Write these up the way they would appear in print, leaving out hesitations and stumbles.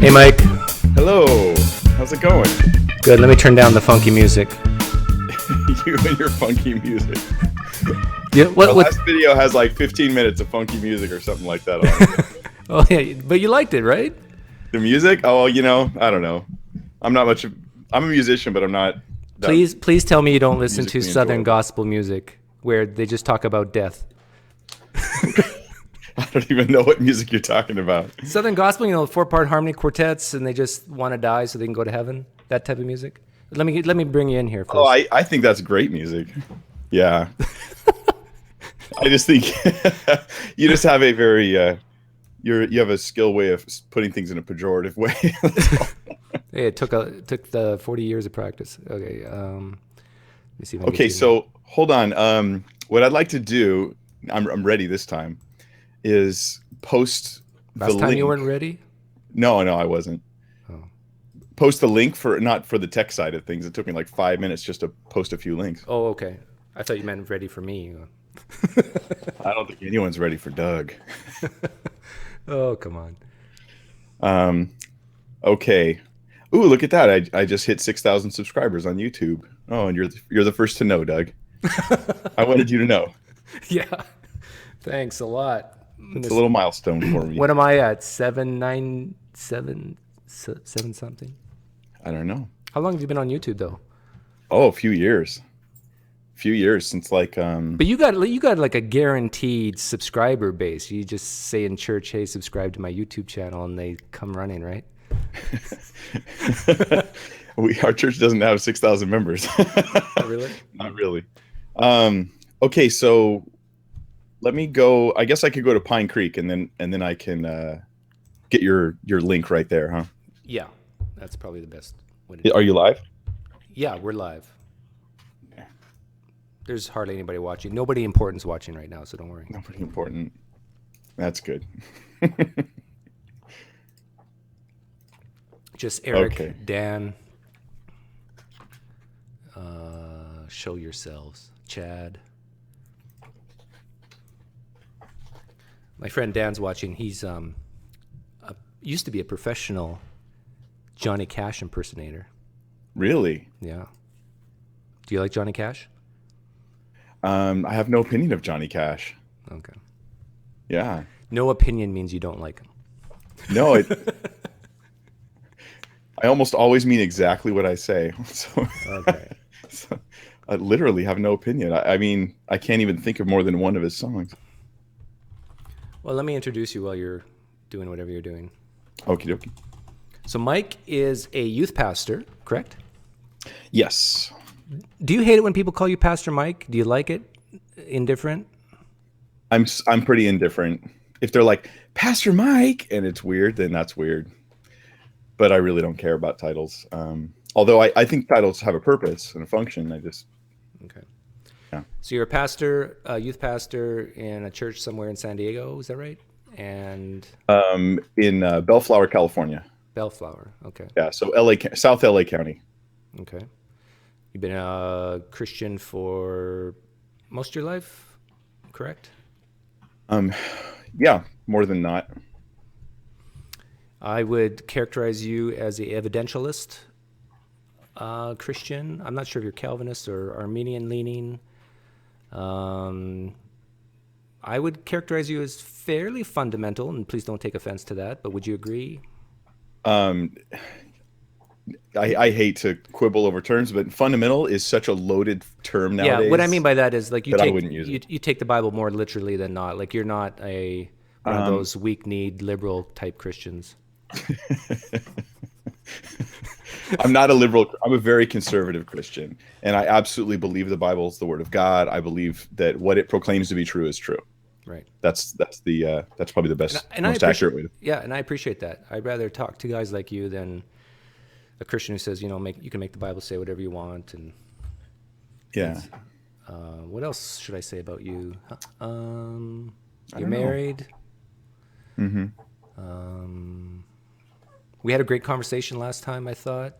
Hey, Mike. Hello. How's it going? Good. Let me turn down the funky music. You and your funky music. Yeah. The last video has like 15 minutes of funky music or something like that on it. Oh yeah, but you liked it, right? The music? Oh, I don't know. I'm a musician, but I'm not. Please tell me you don't listen to musically Southern enjoyable. gospel music where they just talk about death. I don't even know what music you're talking about. Southern gospel, 4-part harmony quartets, and they just want to die so they can go to heaven. That type of music. Let me bring you in here first. Oh, I think that's great music. Yeah. I just think you just have a very you have a skill way of putting things in a pejorative way. Hey, it took the 40 years of practice. Okay. Let me see. If I can Okay, get you so hold on. What I'd like to do, I'm ready this time, is post last the time link. you weren't ready. No, I wasn't. Oh. Post the link not for the tech side of things. It took me like 5 minutes just to post a few links. Oh, okay. I thought you meant ready for me. I don't think anyone's ready for Doug. Oh, come on. Okay. Ooh, look at that! I just hit 6,000 subscribers on YouTube. Oh, and you're the first to know, Doug. I wanted you to know. Yeah. Thanks a lot. It's a little milestone for me. What am I at? 797 something? I don't know. How long have you been on YouTube though? Oh, a few years. Since like But you got like a guaranteed subscriber base. You just say in church, "Hey, subscribe to my YouTube channel," and they come running, right? Our church doesn't have 6,000 members. Oh, really? Not really. Okay, so let me go. I guess I could go to PineCreek and then I can get your link right there, huh? Yeah, that's probably the best way to do it. Are you live? Yeah, we're live. There's hardly anybody watching. Nobody important's watching right now, so don't worry. Nobody important. That's good. Just Eric, Okay. Dan, show yourselves, Chad. My friend Dan's watching. He's used to be a professional Johnny Cash impersonator. Really? Yeah. Do you like Johnny Cash? I have no opinion of Johnny Cash. Okay. Yeah. No opinion means you don't like him. No, I almost always mean exactly what I say. So, Okay. so I literally have no opinion. I mean, I can't even think of more than one of his songs. Well, let me introduce you while you're doing whatever you're doing. Okie dokie. So Mike is a youth pastor, correct? Yes. Do you hate it when people call you Pastor Mike? Do you like it? Indifferent? I'm pretty indifferent. If they're like Pastor Mike and it's weird, then that's weird. But I really don't care about titles. Although I think titles have a purpose and a function. Okay. Yeah. So you're a pastor, a youth pastor in a church somewhere in San Diego, is that right? And in Bellflower, California. Bellflower, okay. Yeah, so South LA County. Okay. You've been a Christian for most of your life, correct? Yeah, more than not. I would characterize you as a evidentialist Christian. I'm not sure if you're Calvinist or Armenian leaning. I would characterize you as fairly fundamental, and please don't take offense to that, but would you agree? I hate to quibble over terms, but fundamental is such a loaded term nowadays. Yeah, what I mean by that is like I wouldn't use it. you take the Bible more literally than not. Like you're not one of those weak-kneed liberal type Christians. I'm not a liberal. I'm a very conservative Christian, and I absolutely believe the Bible is the Word of God. I believe that what it proclaims to be true is true. Right. That's probably the best, And most accurate way to. Yeah, and I appreciate that. I'd rather talk to guys like you than a Christian who says, you can make the Bible say whatever you want. And Yeah. what else should I say about you? You're know. married. Mm-hmm. We had a great conversation last time. I thought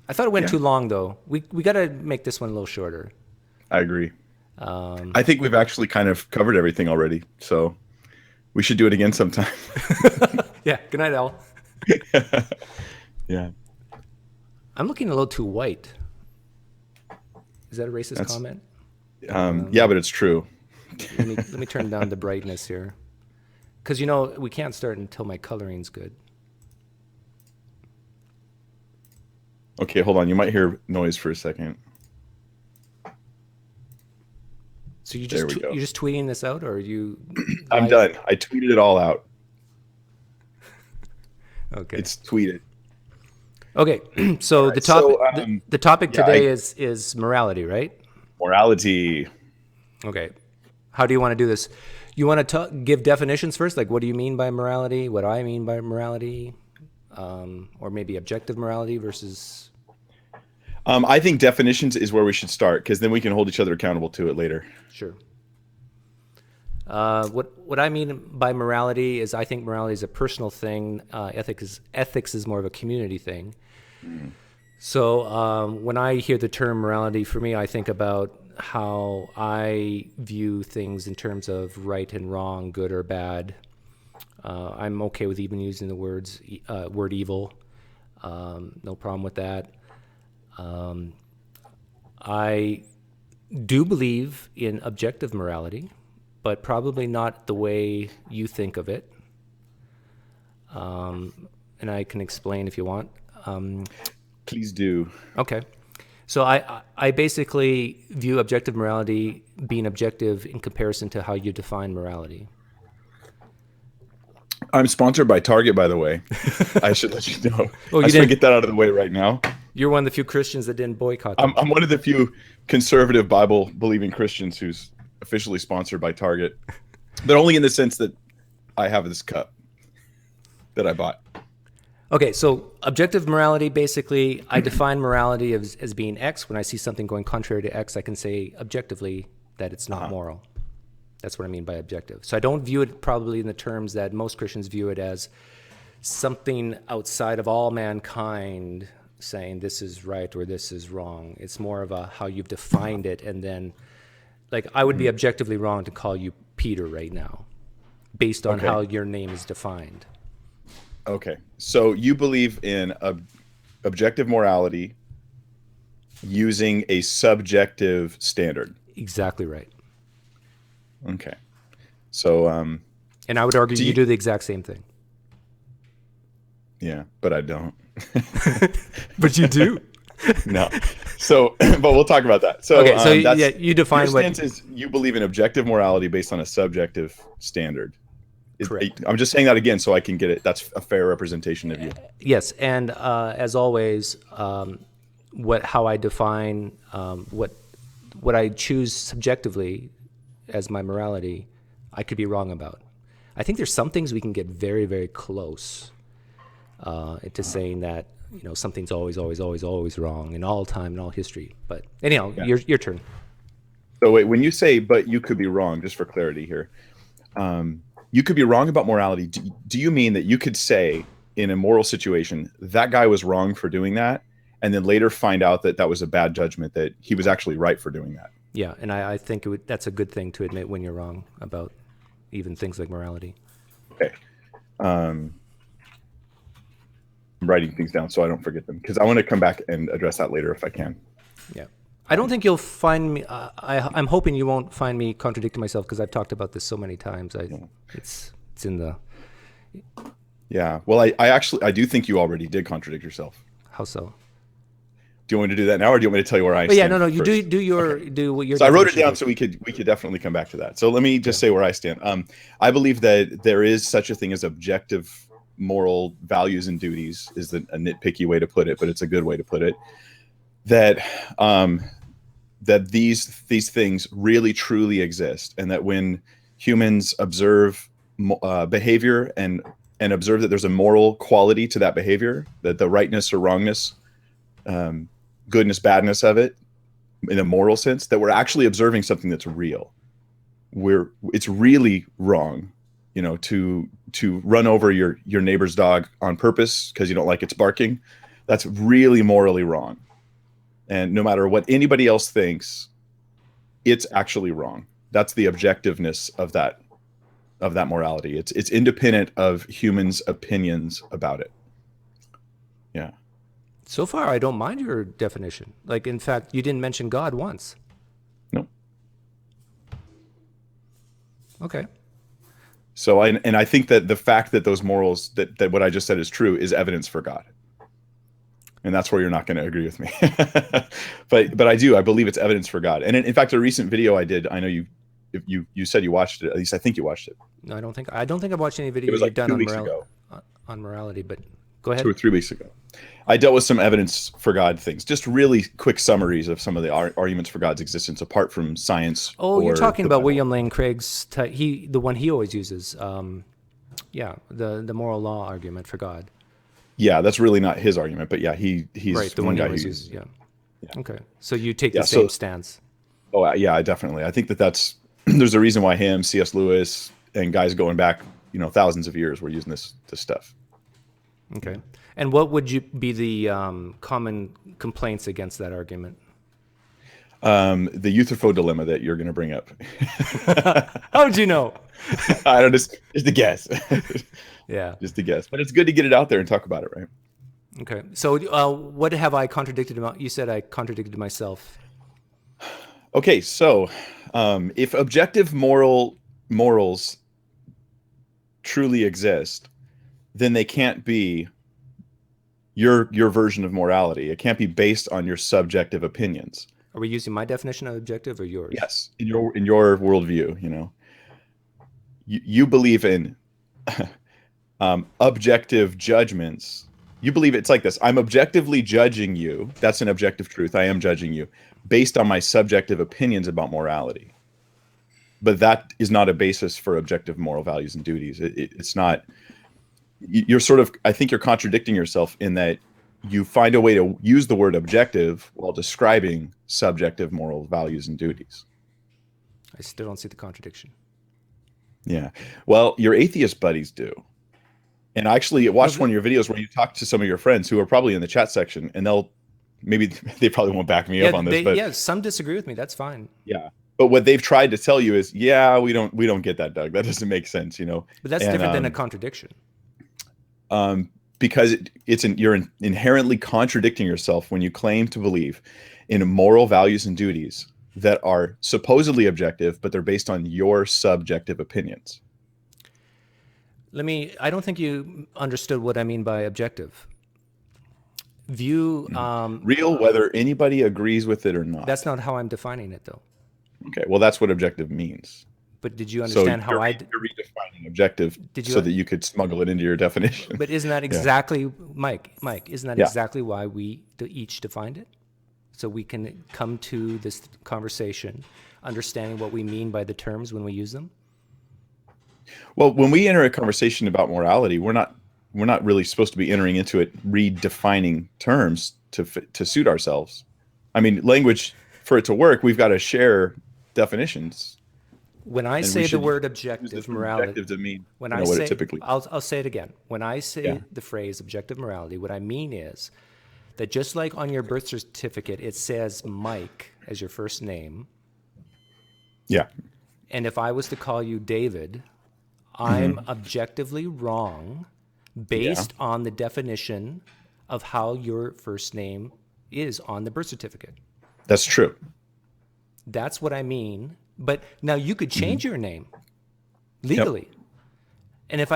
it went too long though. We got to make this one a little shorter. I agree. I think we've actually kind of covered everything already, so we should do it again sometime. Yeah. Good night, Al. Yeah, I'm looking a little too white. Is that a racist that's comment? yeah, but it's true. Let me turn down the brightness here, because we can't start until my coloring's good. Okay, hold on. You might hear noise for a second. So There we you're go. just tweeting this out, or are you I'm live? done. I tweeted it all out. Okay. It's tweeted. Okay. All So right. So the topic yeah, today is morality, right? morality. Okay. How do you want to do this? You want to give definitions first? Like, what do you mean by morality? What I mean by morality? Or maybe objective morality versus. I think definitions is where we should start because then we can hold each other accountable to it later. Sure. What I mean by morality is I think morality is a personal thing. Ethics is more of a community thing. So when I hear the term morality, for me, I think about how I view things in terms of right and wrong, good or bad. I'm okay with even using the word evil. No problem with that. I do believe in objective morality, but probably not the way you think of it. And I can explain if you want. Please do. Okay. So I basically view objective morality being objective in comparison to how you define morality. I'm sponsored by Target, by the way. I should let you know. Oh, I you just want to didn't? get that out of the way right now. You're one of the few Christians that didn't boycott I'm, them. I'm one of the few conservative Bible believing Christians who's officially sponsored by Target, but only in the sense that I have this cup that I bought. Okay, so objective morality, basically, I define morality as being X. When I see something going contrary to X, I can say objectively that it's not moral. That's what I mean by objective. So I don't view it probably in the terms that most Christians view it as something outside of all mankind saying this is right or this is wrong. It's more of a how you've defined it. And then, like, I would be objectively wrong to call you Peter right now based on Okay. how your name is defined. Okay. So you believe in objective morality using a subjective standard. Exactly right. Okay. So, And I would argue do you you, do the exact same thing. yeah, but I don't. But you do. No. So, but we'll talk about that. So, Okay, so that's yeah, you define your what. stance is you believe in objective morality based on a subjective standard. Correct. I'm just saying that again so I can get it. That's a fair representation of you. Yes, and as always, how I define what I choose subjectively as my morality, I could be wrong about. I think there's some things we can get very, very close to saying that something's always, always, always, always wrong in all time in all history. But anyhow, Yeah. your turn. So wait, when you say "but you could be wrong," just for clarity here, you could be wrong about morality. Do you mean that you could say in a moral situation that guy was wrong for doing that, and then later find out that that was a bad judgment, that he was actually right for doing that? Yeah, and I think that's a good thing to admit when you're wrong about even things like morality. Okay. I'm writing things down so I don't forget them because I want to come back and address that later if I can. Yeah. I don't think you'll find me. I'm hoping you won't find me contradicting myself because I've talked about this so many times. It's in the. Yeah. Well, I do think you already did contradict yourself. How so? Do you want me to do that now, or do you want me to tell you where I But stand? yeah, no. You first? do what your. So I wrote it definition down is. so we could definitely come back to that. So let me just say where I stand. I believe that there is such a thing as objective moral values and duties, is a nitpicky way to put it, but it's a good way to put it. That that these things really truly exist, and that when humans observe behavior and observe that there's a moral quality to that behavior, that the rightness or wrongness, goodness, badness of it, in a moral sense, that we're actually observing something that's real. It's really wrong, to run over your neighbor's dog on purpose because you don't like its barking. That's really morally wrong. And no matter what anybody else thinks, it's actually wrong. That's the objectiveness of that morality. It's independent of humans' opinions about it. Yeah. So far, I don't mind your definition. Like, in fact, you didn't mention God once. No. Okay. So I think that the fact that those morals, that what I just said is true, is evidence for God. And that's where you're not going to agree with me. but I believe it's evidence for God. And in fact, a recent video I did, I know you said you watched it. At least I think you watched it. No, I don't think I've watched any It video was you've like done 2 weeks ago. On morality, but go ahead. 2 or 3 weeks ago. I dealt with some evidence for God things, just really quick summaries of some of the arguments for God's existence apart from science. Oh, you're talking the about Bible. William Lane Craig's the one he always uses. Yeah, the moral law argument for God. Yeah, that's really not his argument, but yeah, he's Right, the one one he guy always who uses. Yeah. Okay, so you take Yeah, the same so- stance. Oh yeah, I definitely. I think that's there's a reason why him, C.S. Lewis, and guys going back, thousands of years were using this stuff. Okay, and what would you be the common complaints against that argument? The Euthyphro dilemma that you're going to bring up. How would you know? I don't just a guess. Yeah. Just a guess. But it's good to get it out there and talk about it, right? Okay. So, what have I contradicted about? You said I contradicted myself. Okay, so if objective morals truly exist, then they can't be your version of morality. It can't be based on your subjective opinions. Are we using my definition of objective or yours? Yes, in your worldview, you believe in objective judgments. You believe it's like this. I'm objectively judging you. That's an objective truth. I am judging you based on my subjective opinions about morality. But that is not a basis for objective moral values and duties. It's not. You're sort of, I think you're contradicting yourself in that you find a way to use the word objective while describing subjective moral values and duties. I still don't see the contradiction. Yeah. Well, your atheist buddies do. And I actually watched one of your videos where you talked to some of your friends who are probably in the chat section, and they probably won't back me up on this. But some disagree with me. That's fine. Yeah. But what they've tried to tell you is, yeah, we don't get that, Doug. That doesn't make sense, But that's different than a contradiction. Because you're inherently contradicting yourself when you claim to believe in moral values and duties that are supposedly objective, but they're based on your subjective opinions. I don't think you understood what I mean by objective. Real, whether anybody agrees with it or not. That's not how I'm defining it, though. Okay, well, that's what objective means. But did you understand how you're redefining objective so that you could smuggle it into your definition? But isn't that exactly, Mike, isn't that exactly why we each defined it? So we can come to this conversation understanding what we mean by the terms when we use them? Well, when we enter a conversation about morality, we're not really supposed to be entering into it redefining terms to suit ourselves. I mean, language, for it to work, we've got to share definitions. When I say the word objective morality, objective to mean, when I I say, say, typically. I'll say it again. When I say the phrase objective morality, what I mean is that just like on your birth certificate, it says Mike as your first name. Yeah. And if I was to call you David, I'm objectively wrong based on the definition of how your first name is on the birth certificate. That's true. That's what I mean. But now you could change your name legally. Yep.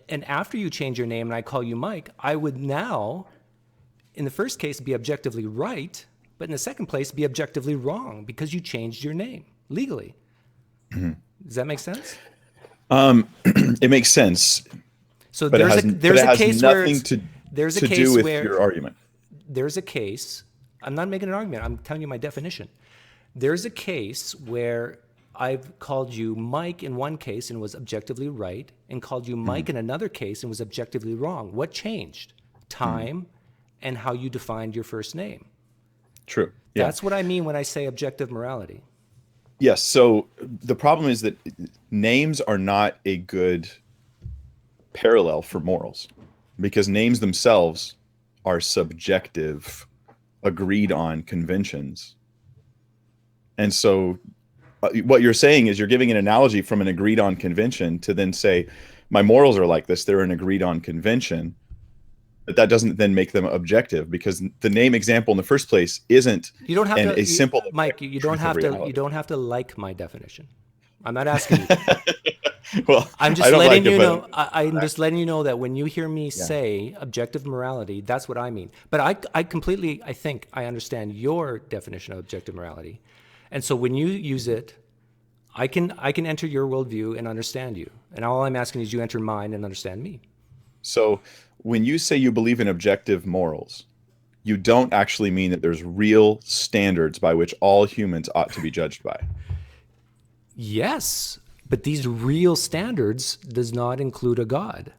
And after you change your name and I call you Mike, I would now, in the first case, be objectively right, but in the second place, be objectively wrong because you changed your name legally. Does that make sense? It makes sense. So but there's a case where there's a case to do with your argument. There's a case. I'm not making an argument. I'm telling you my definition. There's a case where I've called you Mike in one case and was objectively right, and called you Mike in another case and was objectively wrong. What changed? Time and how you defined your first name. True. Yeah. That's what I mean when I say objective morality. Yes. So the problem is that names are not a good parallel for morals, because names themselves are subjective, agreed on conventions. And so what you're saying is you're giving an analogy from an agreed on convention to then say, my morals are like this. They're an agreed on convention. But that doesn't then make them objective, because the name example in the first place isn't You don't have a to, simple Mike. You don't truth of have to. You reality. don't have to like my definition. I'm not asking you to. Well, I'm I just don't like letting it, you but know. I'm just letting you know that when you hear me yeah. say objective morality, that's what I mean. But I completely, I think I understand your definition of objective morality, and so when you use it, I can enter your worldview and understand you. And all I'm asking is you enter mine and understand me. So when you say you believe in objective morals, you don't actually mean that there's real standards by which all humans ought to be judged by. Yes, but these real standards does not include a God.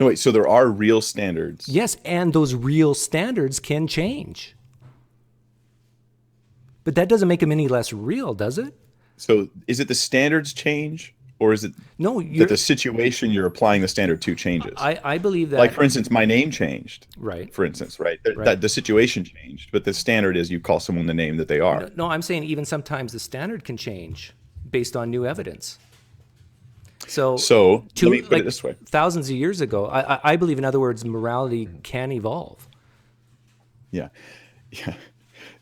No, wait, so there are real standards. Yes, and those real standards can change. But that doesn't make them any less real, does it? So is it the standards change, or is it No, that the situation you're applying the standard to changes? I believe Like, that. for instance, my name changed, Right, for instance, right? right. That the situation changed, but the standard is you call someone the name that they No, are. no, I'm saying even sometimes the standard can change based on new evidence. So, So let me put it this way. thousands of years ago, I believe, in other words, morality can evolve. Yeah. Yeah.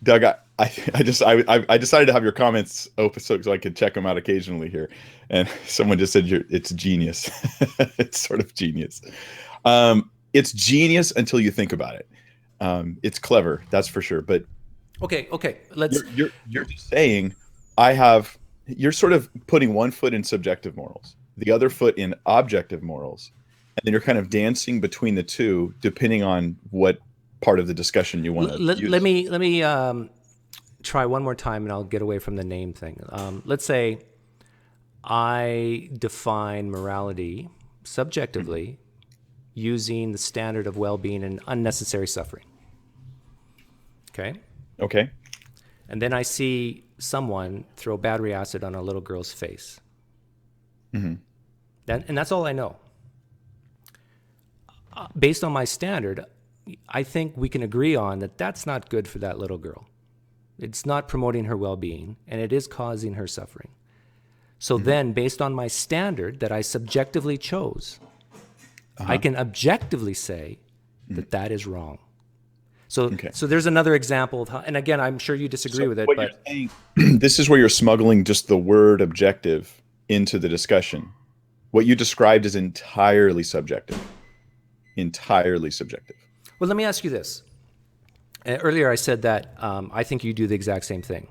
Doug, I decided to have your comments open so I could check them out occasionally here. And someone just said it's genius. It's sort of genius. It's genius until you think about it. It's clever, that's for sure. But Okay, let's. you're just saying you're sort of putting one foot in subjective morals, the other foot in objective morals, and then you're kind of dancing between the two depending on what part of the discussion you want to use. Let me try one more time, and I'll get away from the name thing. Let's say I define morality subjectively using the standard of well-being and unnecessary suffering. Okay, Okay. and then I see someone throw battery acid on a little girl's face. And that's all I know. Based on my standard, I think we can agree on that that's not good for that little girl. It's not promoting her well-being, and it is causing her suffering. So then, based on my standard that I subjectively chose, I can objectively say that that is wrong. So, so there's another example of how, and again, I'm sure you disagree with it, What but you're saying, this is where you're smuggling just the word objective into the discussion. What you described is entirely subjective. Entirely subjective. well, let me ask you this. Earlier, I said that I think you do the exact same thing,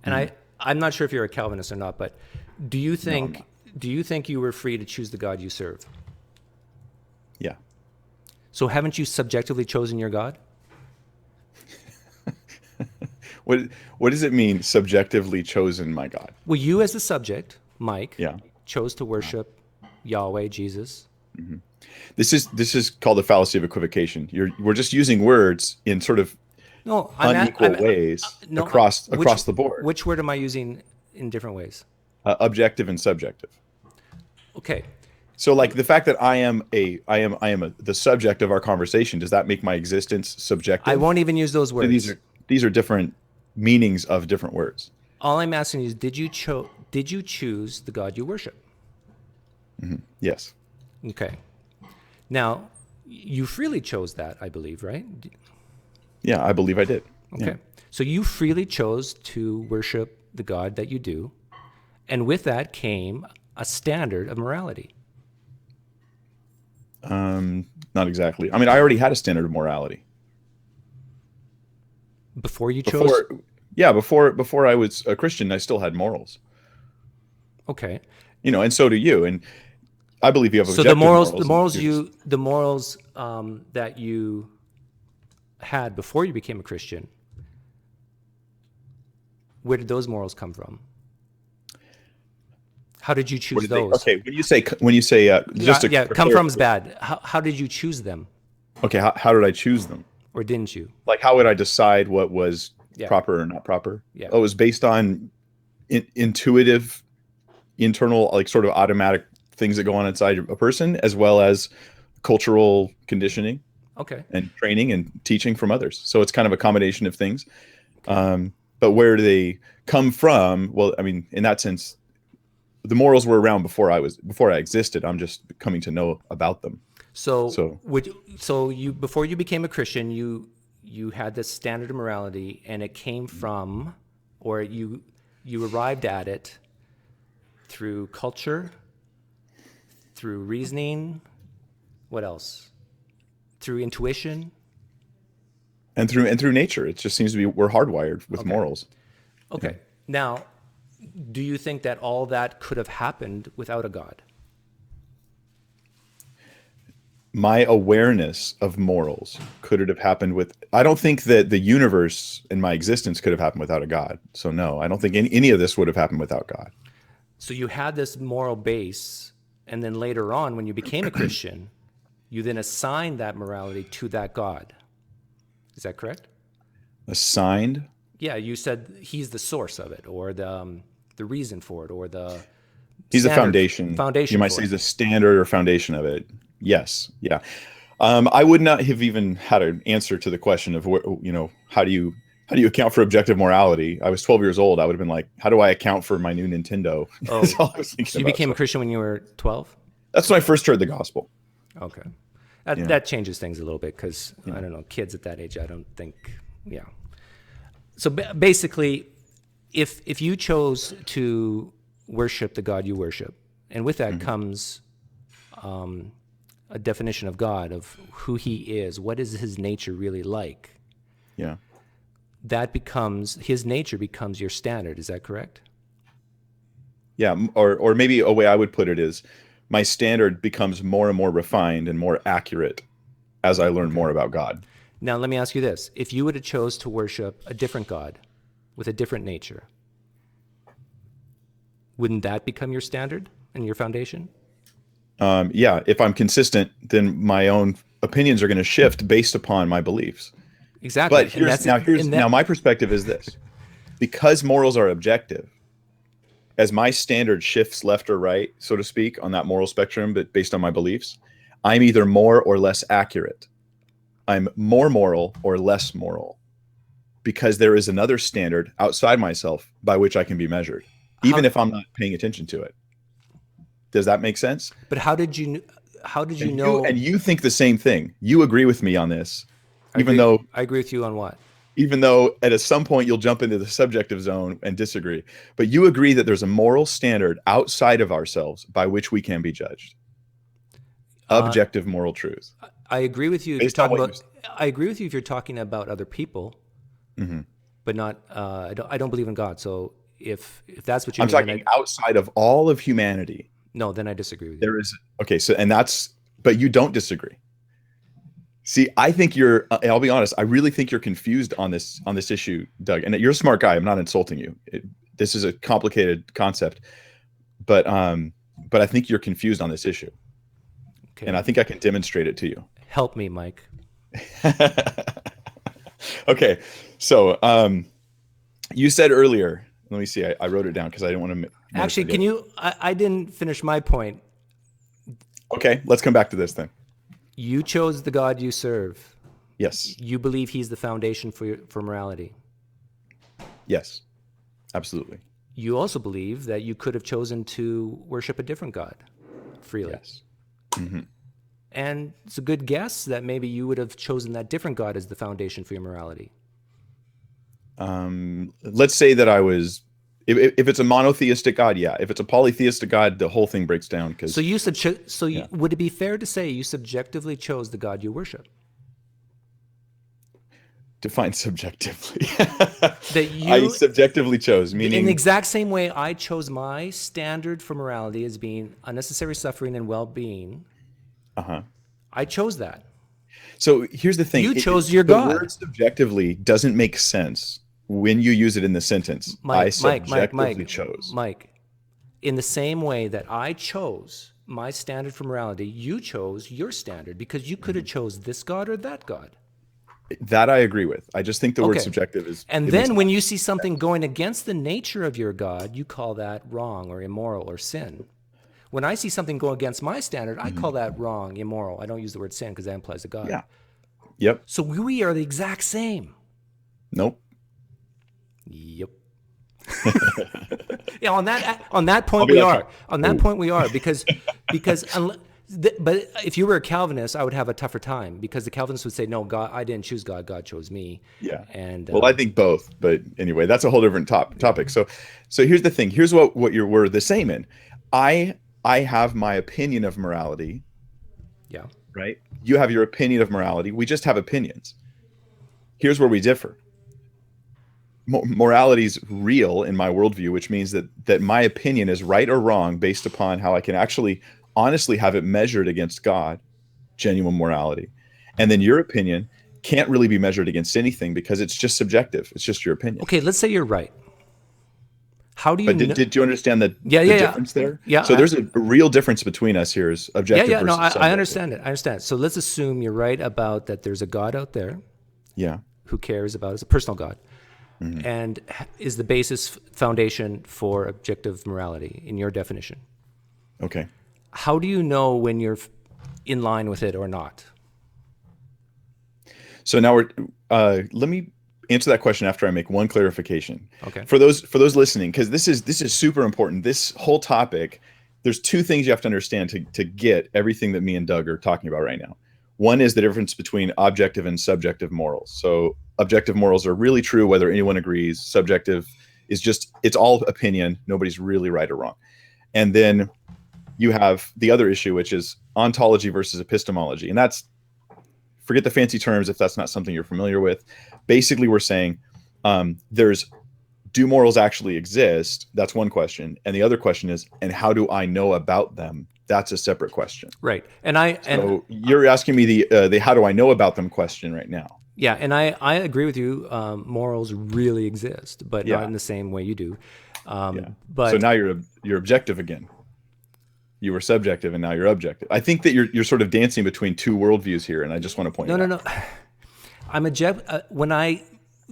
and I'm not sure if you're a Calvinist or not, but do you think you were free to choose the God you serve? Yeah. So haven't you subjectively chosen your God? What does it mean, subjectively chosen my God? Well, you as the subject, Mike, Yeah. chose to worship Yahweh, Jesus. This is called the fallacy of equivocation. We're just using words in sort of No, unequal ways no, across the board. Which word am I using in different ways? Objective and subjective. Okay. So, like, the fact that I am the subject of our conversation, does that make my existence subjective? I won't even use those So words. these are different meanings of different words. All I'm asking is, did you choose the God you worship? Yes. Okay. Now, you freely chose that, I believe, right? Yeah, I believe I did. Okay. Yeah. So you freely chose to worship the God that you do, and with that came a standard of morality. Not exactly. I mean, I already had a standard of morality. Before you chose? Before I was a Christian, I still had morals. Okay. And so do you. And I believe you have So objective morals. the morals that you had before you became a Christian, where did those morals come from? How did you choose those? Okay, when you say just to come from is bad. How did you choose them, Okay, how did I choose them? or didn't you? Like, how would I decide what was Yeah. proper or not proper? Yeah. Oh, it was based on intuitive, internal, like, sort of automatic things that go on inside a person, as well as cultural conditioning Okay. and training and teaching from others. So it's kind of a combination of things. But where do they come from? Well, I mean, in that sense, the morals were around before I existed. I'm just coming to know about them. So So you before you became a Christian, you had this standard of morality, and it came from, or you arrived at it through culture, through reasoning. What else? Through intuition. and through nature, it just seems to be we're hardwired with Okay. morals. Okay. Now, do you think that all that could have happened without a God? My awareness of morals, could it have happened with? I don't think that the universe and my existence could have happened without a God. So no, I don't think any of this would have happened without God. So you had this moral base, and then later on, when you became a Christian, you then assigned that morality to that God. Is that correct? Assigned. Yeah, you said he's the source of it, or the reason for it, or the He's the standard foundation. You foundation might for say it. he's the standard or foundation of it. Yes. Yeah. I would not have even had an answer to the question of how do you account for objective morality? I was 12 years old. I would have been like, how do I account for my new Nintendo? That's Oh, all I was thinking so you about. became a So Christian when you were 12? that's when I first heard the gospel. Okay. That changes things a little bit because, I don't know, kids at that age, I don't think, yeah. So basically, if you chose to worship the God you worship, and with that comes a definition of God, of who he is, what is his nature really like, Yeah. his nature becomes your standard. Is that correct? Yeah. Or maybe a way I would put it is my standard becomes more and more refined and more accurate as I learn more about God. Now, let me ask you this. If you would have chose to worship a different God with a different nature, wouldn't that become your standard and your foundation? Yeah. If I'm consistent, then my own opinions are going to shift based upon my beliefs. Exactly. But And that's it. And now my perspective is this: because morals are objective, as my standard shifts left or right, so to speak, on that moral spectrum, but based on my beliefs, I'm either more or less accurate. I'm more moral or less moral because there is another standard outside myself by which I can be measured, even if I'm not paying attention to it. Does that make sense? But how did you And know? you think the same thing. You agree with me on this, I even agree, though I agree with you on what? at some point you'll jump into the subjective zone and disagree. But you agree that there's a moral standard outside of ourselves by which we can be judged. Objective moral truth. I agree with you if you're Based on talking what about. I agree with you if you're talking about other people, but not. I don't believe in God. So if that's what you I'm mean, then talking outside of all of humanity. no, then I disagree with you. There is okay. So but you don't disagree. See, I think I'll be honest. I really think you're confused on this issue, Doug. And you're a smart guy. I'm not insulting you. This is a complicated concept, but I think you're confused on this issue, Okay. and I think I can demonstrate it to you. Help me, Mike. Okay, so you said earlier. Let me see. I wrote it down because I didn't want to. Actually, can you? I didn't finish my point. Okay, let's come back to this then. You chose the God you serve. Yes. You believe he's the foundation for morality. Yes. Absolutely. You also believe that you could have chosen to worship a different God freely. Yes. And it's a good guess that maybe you would have chosen that different God as the foundation for your morality. Let's say that I was. If it's a monotheistic God, yeah. If it's a polytheistic God, the whole thing breaks down. Because Would it be fair to say you subjectively chose the God you worship? define subjectively. That I subjectively chose, meaning in the exact same way I chose my standard for morality as being unnecessary suffering and well-being. I chose that. So here's the thing. You chose your God. The word subjectively doesn't make sense when you use it in the sentence. I subjectively chose. Mike, in the same way that I chose my standard for morality, you chose your standard because you could have chose this God or that God. That I agree with. I just think the word Okay. subjective is. And then when you see something going against the nature of your God, you call that wrong or immoral or sin. When I see something go against my standard, I call that wrong, immoral. I don't use the word sin because that implies a God. Yeah. Yep. So we are the exact same. Nope. Yep. Yeah, on that point we are. On that point we are because But if you were a Calvinist, I would have a tougher time because the Calvinists would say, "No, God, I didn't choose God. God chose me." Yeah. And Well, I think both, but anyway, that's a whole different topic. So here's the thing. Here's what we're the same in. I have my opinion of morality, yeah, right? You have your opinion of morality. We just have opinions. Here's where we differ. Morality is real in my worldview, which means that my opinion is right or wrong based upon how I can actually honestly have it measured against God, genuine morality. And then your opinion can't really be measured against anything because it's just subjective. It's just your opinion. okay. Let's say you're right. How do you But know? did you understand Yeah, the yeah, yeah, difference there? yeah. So there's a real difference between us here is Yeah, objective yeah. No, versus subjective. I understand it. I understand. So let's assume you're right about that. There's a God out there Yeah. who cares about us, a personal God, and is the basis foundation for objective morality in your definition. Okay. How do you know when you're in line with it or not? So now let me answer that question after I make one clarification. Okay. For those listening, because this is super important. This whole topic, there's two things you have to understand to get everything that me and Doug are talking about right now. One is the difference between objective and subjective morals. So objective morals are really true whether anyone agrees. Subjective is just, it's all opinion. Nobody's really right or wrong. And then you have the other issue, which is ontology versus epistemology. And that's, forget the fancy terms if that's not something you're familiar with. Basically, we're saying do morals actually exist? That's one question. And the other question is, and how do I know about them? That's a separate question. Right. So you're asking me the how do I know about them question right now. Yeah, and I agree with you. Morals really exist, but Yeah. not in the same way you do. Yeah. But So now you're objective again. You were subjective and now you're objective. I think that you're sort of dancing between two worldviews here, and I just want to point it out. no. When I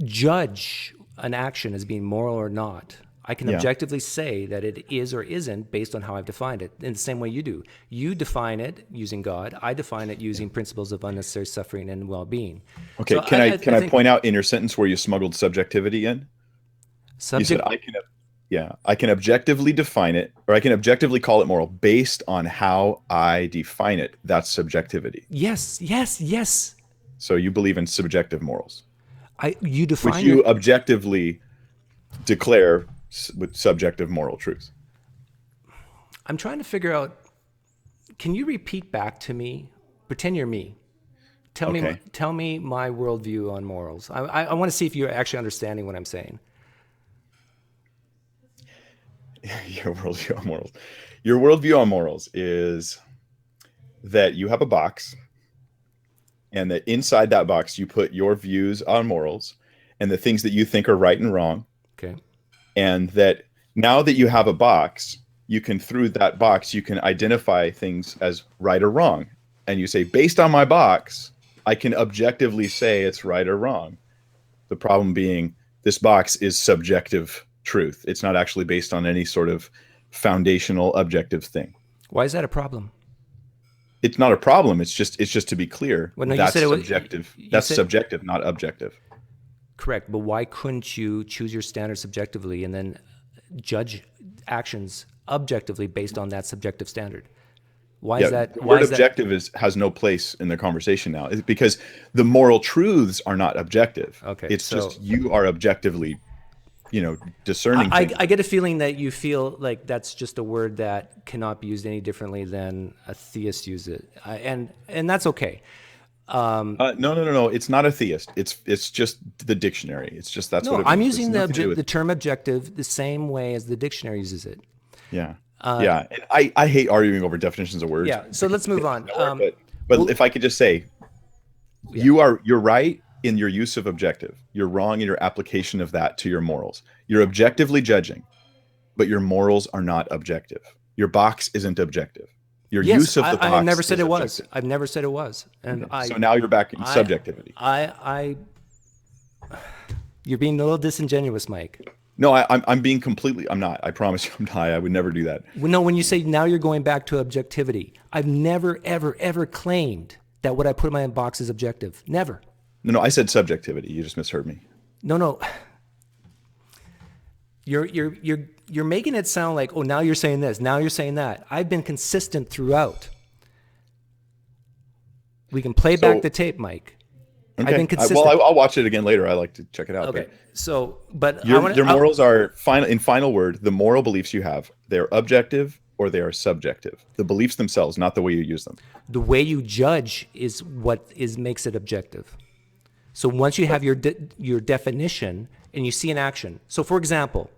judge an action as being moral or not, I can Yeah. objectively say that it is or isn't based on how I've defined it. In the same way you do. You define it using God. I define it using principles of unnecessary suffering and well-being. Okay, So can I think point out in your sentence where you smuggled subjectivity in? You said I can objectively define it, or I can objectively call it moral based on how I define it. That's subjectivity. Yes. So you believe in subjective morals, You which define you objectively declare with subjective moral truths. I'm trying to figure out. Can you repeat back to me? Pretend you're me. Tell me my worldview on morals. I want to see if you're actually understanding what I'm saying. Your worldview on morals. Your worldview on morals is that you have a box, and that inside that box you put your views on morals and the things that you think are right and wrong. Okay. And that now that you have a box, you can, through that box, you can identify things as right or wrong. And you say, based on my box, I can objectively say it's right or wrong. The problem being this box is subjective truth. It's not actually based on any sort of foundational objective thing. Why is that a problem? It's not a problem. It's just to be clear. Well, no, that's you said subjective. That's subjective, not objective. Correct, but why couldn't you choose your standard subjectively and then judge actions objectively based on that subjective standard? Why is that? The word objective has no place in the conversation now. It's because the moral truths are not objective. Okay, it's just you are objectively, discerning. I get a feeling that you feel like that's just a word that cannot be used any differently than a theist uses it, and that's okay. No. It's not a theist. It's just the dictionary. It's just that's what it means. I'm using the term objective the same way as the dictionary uses it. Yeah. And I hate arguing over definitions of words. Yeah. So let's move on. But if I could just say, you're right in your use of objective. You're wrong in your application of that to your morals. You're objectively judging, but your morals are not objective. Your box isn't objective. Your use of the box. I never said it was. Objective. I've never said it was. And so now you're back in subjectivity. You're being a little disingenuous, Mike. No, I'm being completely. I'm not. I promise you, I'm not. I would never do that. No, when you say now you're going back to objectivity, I've never, ever claimed that what I put in my box is objective. Never. No, I said subjectivity. You just misheard me. No. You're making it sound like, oh, now you're saying this, now you're saying that. I've been consistent throughout. We can play So back the tape, Mike. I've okay, been consistent. well, I'll watch it again later. I like to check it out. Okay, But so but your morals are final. In final word, the moral beliefs you have, they're objective or they are subjective. The beliefs themselves, not the way you use them. the way you judge is what makes it objective. So once you have your definition and you see an action. So for example,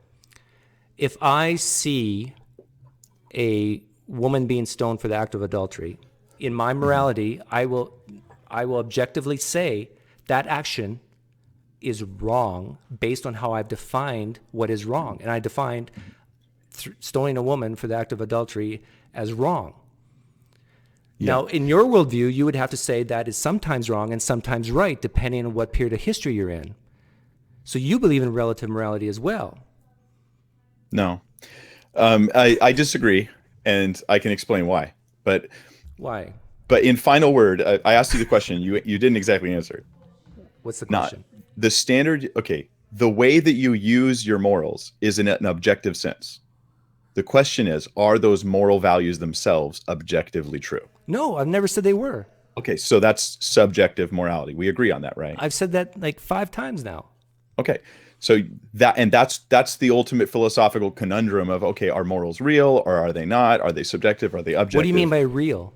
if I see a woman being stoned for the act of adultery, in my morality, I will objectively say that action is wrong based on how I've defined what is wrong. And I defined stoning a woman for the act of adultery as wrong. Yeah. Now, in your worldview, you would have to say that is sometimes wrong and sometimes right, depending on what period of history you're in. So you believe in relative morality as well. No, I disagree, and I can explain why. But Why? in final word, I asked you the question. You didn't exactly answer it. What's the Not question? the standard. Okay, the way that you use your morals is in an objective sense. The question is, are those moral values themselves objectively true? No, I've never said they were. Okay, so that's subjective morality. We agree on that, right? I've said that like 5 times now. Okay. So that's the ultimate philosophical conundrum of, okay, are morals real or are they not? Are they subjective? Are they objective? What do you mean by real?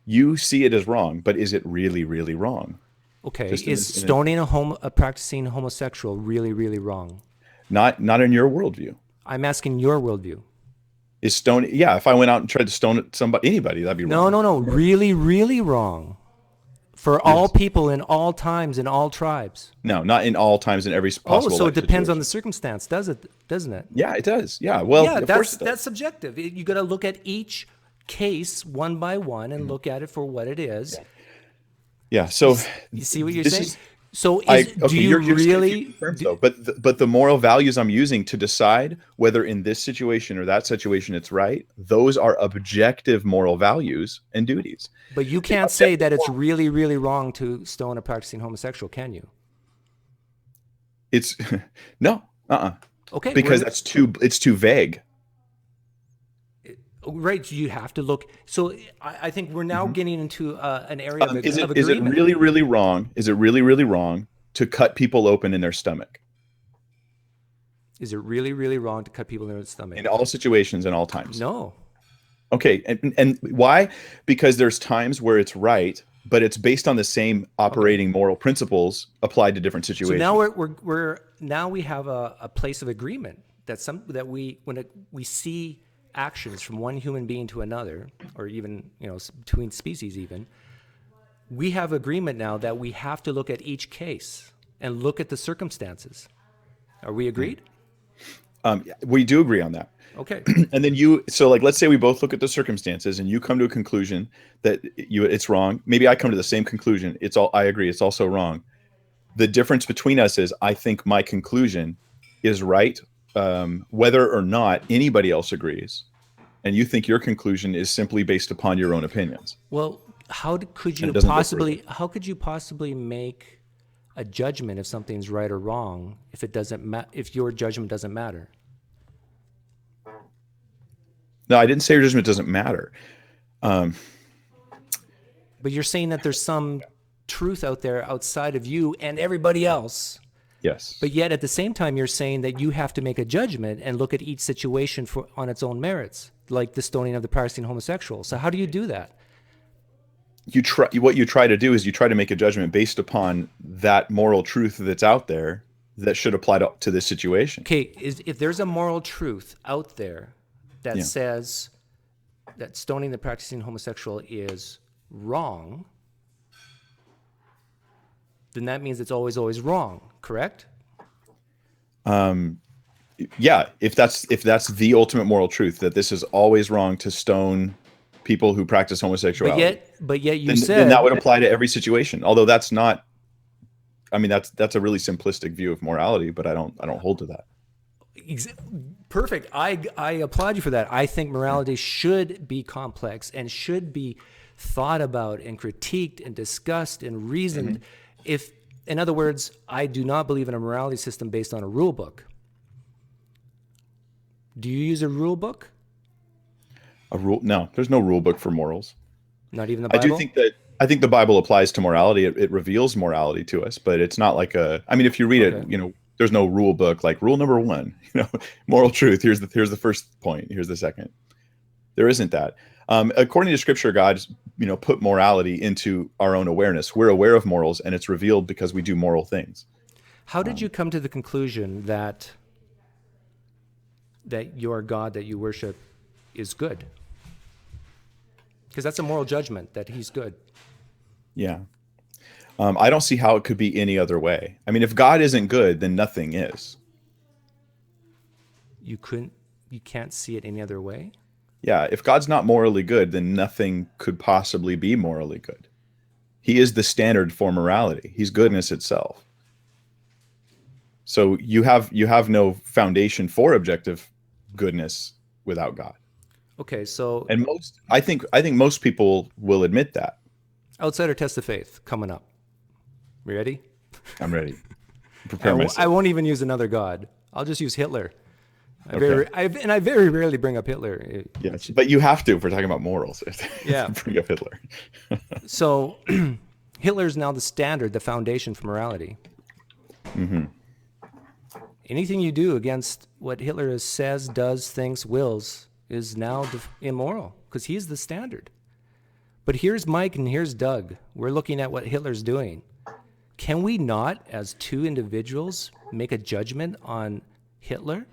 You see it as wrong, but is it really, really wrong? Okay, Just is stoning a practicing homosexual really, really wrong? Not in your worldview. I'm asking your worldview. Is stone? Yeah, if I went out and tried to stone anybody, that'd be wrong. No. Really, really wrong. For all people in all times in all tribes. No, not in all times in every possible. Oh, so it depends on situation. the circumstance, doesn't it? Yeah, it does. Yeah. Well, Yeah, of course it does. that's subjective. You got to look at each case one by one and look at it for what it is. Yeah. So You see what you're this saying? is- So do you you're just really? confusing terms, though. But the moral values I'm using to decide whether in this situation or that situation it's right, those are objective moral values and duties. But you can't say that it's really, really wrong to stone a practicing homosexual, can you? It's no, Okay, because it's too vague. right. You have to look. So I think we're now getting into an area of Is it agreement. really, really wrong? Is it really, really wrong to cut people open in their stomach Is it really, really wrong to cut people in the stomach? in all situations and all times? No. Okay, and why? Because there's times where it's right, but it's based on the same operating moral principles applied to different So situations. now we have a place of agreement that we see actions from one human being to another, or even between species even. We have agreement now that we have to look at each case and look at the circumstances. Are we agreed? We do agree on that. Okay. And then let's say we both look at the circumstances and you come to a conclusion that it's wrong. Maybe I come to the same conclusion. I agree. It's also wrong. The difference between us is I think my conclusion is right, whether or not anybody else agrees. And you think your conclusion is simply based upon your own opinions. Well, how could you possibly make a judgment if something's right or wrong if your judgment doesn't matter? No, I didn't say your judgment doesn't matter. But you're saying that there's some truth out there outside of you and everybody else. Yes. But yet at the same time, you're saying that you have to make a judgment and look at each situation on its own merits, like the stoning of the practicing homosexual. So how do you do that? What you try to do is you try to make a judgment based upon that moral truth that's out there that should apply to this situation. Okay, if there's a moral truth out there that says that stoning the practicing homosexual is wrong, then that means it's always, always wrong, correct? Yeah, if that's the ultimate moral truth, that this is always wrong to stone people who practice homosexuality. But yet you then, said then that would apply to every situation. Although that's not, I mean, that's a really simplistic view of morality, but I don't hold to that. Perfect. I applaud you for that. I think morality should be complex and should be thought about and critiqued and discussed and reasoned. In other words, I do not believe in a morality system based on a rule book. Do you use a rule book? A rule? No, there's no rule book for morals. Not even the I do Bible? think that I think the Bible applies to morality. It reveals morality to us, but it's not like a. I mean, if you read it, Okay. there's no rule book like rule number one. Moral truth. Here's the first point. Here's the second. There isn't that. According to Scripture, God, put morality into our own awareness. We're aware of morals, and it's revealed because we do moral things. How did you come to the conclusion that your God that you worship is good? Because that's a moral judgment that he's good. Yeah. I don't see how it could be any other way. I mean, if God isn't good, then nothing is. You can't see it any other way? Yeah, if God's not morally good, then nothing could possibly be morally good. He is the standard for morality. He's goodness itself. So you have no foundation for objective goodness without God. Okay, so And I think most people will admit that. outsider test of faith coming up. You ready? I'm ready. Prepare myself. I won't even use another god. I'll just use Hitler. I Okay. very rarely bring up Hitler. Yes, but you have to if we're talking about morals. Yeah. Bring up Hitler. So Hitler is now the standard, the foundation for morality. Mm-hmm. Anything you do against what Hitler says, does, thinks, wills is now immoral because he's the standard. But here's Mike and here's Doug. We're looking at what Hitler's doing. Can we not, as two individuals, make a judgment on Hitler?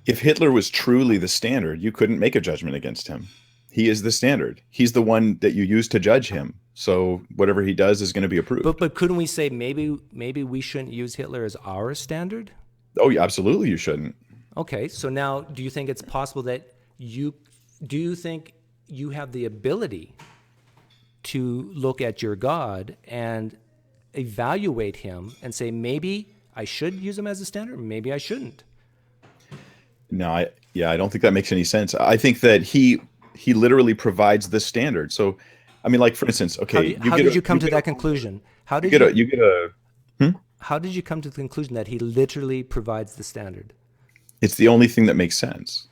If Hitler was truly the standard, you couldn't make a judgment against him. He is the standard. He's the one that you use to judge him. So whatever he does is going to be approved. But couldn't we say maybe we shouldn't use Hitler as our standard? Oh, yeah, absolutely you shouldn't. Okay, so now do you think it's possible that you think you have the ability to look at your God and evaluate him and say maybe I should use him as a standard, maybe I shouldn't? No, I don't think that makes any sense. I think that he literally provides the standard. So, I mean, like for instance, okay, How did you come to that conclusion? How did you come to the conclusion that he literally provides the standard? It's the only thing that makes sense.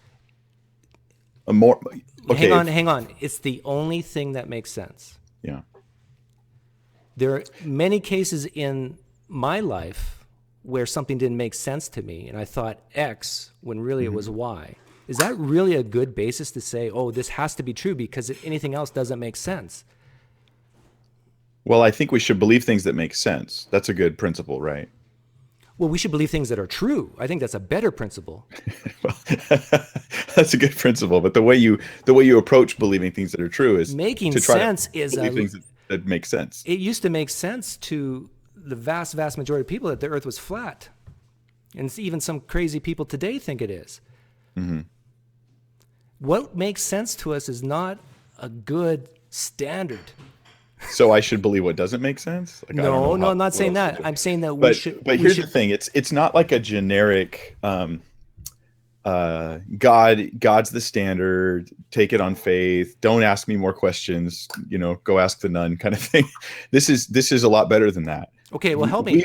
Hang on. It's the only thing that makes sense. Yeah. There are many cases in my life where something didn't make sense to me, and I thought X when really it was Y. Is that really a good basis to say, oh, this has to be true because anything else doesn't make sense? Well, I think we should believe things that make sense. That's a good principle, right? Well, we should believe things that are true. I think that's a better principle. Well, that's a good principle, but the way you approach believing things that are true is Making to try sense to is believe things that make sense. It used to make sense to the vast majority of people that the earth was flat. And even some crazy people today think it is. Mm-hmm. What makes sense to us is not a good standard. So I should believe what doesn't make sense? Like, No, I'm not saying that. I'm saying that But here's the thing: it's not like a generic God's the standard. Take it on faith. Don't ask me more questions. Go ask the nun kind of thing. This is a lot better than that. Okay, well, help me.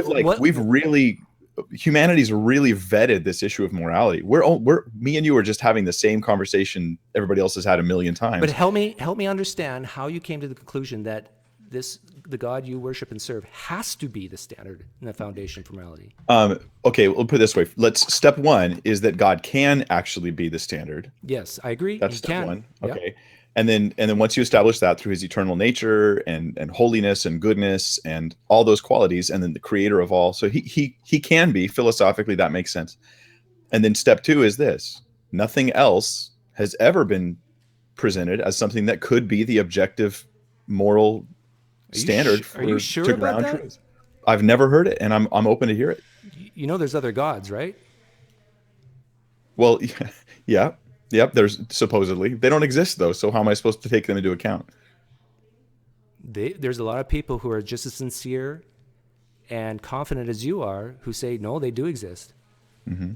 Humanity's really vetted this issue of morality. Me and you are just having the same conversation everybody else has had a million times. But help me understand how you came to the conclusion that the God you worship and serve has to be the standard and the foundation for morality. Okay, we'll put it this way. Step one is that God can actually be the standard. Yes, I agree. That's step one. Okay. Yep. And then once you establish that through his eternal nature and holiness and goodness and all those qualities, and then the creator of all, so he can be, philosophically, that makes sense. And then step two is this: nothing else has ever been presented as something that could be the objective moral standard to ground truth. I've never heard it, and I'm open to hear it. There's other gods, right? Well, yeah. Yep, there's supposedly. They don't exist, though, so how am I supposed to take them into account? There's a lot of people who are just as sincere and confident as you are who say, no, they do exist. Mm-hmm.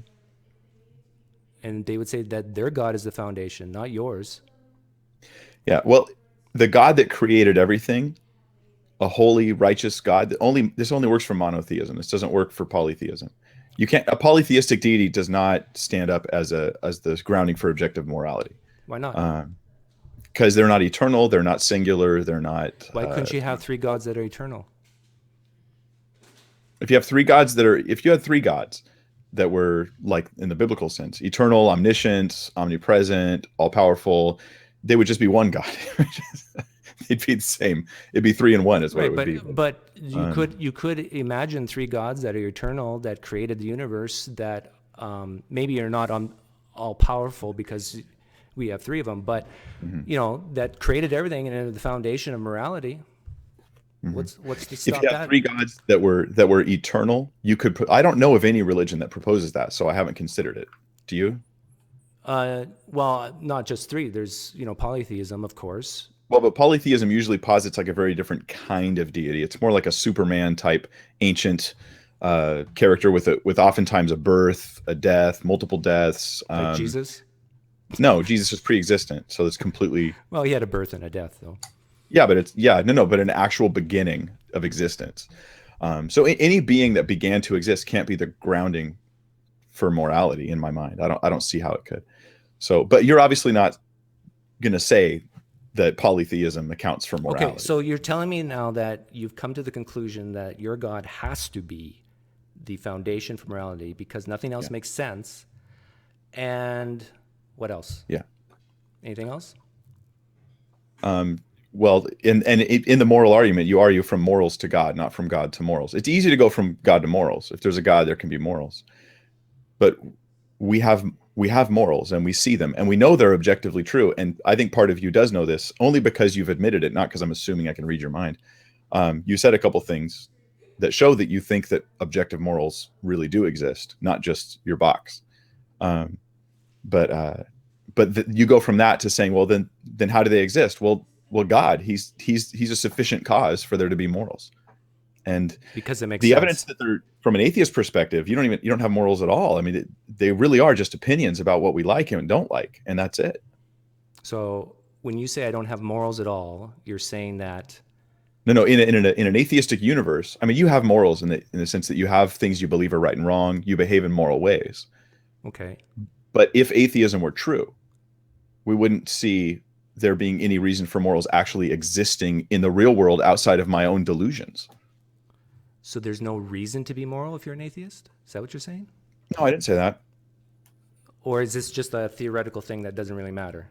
And they would say that their God is the foundation, not yours. Yeah, well, the God that created everything, a holy, righteous God, this only works for monotheism. This doesn't work for polytheism. You can't. A polytheistic deity does not stand up as the grounding for objective morality. Why not? Because they're not eternal. They're not singular. They're not. Why couldn't you have three gods that are eternal? If you have three gods if you had three gods that were like in the biblical sense, eternal, omniscient, omnipresent, all powerful, they would just be one God. They'd be the same. It'd be 3 in 1 is what it would be. But you could imagine three gods that are eternal, that created the universe, that maybe are not all powerful because we have three of them, but that created everything and are the foundation of morality. What's to stop If you have that? three gods that were eternal, you could. I don't know of any religion that proposes that, so I haven't considered it. Do you? Well, not just three. There's polytheism, of course. Well, but polytheism usually posits like a very different kind of deity. It's more like a Superman type ancient character with oftentimes a birth, a death, multiple deaths. Like Jesus? No, Jesus is pre-existent, so it's completely. Well, he had a birth and a death, though. Yeah, but but an actual beginning of existence. So any being that began to exist can't be the grounding for morality in my mind. I don't see how it could. So, but you're obviously not going to say that polytheism accounts for morality. Okay, so you're telling me now that you've come to the conclusion that your God has to be the foundation for morality because nothing else makes sense. And what else? Yeah. Anything else? Well, in the moral argument, you argue from morals to God, not from God to morals. It's easy to go from God to morals. If there's a God, there can be morals. But we have morals and we see them and we know they're objectively true. And I think part of you does know this only because you've admitted it, not because I'm assuming I can read your mind. You said a couple things that show that you think that objective morals really do exist, not just your box. But you go from that to saying, well, then how do they exist? Well, God, he's a sufficient cause for there to be morals. And because it makes the sense. evidence that they're from an atheist perspective, you don't have morals at all. I mean, they really are just opinions about what we like and don't like, and that's it. So when you say I don't have morals at all, you're saying that. No. In an atheistic universe, I mean, you have morals in the sense that you have things you believe are right and wrong. You behave in moral ways. Okay. But if atheism were true, we wouldn't see there being any reason for morals actually existing in the real world outside of my own delusions. So there's no reason to be moral if you're an atheist? Is that what you're saying? No, I didn't say that. Or is this just a theoretical thing that doesn't really matter?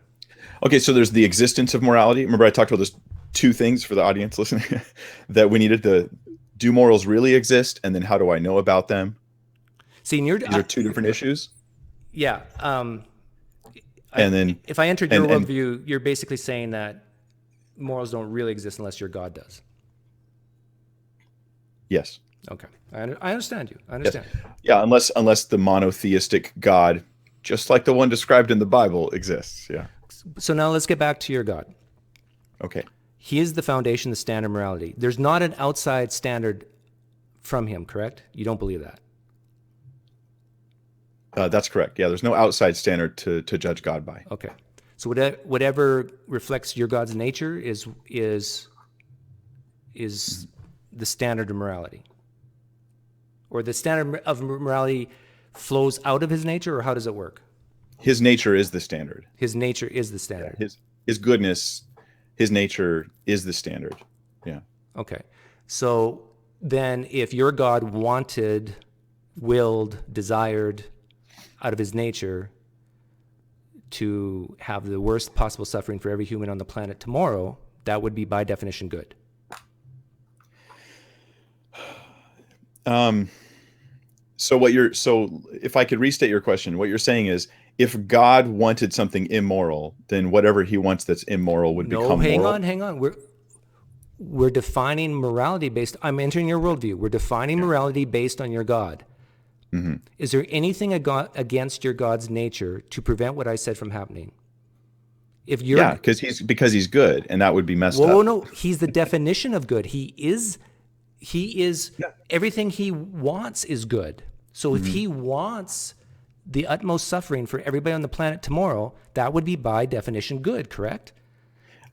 Okay, so there's the existence of morality. Remember I talked about those two things for the audience listening that we needed to do morals really exist, and then how do I know about them? See, these are two different issues. Yeah. And then if I entered your worldview, you're basically saying that morals don't really exist unless your God does. Yes. Okay. I understand you. I understand. Yes. Yeah, unless the monotheistic God, just like the one described in the Bible, exists. Yeah. So now let's get back to your God. Okay. He is the foundation, the standard morality. There's not an outside standard from him, correct? You don't believe that? That's correct. Yeah, there's no outside standard to judge God by. Okay. So whatever reflects your God's nature is the standard of morality. Or the standard of morality flows out of his nature, or how does it work? His nature is the standard. His nature is the standard. Yeah, his goodness, his nature is the standard. Yeah. Okay. So then if your God wanted, willed, desired out of his nature to have the worst possible suffering for every human on the planet tomorrow, that would be by definition good. So if I could restate your question, what you're saying is if God wanted something immoral, then whatever he wants that's immoral would become moral. No, hang on. We're defining morality based, I'm entering your worldview. We're defining morality based on your God. Mm-hmm. Is there anything against your God's nature to prevent what I said from happening? Because he's good, and that would be messed up. Well, no, he's the definition of good. He is everything he wants is good. So if he wants the utmost suffering for everybody on the planet tomorrow, that would be by definition good, correct?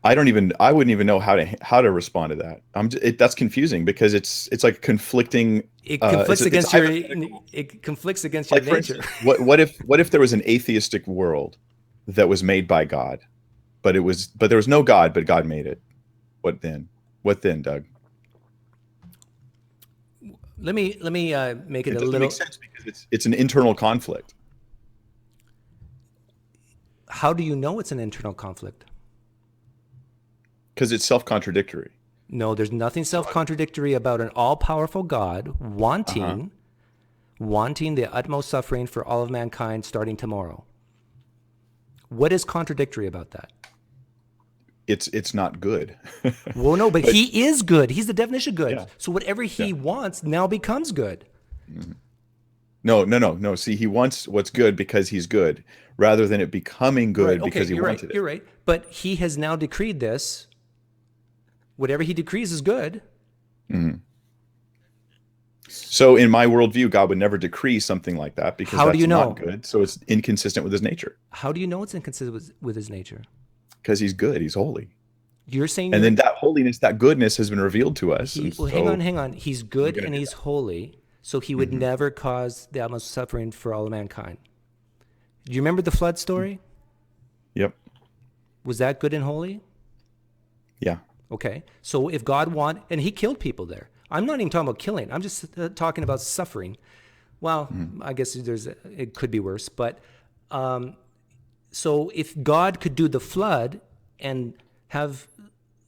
I wouldn't even know how to respond to that. That's confusing because it's like conflicting. It conflicts It's against your hypothetical. it conflicts against your Like, for nature. instance, what if there was an atheistic world that was made by God, but there was no God, but God made it. What then? What then, Doug? Let me make it It a doesn't make little. sense because it's an internal conflict. How do you know it's an internal conflict? Because it's self-contradictory. No, there's nothing So, self-contradictory about an all-powerful God uh-huh. wanting the utmost suffering for all of mankind starting tomorrow. What is contradictory about that? It's not good. Well, no, but But he is good. He's the definition of good. yeah, So whatever yeah. he wants now becomes good. Mhm. No, no, no, no. See, he wants what's good because he's good, rather than it becoming Right. good Okay, because he you're right. wanted it. You're right. But he has now decreed this. Whatever he decrees is good. Mhm. So in my worldview, God would never decree something like that because How do you that's not know? good. So it's inconsistent with his nature How do you know it's inconsistent with his nature? because he's good, he's holy. You're saying And you're then that holiness, that goodness has been revealed to us. he And well, so hang on. He's we're good going and to do he's holy, so he that. would Hmm. never cause the utmost suffering for all of mankind. Do you remember the flood story? Yep. Was that good and holy? Yeah. Okay. So if God want and he killed people there. I'm not even talking about killing. I'm just talking about suffering. Well, Mhm. I guess it could be worse, but so if God could do the flood and have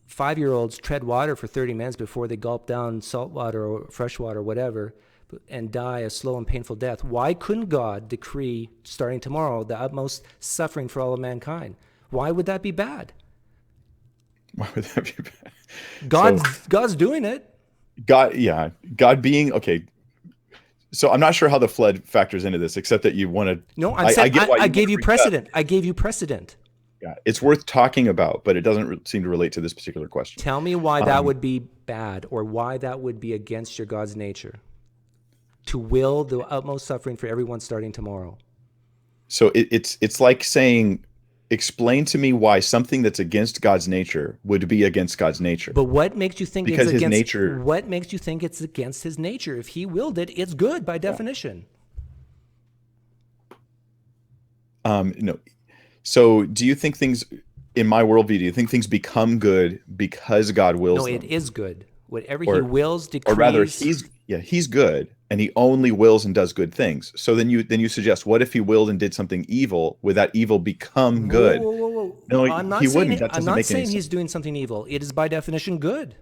5-year-olds tread water for 30 minutes before they gulp down salt water or fresh water or whatever and die a slow and painful death, why couldn't God decree starting tomorrow the utmost suffering for all of mankind? Why would that be bad? Why would that be bad? So God's doing it. God, yeah, God being okay. So I'm not sure how the flood factors into this, except that you want to. No, I get why I you want gave to you bring it up. precedent. I gave you precedent. Yeah, it's worth talking about, but it doesn't seem to relate to this particular question. Tell me why that Um, would be bad or why that would be against your God's nature to will the utmost suffering for everyone starting tomorrow. so it's like saying, explain to me why something that's against God's nature would be against God's nature, But what makes you think it's because his against nature. what makes you think it's against his nature? If he willed it, it's good by Yeah. definition. No. So do you think things in my worldview? Do you think things become good because God No, wills it them, is good. Whatever he or wills, or rather, decrees. he's good and he only wills and does good things. So then you suggest, what if he willed and did something evil? Would that evil become Whoa, good? whoa, whoa, whoa! No, I'm he not saying wouldn't. That I'm doesn't not make any saying sense. he's doing something evil. It is by definition good.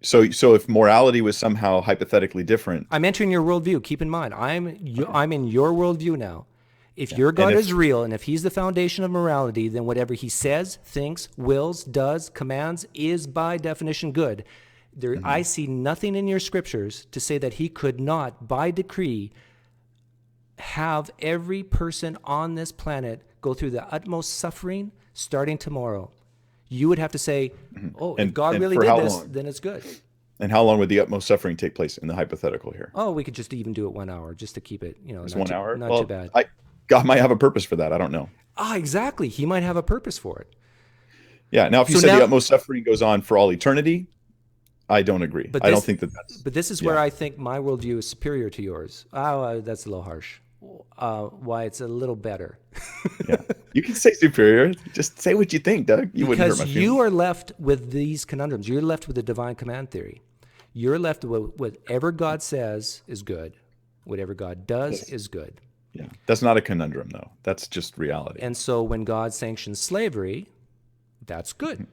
So if morality was somehow hypothetically different, I'm entering your worldview. Keep in mind, okay, I'm in your worldview now. If yeah, your and God if is real and if he's the foundation of morality, then whatever he says, thinks, wills, does, commands is by definition good. There, I mhm, see nothing in your scriptures to say that he could not, by decree, have every person on this planet go through the utmost suffering starting tomorrow. You would have to say, mhm. oh, if and God and really for did how this, long? then it's good. And how long would the utmost suffering take place in the hypothetical here? Oh, we could just even do it 1 hour just to keep it, Just 1 hour? not too Well, bad. God might have a purpose for that. I don't know. Ah, exactly. He might have a purpose for it. Yeah. Now, if you So said the now, utmost suffering goes on for all eternity, I don't agree. but I don't this, think that that's. but this is where Yeah. I think my worldview is superior to yours. Oh, that's a little harsh. Why it's a little better. Yeah. You can say superior. Just say what you think, Doug. You wouldn't hurt Because my you feelings. are left with these conundrums. You're left with the divine command theory. You're left with whatever God says is good. Whatever God does That's, is good. yeah. That's not a conundrum, though. That's just reality. And so when God sanctions slavery, that's good. Mhm.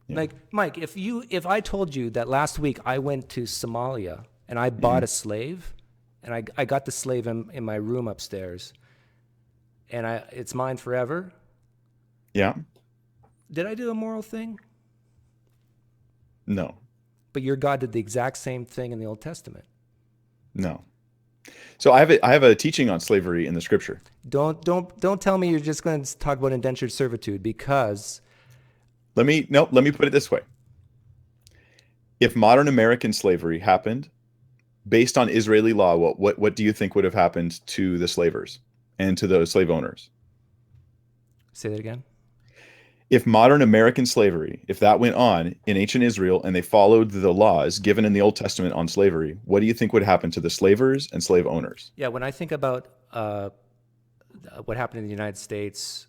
Yeah. Like Mike, if I told you that last week I went to Somalia and I bought Mhm. a slave and I got the slave in my room upstairs and it's mine forever, Yeah. did I do a moral thing? No. But your God did the exact same thing in the Old Testament. No. So I have a teaching on slavery in the scripture. Don't tell me you're just going to talk about indentured servitude because Let me put it this way. If modern American slavery happened based on Israeli law, what do you think would have happened to the slavers and to those slave owners? say that again. If modern American slavery, if that went on in ancient Israel and they followed the laws given in the Old Testament on slavery, what do you think would happen to the slavers and slave owners? Yeah, when I think about what happened in the United States,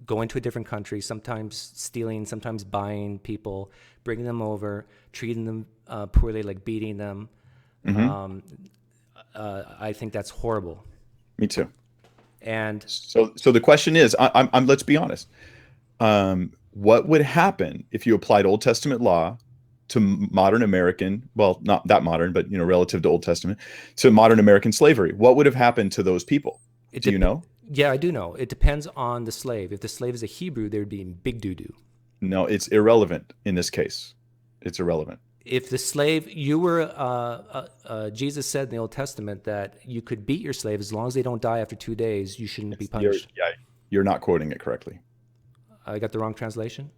going to a different country, sometimes stealing, sometimes buying people, bringing them over, treating them poorly, like beating them, I think that's horrible. Me too. And So the question is, let's be honest. What would happen if you applied Old Testament law to modern American, well, not that modern, but relative to Old Testament, to modern American slavery? What would have happened to those people? Do you know? Yeah, I do know. It depends on the slave. If the slave is a Hebrew, they would be in big doo-doo. No, it's irrelevant in this case. It's irrelevant. If the slave, Jesus said in the Old Testament that you could beat your slave as long as they don't die after 2 days, you shouldn't be punished. You're not quoting it correctly. I got the wrong translation?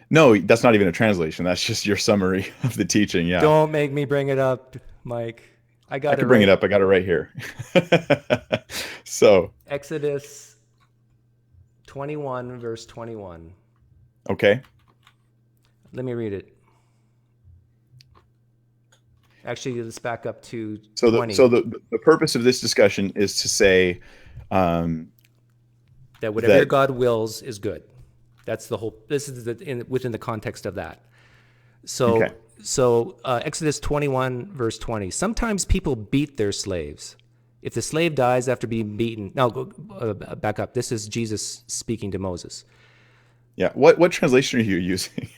No, that's not even a translation. That's just your summary of the teaching. Yeah. Don't make me bring it up, Mike. I can bring it up. I got it right here. So Exodus 21, verse 21. Okay. Let me read it. Actually, let's back up to 20. The purpose of this discussion is to say that whatever God wills is good. That's the whole. This is within the context of that. So, Exodus 21, verse 20. Sometimes people beat their slaves. If the slave dies after being beaten, back up. This is Jesus speaking to Moses. Yeah. What translation are you using?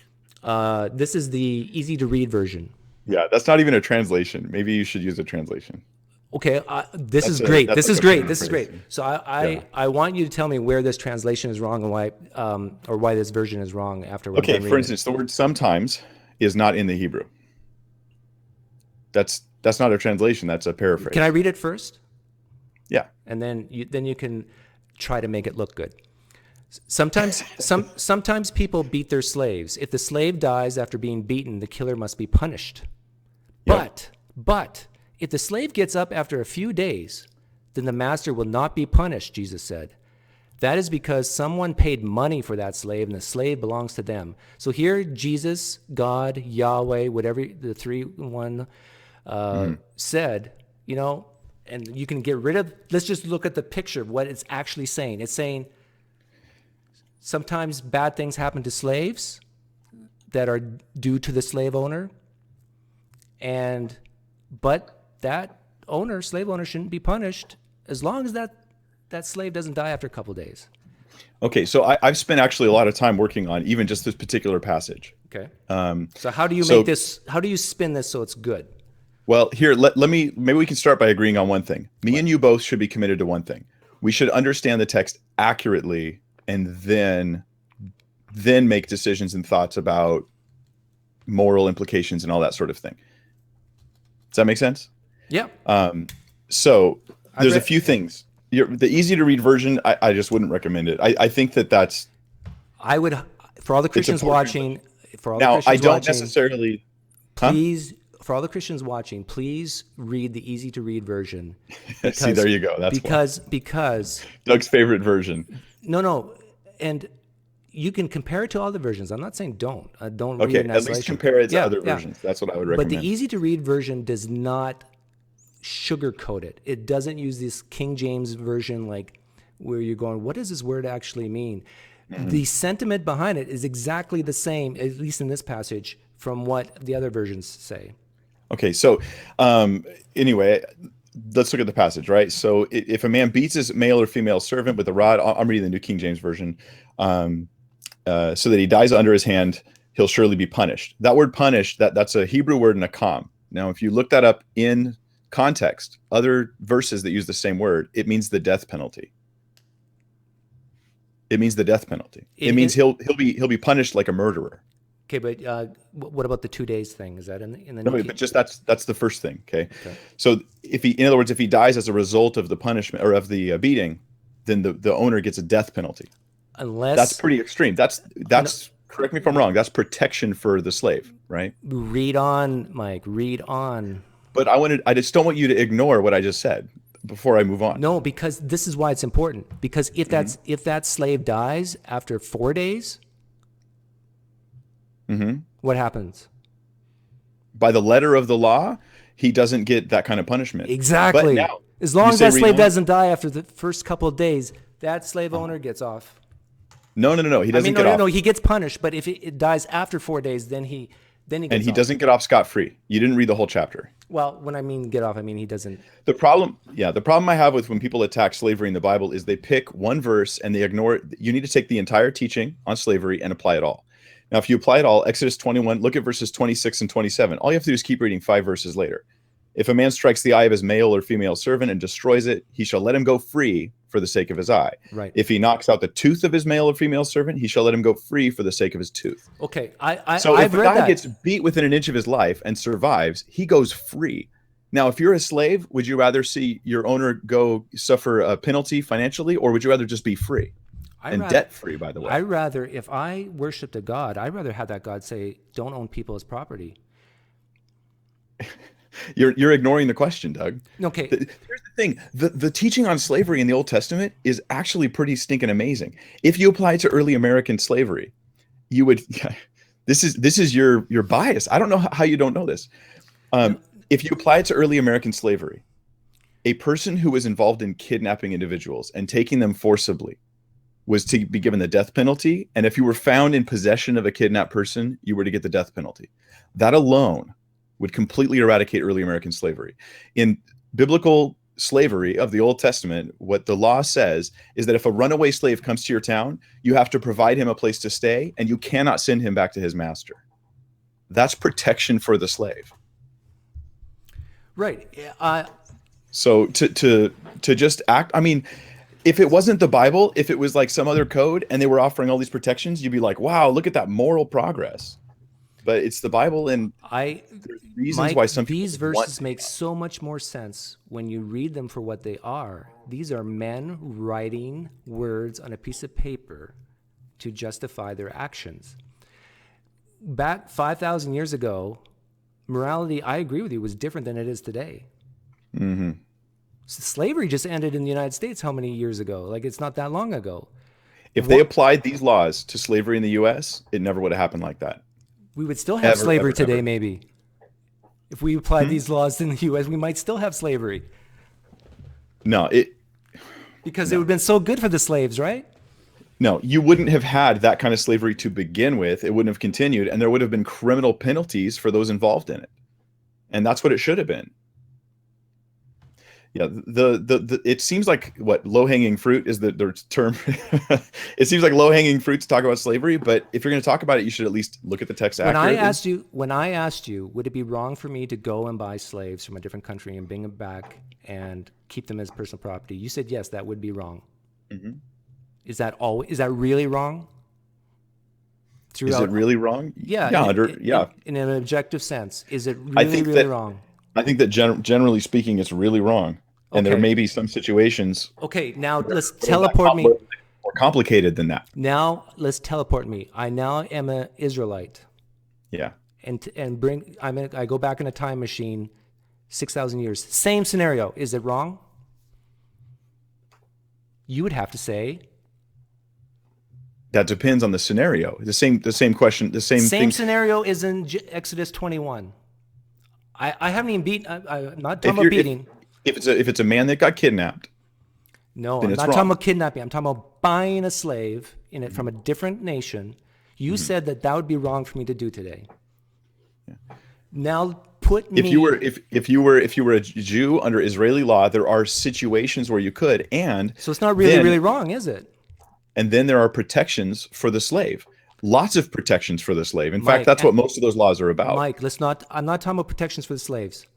This is the easy to read version. Yeah, that's not even a translation. Maybe you should use a translation. Okay, this is great. This is great. This is great. So I want you to tell me where this translation is wrong and why, or why this version is wrong after. Okay, for instance, the word "sometimes" is not in the Hebrew. That's not a translation. That's a paraphrase. Can I read it first? Yeah. And then you can try to make it look good. Sometimes people beat their slaves. If the slave dies after being beaten, the killer must be punished. Yep. But if the slave gets up after a few days, then the master will not be punished, Jesus said. That is because someone paid money for that slave, and the slave belongs to them. So here, Jesus, God, Yahweh, whatever the three in one said, and you can get rid of, let's just look at the picture of what it's actually saying. It's saying sometimes bad things happen to slaves that are due to the slave owner, but that slave owner shouldn't be punished as long as that slave doesn't die after a couple of days. Okay, so I've spent actually a lot of time working on even just this particular passage. Okay. So how do you make this? How do you spin this so it's good? Well, here maybe we can start by agreeing on one thing. Me and you both should be committed to one thing. We should understand the text accurately and then make decisions and thoughts about moral implications and all that sort of thing. Does that make sense? Yeah. So there's a few things. The easy to read version, I just wouldn't recommend it. I think that's. I would, for all the Christians watching. Necessarily. Please, for all the Christians watching, please read the easy to read version. Because, see, there you go. That's because Doug's favorite version. No, and you can compare it to other versions. I'm not saying don't read it in Okay, at isolation. least compare it to other versions. That's what I would recommend. But the easy to read version does not sugarcoat it. It doesn't use this King James version like where you're going, what does this word actually mean? Mm-hmm. The sentiment behind it is exactly the same, at least in this passage, from what the other versions say. Okay, so anyway, let's look at the passage, right? So if a man beats his male or female servant with a rod, I'm reading the New King James Version, so that he dies under his hand, he'll surely be punished. That word punished, that's a Hebrew word, nakam. Now, if you look that up in context, other verses that use the same word, it means the death penalty. It means the death penalty. It means he'll be punished like a murderer. Okay, but what about the 2 days thing? Is that in the? No, but just that's the first thing. Okay, so in other words, if he dies as a result of the punishment or of the beating, then the owner gets a death penalty. Unless that's pretty extreme. That's correct me if I'm wrong. That's protection for the slave, right? Read on, Mike. Read on. But I just don't want you to ignore what I just said before I move on. No, because this is why it's important. Because if that slave dies after 4 days, Hmm. What happens? By the letter of the law, he doesn't get that kind of punishment. But Exactly. now As you long as say that read slave on. doesn't die after the first couple of days, that slave owner gets off. No, no, no, no. He I doesn't mean, get no, off, he gets punished. But if it dies after 4 days, then he and gets he off. doesn't get off scot-free. You didn't read the whole chapter. Well, when I mean get off, I mean he doesn't. The problem, yeah, the problem I have with when people attack slavery in the Bible is they pick one verse and they ignore it. You need to take the entire teaching on slavery and apply it all. Now, if you apply it all, Exodus 21, look at verses 26 and 27. All you have to do is keep reading 5 verses later. If a man strikes the eye of his male or female servant and destroys it, he shall let him go free for the sake of his eye. Right. If he knocks out the tooth of his male or female servant, he shall let him go free for the sake of his tooth. Okay, So I've if a read guy that. gets beat within an inch of his life and survives, he goes free. Now, if you're a slave, would you rather see your owner go suffer a penalty financially, or would you rather just be free and debt free, by the way? I rather, if I worshipped a god, I'd rather have that god say, "Don't own people as property." You're ignoring the question, Doug. Okay. Here's the thing: the teaching on slavery in the Old Testament is actually pretty stinking amazing. If you apply it to early American slavery, you would. This is your bias. I don't know how you don't know this. If you apply it to early American slavery, a person who was involved in kidnapping individuals and taking them forcibly was to be given the death penalty. And if you were found in possession of a kidnapped person, you were to get the death penalty. That alone would completely eradicate early American slavery. In biblical slavery of the Old Testament, what the law says is that if a runaway slave comes to your town, you have to provide him a place to stay, and you cannot send him back to his master. That's protection for the slave. Right. So to just act, I mean, if it wasn't the Bible, if it was like some other code and they were offering all these protections, you'd be like, wow, look at that moral progress. But it's the Bible, and there's reasons why some these people verses make so much more sense when you read them for what they are. These are men writing words on a piece of paper to justify their actions. Back 5,000 years ago, morality, I agree with you, was different than it is today. Mm-hmm. Slavery just ended in the United States how many years ago? Like, it's not that long ago. If they applied these laws to slavery in the U.S., it never would have happened like that. We would still have slavery ever, today, ever. maybe. If we applied these laws in the U.S., we might still have slavery. No, Because it would have been so good for the slaves, right? No, you wouldn't have had that kind of slavery to begin with. It wouldn't have continued, and there would have been criminal penalties for those involved in it. And that's what it should have been. Yeah, it seems like what low-hanging fruit is the term. It seems like low-hanging fruit to talk about slavery, but if you're going to talk about it, you should at least look at the text accurately. When I asked you, would it be wrong for me to go and buy slaves from a different country and bring them back and keep them as personal property? You said yes, that would be wrong. Mm-hmm. Is that really wrong? Is it really wrong? Yeah. Yeah. In an objective sense, is it really wrong? I think that generally speaking, it's really wrong. And there may be some situations. Okay, now let's teleport me. More complicated than that. Now let's teleport me. I now am an Israelite. Yeah. I go back in a time machine, 6,000 years. Same scenario. Is it wrong? You would have to say. That depends on the scenario. The same question. The same thing. Scenario is in Exodus 21. I haven't even beaten. I'm not talking about beating. If it's a man that got kidnapped. No, I'm not talking about kidnapping. I'm talking about buying a slave from a different nation. You said that would be wrong for me to do today. Yeah. Now put me. If you were a Jew under Israeli law, there are situations where you could, and so it's not really wrong, is it? And then there are protections for the slave. Lots of protections for the slave. In fact, that's what most of those laws are about. Mike, I'm not talking about protections for the slaves.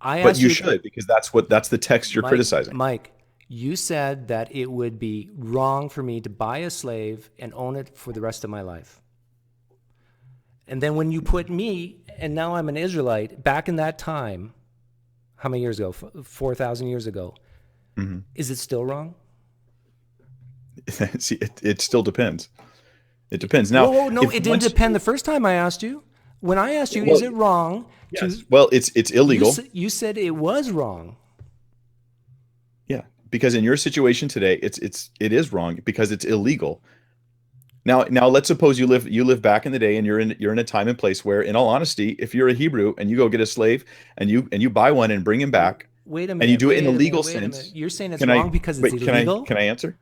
But you should, because that's the text you're criticizing. Mike, you said that it would be wrong for me to buy a slave and own it for the rest of my life. And then when you put me, and now I'm an Israelite, back in that time, how many years ago? 4,000 years ago. Mm-hmm. Is it still wrong? See, it still depends. It depends. Now, no, it didn't depend the first time I asked you. When I asked you, is it wrong? Yes. Well, it's illegal. You said it was wrong. Yeah, because in your situation today, it is wrong because it's illegal. Now let's suppose you live back in the day and you're in a time and place where, in all honesty, if you're a Hebrew and you go get a slave and you buy one and bring him back Wait a and you minute. do it in the Wait a minute. legal Wait a minute. sense, You're saying it's can I wrong because it's wait, can I illegal? can I answer?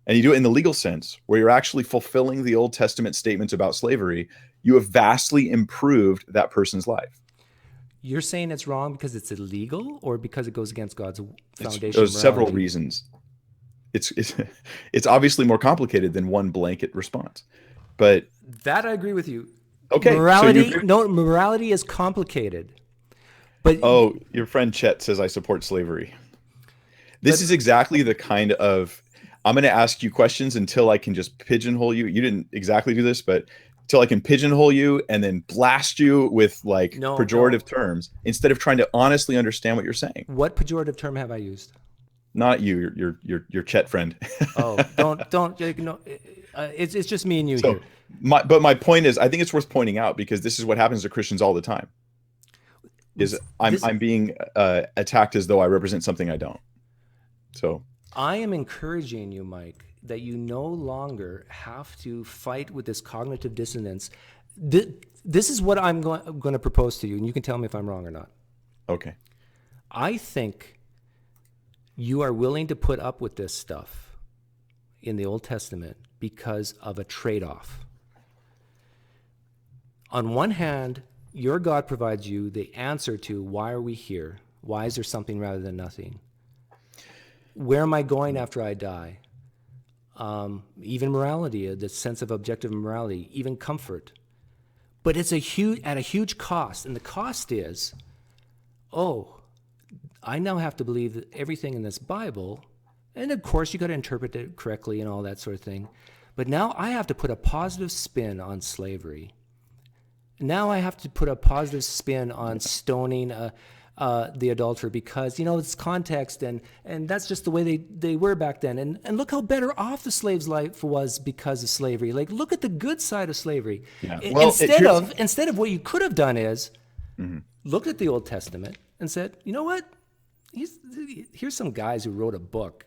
And you do it in the legal sense where you're actually fulfilling the Old Testament statements about slavery, you have vastly improved that person's life. You're saying it's wrong because it's illegal, or because it goes against God's foundation of There's several morality? reasons. It's it's obviously more complicated than one blanket response. But That I agree with you. okay, so you Morality, agree? no, morality is complicated. But Oh, your friend Chet says I support slavery. This but is exactly the kind of, I'm going to ask you questions until I can just pigeonhole you. You didn't exactly do this, but until I can pigeonhole you and then blast you with like no, pejorative no. terms instead of trying to honestly understand what you're saying. What pejorative term have I used? Not you, your Chet friend. Oh, don't. You know, it's just me and you So here. my point is, I think it's worth pointing out because this is what happens to Christians all the time. Is This I'm being attacked as though I represent something I don't. So I am encouraging you, Mike, that you no longer have to fight with this cognitive dissonance. This is what I'm going to propose to you, and you can tell me if I'm wrong or not. okay, I think you are willing to put up with this stuff in the Old Testament because of a trade-off. On one hand, your God provides you the answer to why are we here? Why is there something rather than nothing? Where am I going after I die? Even morality, the sense of objective morality, even comfort. But it's at a huge cost, and the cost is, oh, I now have to believe that everything in this Bible, and of course you got to interpret it correctly and all that sort of thing. But now I have to put a positive spin on slavery. Now I have to put a positive spin on stoning the adulterer because, it's context and that's just the way they were back then. And look how better off the slave's life was because of slavery. Like, look at the good side of slavery. yeah. Well, Instead of what you could have done is looked at the Old Testament and said, you know what? Here's some guys who wrote a book,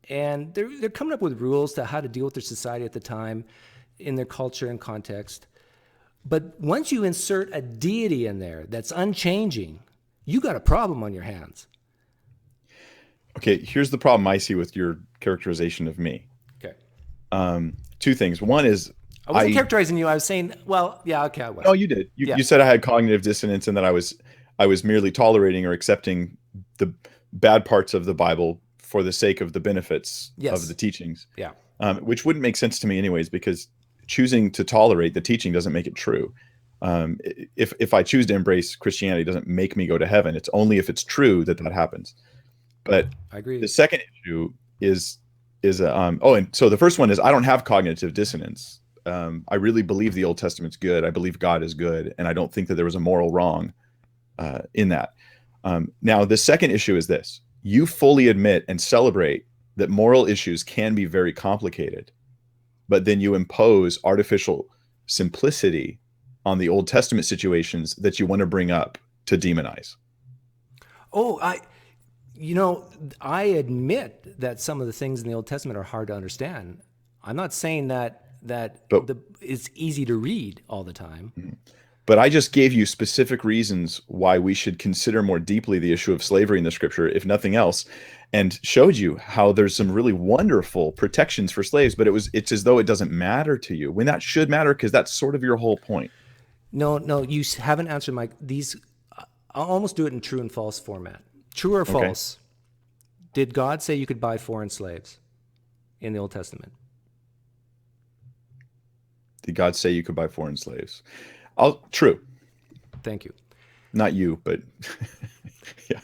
and they're coming up with rules to how to deal with their society at the time in their culture and context. But once you insert a deity in there that's unchanging, you got a problem on your hands. Okay, here's the problem I see with your characterization of me. Okay. Two things. One is I wasn't characterizing you. I was saying, well, yeah, okay, I was. no, you did. Yeah. You said I had cognitive dissonance and that I was merely tolerating or accepting the bad parts of the Bible for the sake of the benefits Yes. of the teachings. Yeah. Which wouldn't make sense to me anyways, because choosing to tolerate the teaching doesn't make it true. If I choose to embrace Christianity, it doesn't make me go to heaven. It's only if it's true that happens. But I agree. the second issue is and so the first one is I don't have cognitive dissonance. I really believe the Old Testament's good. I believe God is good, and I don't think that there was a moral wrong in that. Now, the second issue is this: you fully admit and celebrate that moral issues can be very complicated, but then you impose artificial simplicity on the Old Testament situations that you want to bring up to demonize. Oh, I admit that some of the things in the Old Testament are hard to understand. I'm not saying that it's easy to read all the time. But I just gave you specific reasons why we should consider more deeply the issue of slavery in the scripture, if nothing else, and showed you how there's some really wonderful protections for slaves, but it's as though it doesn't matter to you when that should matter, because that's sort of your whole point. No, you haven't answered I'll almost do it in true and false format. True or false? Did God say you could buy foreign slaves in the Old Testament? Did God say you could buy foreign slaves? True. Thank you. Not you, but yeah.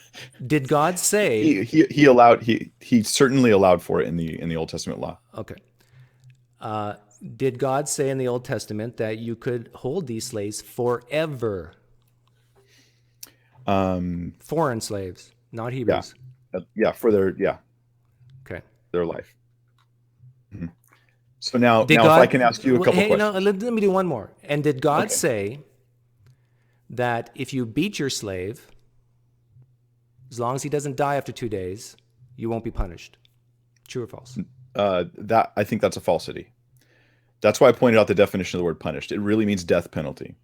Did God say he certainly allowed for it in the Old Testament law. Okay. Did God say in the Old Testament that you could hold these slaves forever? Foreign slaves, not Hebrews. For their Okay. their life. Mm-hmm. So now if I can ask you a couple questions. No, let me do one more. And did God say that if you beat your slave, as long as he doesn't die after 2 days, you won't be punished? True or false? That I think that's a falsity. That's why I pointed out the definition of the word punished. It really means death penalty.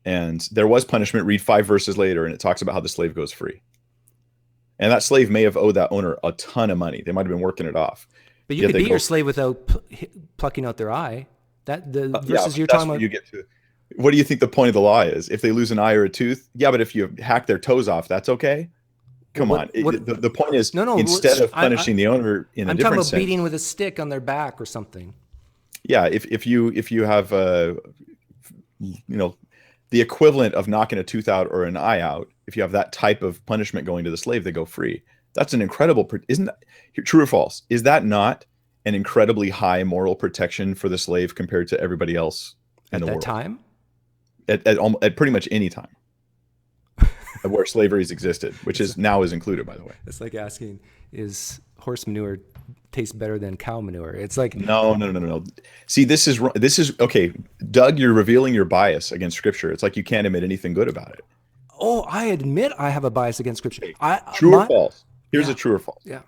And there was punishment. Read 5 verses later, and it talks about how the slave goes free. And that slave may have owed that owner a ton of money. They might have been working it off. But you could beat your slave without plucking out their eye. That the verses you're talking about. You get to. What do you think the point of the law is? If they lose an eye or a tooth, yeah, but if you hack their toes off, that's okay. Come on. The point is, instead of punishing the owner in a different sense, I'm talking about beating with a stick on their back or something. Yeah, if you have the equivalent of knocking a tooth out or an eye out, if you have that type of punishment going to the slave, they go free. That's an incredible, isn't that true or false? Is that not an incredibly high moral protection for the slave compared to everybody else in the world? At that time? At pretty much any time where slavery's existed, which is now is included, by the way. It's like asking, is horse manure taste better than cow manure? It's like no. See, this is okay, Doug. You're revealing your bias against Scripture. It's like you can't admit anything good about it. Oh, I admit I have a bias against Scripture. True or false? Here's a true or false. Yeah.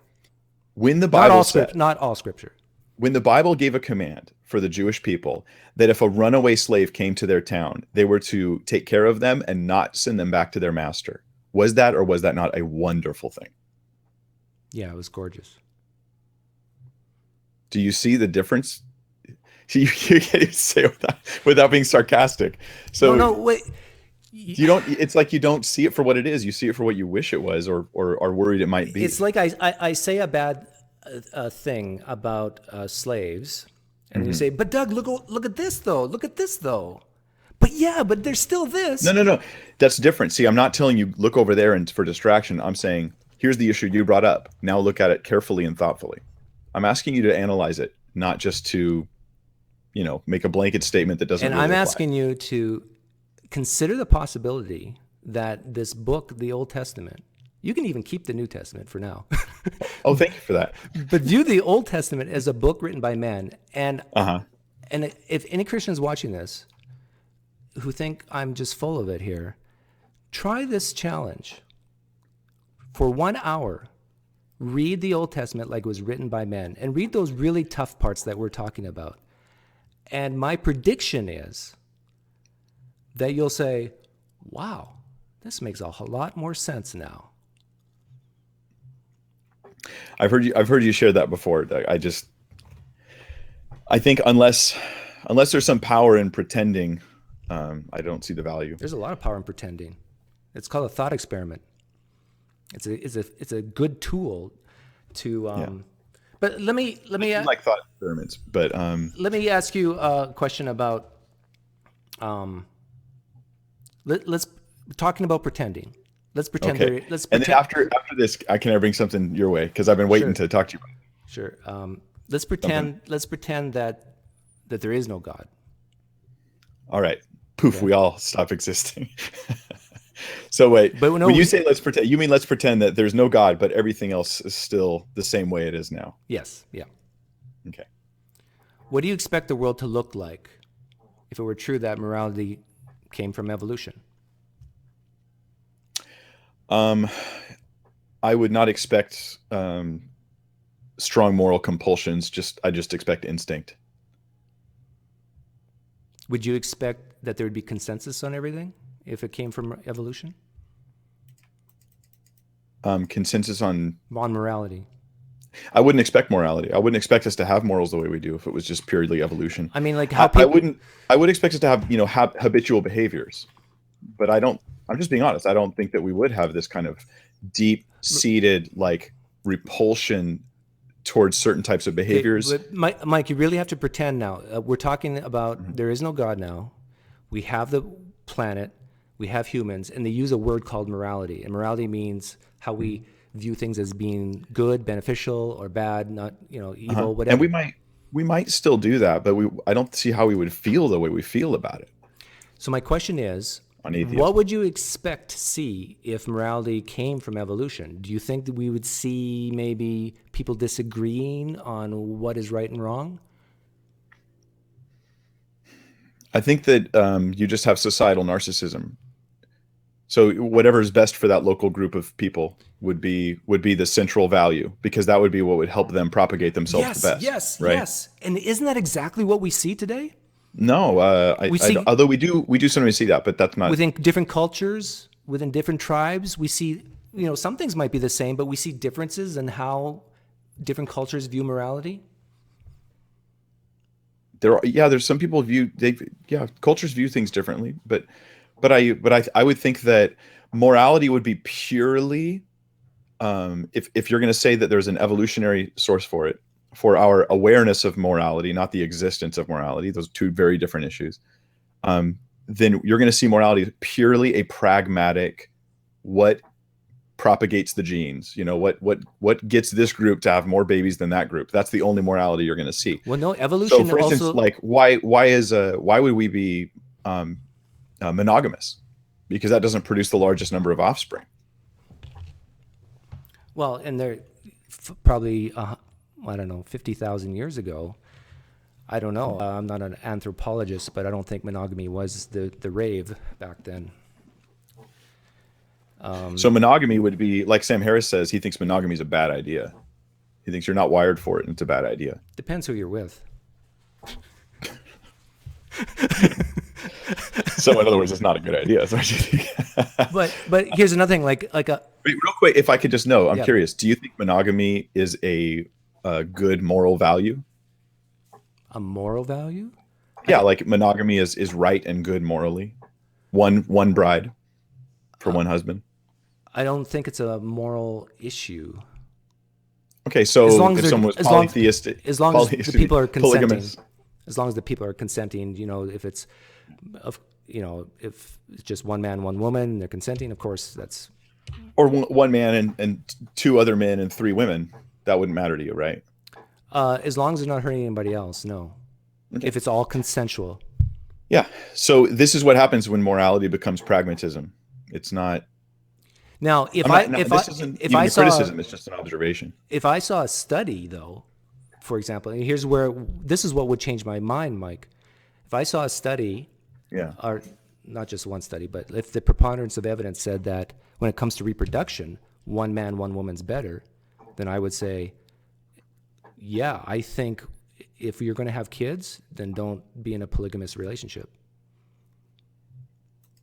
When the Bible not all Scripture. When the Bible gave a command for the Jewish people that if a runaway slave came to their town, they were to take care of them and not send them back to their master. Was that or was that not a wonderful thing? Yeah, it was gorgeous. Do you see the difference? You can't even say without being sarcastic. So no, wait. You don't. It's like you don't see it for what it is. You see it for what you wish it was, or are worried it might be. It's like I say a bad thing about slaves, and you say, "But Doug, look at this though. Look at this though." But there's still this. No. That's different. See, I'm not telling you look over there and for distraction. I'm saying here's the issue you brought up. Now look at it carefully and thoughtfully. I'm asking you to analyze it, not just to, make a blanket statement that doesn't. And really I'm apply. asking you to consider the possibility that this book, the Old Testament, you can even keep the New Testament for now. Oh, thank you for that. But view the Old Testament as a book written by men. And if any Christians watching this who think I'm just full of it here, try this challenge. For 1 hour, read the Old Testament like it was written by men and read those really tough parts that we're talking about. And my prediction is that you'll say, wow, this makes a lot more sense now. I've heard you share that before. I think unless there's some power in pretending, I don't see the value. There's a lot of power in pretending. It's called a thought experiment. It's a good tool to. But let me like thought experiments. But let me ask you a question about. Let's talking about pretending. Let's pretend. Okay. And then after this, can I bring something your way? Because I've been waiting to talk to you about it. Sure. Let's pretend. Let's pretend that there is no God. All right. Poof. Okay. We all stop existing. So wait. But when you say let's pretend, you mean let's pretend that there's no God, but everything else is still the same way it is now. Yes. Yeah. Okay. What do you expect the world to look like if it were true that morality came from evolution? I would not expect strong moral compulsions. I just expect instinct. Would you expect that there would be consensus on everything if it came from evolution? Consensus on morality. I wouldn't expect morality. I wouldn't expect us to have morals the way we do if it was just purely evolution. I mean, like how people... I would expect us to have, habitual behaviors, but I'm just being honest. I don't think that we would have this kind of deep-seated repulsion towards certain types of behaviors. Okay, but Mike, you really have to pretend now. We're talking about there is no God now. We have the planet. We have humans, and they use a word called morality. And morality means how we view things as being good, beneficial, or bad, not evil, whatever. And we might still do that, but I don't see how we would feel the way we feel about it. So my question is, what would you expect to see if morality came from evolution? Do you think that we would see maybe people disagreeing on what is right and wrong? I think that you just have societal narcissism. So whatever is best for that local group of people would be the central value, because that would be what would help them propagate themselves the Yes, best, yes, right? yes. And isn't that exactly what we see today? No, We see although we do sometimes see that, but that's not. within different cultures, within different tribes, we see, some things might be the same, but we see differences in how different cultures view morality. There's some people cultures view things differently, but I would think that morality would be purely, if you're going to say that there's an evolutionary source for it, for our awareness of morality, not the existence of morality, those two very different issues, then you're going to see morality as purely a pragmatic, what propagates the genes, what gets this group to have more babies than that group. That's the only morality you're going to see. Well, no, So evolution for instance, also. like why would we be monogamous? Because that doesn't produce the largest number of offspring. Well, and they're probably, I don't know, 50,000 years ago. I don't know. I'm not an anthropologist, but I don't think monogamy was the rave back then. So monogamy would be, like Sam Harris says, he thinks monogamy is a bad idea. He thinks you're not wired for it and it's a bad idea. Depends who you're with. So in other words, it's not a good idea. But here's another thing, like a Wait, real quick, if I could just know, I'm Yeah. curious. Do you think monogamy is a good moral value? moral value. Yeah, like monogamy is right and good morally. One bride for one husband. I don't think it's a moral issue. Okay, so As long as if they're- someone was as long- polytheistic, As long as the people are consenting. polygamous, As long as the people are consenting, if it's, if it's just one man, one woman, and they're consenting, of course, that's. or one man and two other men and three women, that wouldn't matter to you, right? As long as they're not hurting anybody else, no. Okay. If it's all consensual. Yeah. So this is what happens when morality becomes pragmatism. It's not. Now, This isn't if even I a saw criticism. It's just an observation. if I saw a study, though, for example, and here's where this is what would change my mind, Mike. If I saw a study, Yeah. or not just one study, but if the preponderance of evidence said that when it comes to reproduction, one man, one woman's better, then I would say, yeah, I think if you're going to have kids, then don't be in a polygamous relationship.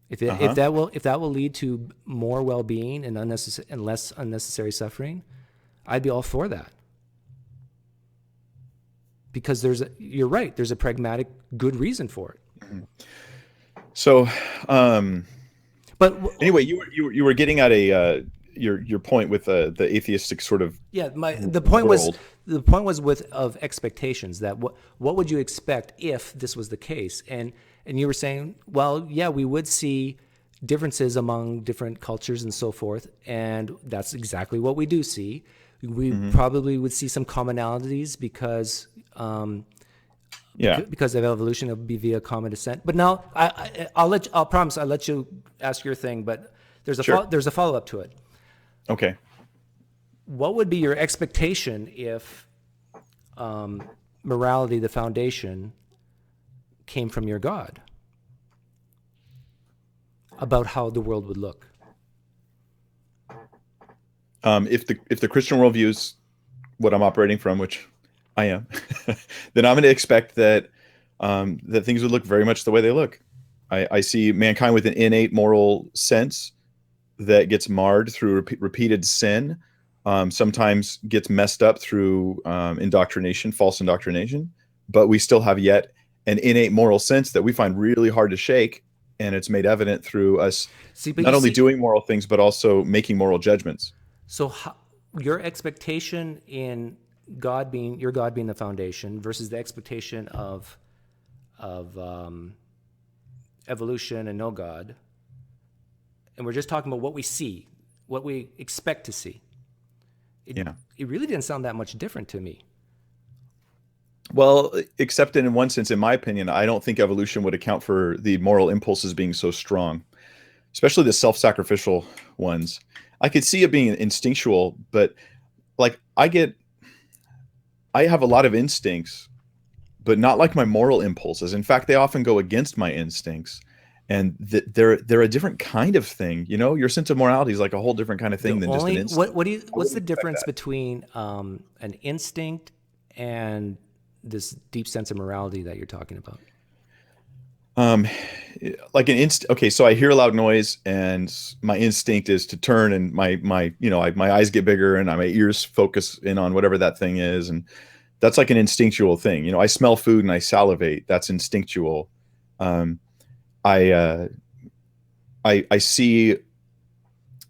If that will lead to more well-being and less unnecessary suffering, I'd be all for that. Because you're right, there's a pragmatic good reason for it. So, But anyway, you were getting at your point with the atheistic sort of. yeah, the point was world. of expectations, that what would you expect if this was the case, and you were saying, well, yeah, we would see differences among different cultures and so forth, and that's exactly what we do see. We probably would see some commonalities because because of evolution, it would be via common descent. But now I'll promise I'll let you ask your thing, but there's Sure. there's a follow up to it. Okay. What would be your expectation if morality, the foundation, came from your God, about how the world would look? If the Christian worldview is what I'm operating from, which I am, then I'm going to expect that that things would look very much the way they look. I see mankind with an innate moral sense that gets marred through repeated sin, sometimes gets messed up through indoctrination, false indoctrination, but we still have yet an innate moral sense that we find really hard to shake, and it's made evident through us not only doing moral things, but also making moral judgments. So your expectation in your God being the foundation versus the expectation of evolution and no God, and we're just talking about what we see, what we expect to see. It really didn't sound that much different to me. Well, except in one sense, in my opinion, I don't think evolution would account for the moral impulses being so strong, especially the self-sacrificial ones. I could see it being instinctual, but like I have a lot of instincts, but not like my moral impulses. In fact, they often go against my instincts. and they're a different kind of thing. You know, your sense of morality is like a whole different kind of thing than just an instinct. What's the difference between an instinct and this deep sense of morality that you're talking about? Like an instinct. Okay, so I hear a loud noise, and my instinct is to turn, and my eyes get bigger, and my ears focus in on whatever that thing is, and that's like an instinctual thing. You know, I smell food and I salivate. That's instinctual. Um, I I see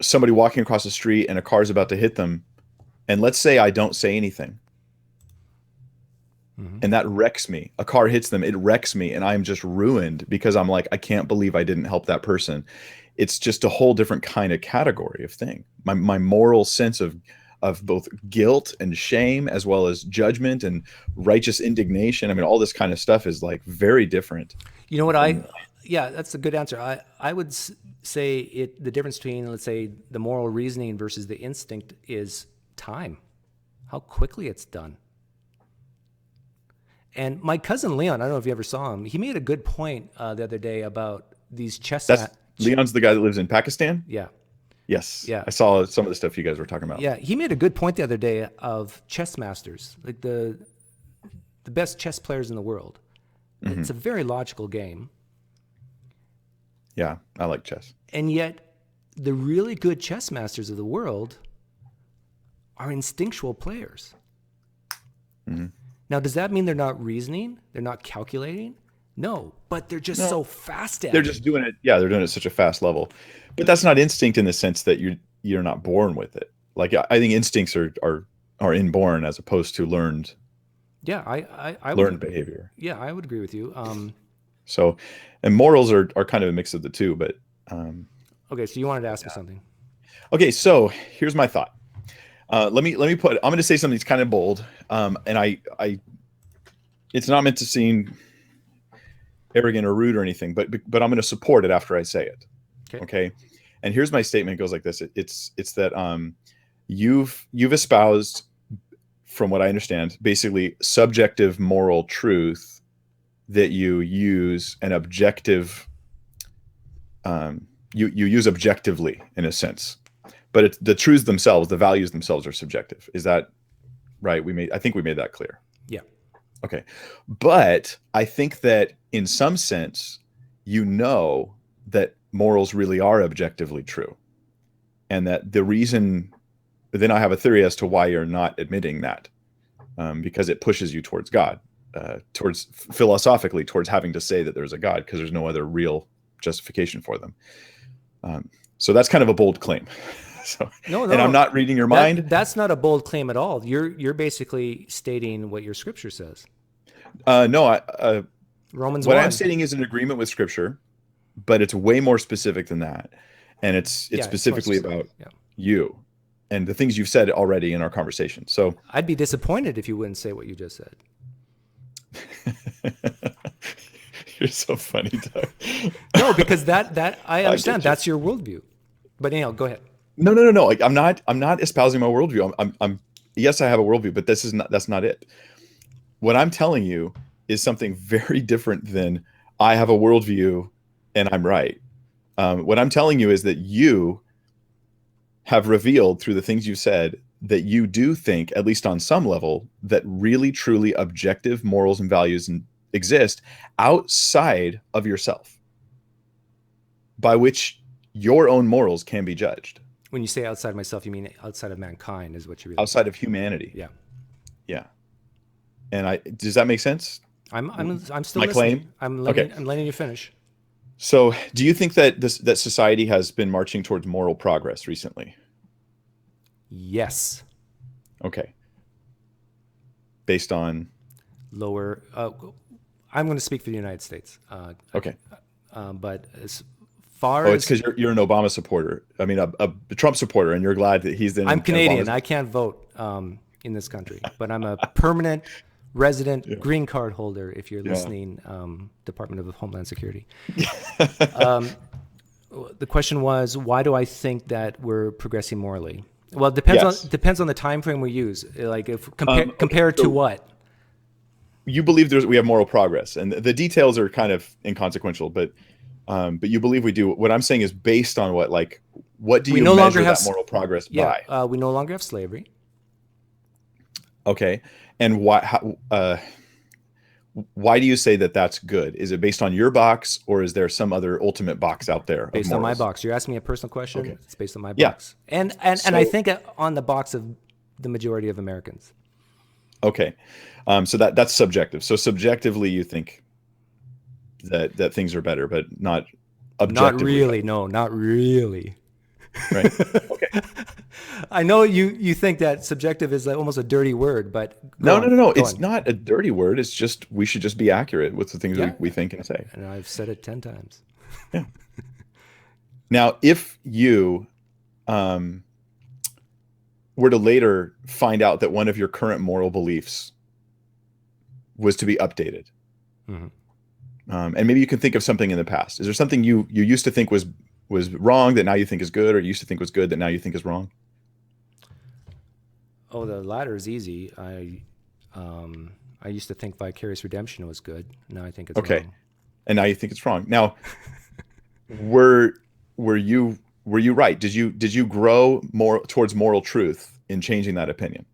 somebody walking across the street and a car's about to hit them, and let's say I don't say anything, and that wrecks me. A car hits them, it wrecks me, and I'm just ruined because I'm like, I can't believe I didn't help that person. It's just a whole different kind of category of thing. My moral sense of both guilt and shame, as well as judgment and righteous indignation. I mean, all this kind of stuff is like very different. You know what yeah, that's a good answer. I would say the difference between, let's say, the moral reasoning versus the instinct is time, how quickly it's done. And my cousin Leon, I don't know if you ever saw him, he made a good point the other day about these Leon's the guy that lives in Pakistan? Yeah. Yes. Yeah. I saw some of the stuff you guys were talking about. Yeah, he made a good point the other day of chess masters, like the best chess players in the world. It's a very logical game. Yeah, I like chess. And yet the really good chess masters of the world are instinctual players. Now, does that mean they're not reasoning? They're not calculating? No, but they're just so fast at it. They're just doing it. Yeah, they're doing it at such a fast level. But that's not instinct in the sense that you're not born with it. Like, I think instincts are inborn as opposed to learned. Yeah, I learned behavior. Yeah, I would agree with you. So, and morals are kind of a mix of the two. But okay, so you wanted to ask me something. Okay, so here's my thought. Let me put. I'm going to say something that's kind of bold, and I it's not meant to seem arrogant or rude or anything, but I'm going to support it after I say it. Okay. And here's my statement. It goes like this. It's that you've espoused, from what I understand, basically subjective moral truth that you use an objective. You use objectively in a sense, but the truths themselves, the values themselves, are subjective. Is that right? I think we made that clear. Yeah. Okay. But I think that in some sense, you know that morals really are objectively true. And that the reason, then I have a theory as to why you're not admitting that, because it pushes you towards God, towards philosophically, towards having to say that there's a God, because there's no other real justification for them. So that's kind of a bold claim. So, no, and I'm not reading your mind. That's not a bold claim at all. You're basically stating what your scripture says. No, Romans what 1. I'm stating is an agreement with scripture, but it's way more specific than that. And it's specifically about you and the things you've said already in our conversation. So I'd be disappointed if you wouldn't say what you just said. You're so funny, Doug. No, because that I understand that's your worldview. But anyhow, go ahead. No. Like, I'm not espousing my worldview. I'm yes, I have a worldview, but that's not it. What I'm telling you is something very different than I have a worldview and I'm right. What I'm telling you is that you have revealed through the things you said that you do think, at least on some level, that really, truly objective morals and values exist outside of yourself, by which your own morals can be judged. When you say outside myself, you mean outside of mankind is what you really outside of humanity. Yeah. Yeah. And does that make sense? I'm still my listening. Claim? I'm letting you finish. So, do you think that that society has been marching towards moral progress recently? Yes. Okay. Based on lower. I'm going to speak for the United States. Okay. But as far as it's because you're an Obama supporter. I mean, a Trump supporter, and you're glad that he's in. I'm Canadian. I can't vote in this country, but I'm a permanent resident green card holder. If you're listening, Department of Homeland Security. The question was, why do I think that we're progressing morally? Well, it depends on the time frame we use. Like, if compared to what? You believe we have moral progress, and the details are kind of inconsequential, but But you believe we do. What I'm saying is based on what, like, what do We you no longer measure have that moral progress yeah. by? We no longer have slavery. Okay, and why do you say that that's good? Is it based on your box, or is there some other ultimate box out there of Based on my morals? box. You're asking me a personal question. Okay, It's based on my yeah. box, and I So think on the box of the majority of Americans. okay, so that's subjective. So subjectively, you think that things are better, but not Not objectively better, really. No, not really. right? Okay. I know you think that subjective is like almost a dirty word, but go No, no, on, no, no. go It's on. not a dirty word. It's just we should just be accurate with the things Yeah, we think and say. and I've said it 10 times. Yeah. Now, if you um, were to later find out that one of your current moral beliefs was to be updated, Hmm. and maybe you can think of something in the past. Is there something you used to think was wrong that now you think is good, or you used to think was good that now you think is wrong? Oh, the latter is easy. I used to think vicarious redemption was good. Now I think it's Okay, wrong. and now you think it's wrong. Now, were were you were you right? Did you grow more towards moral truth in changing that opinion?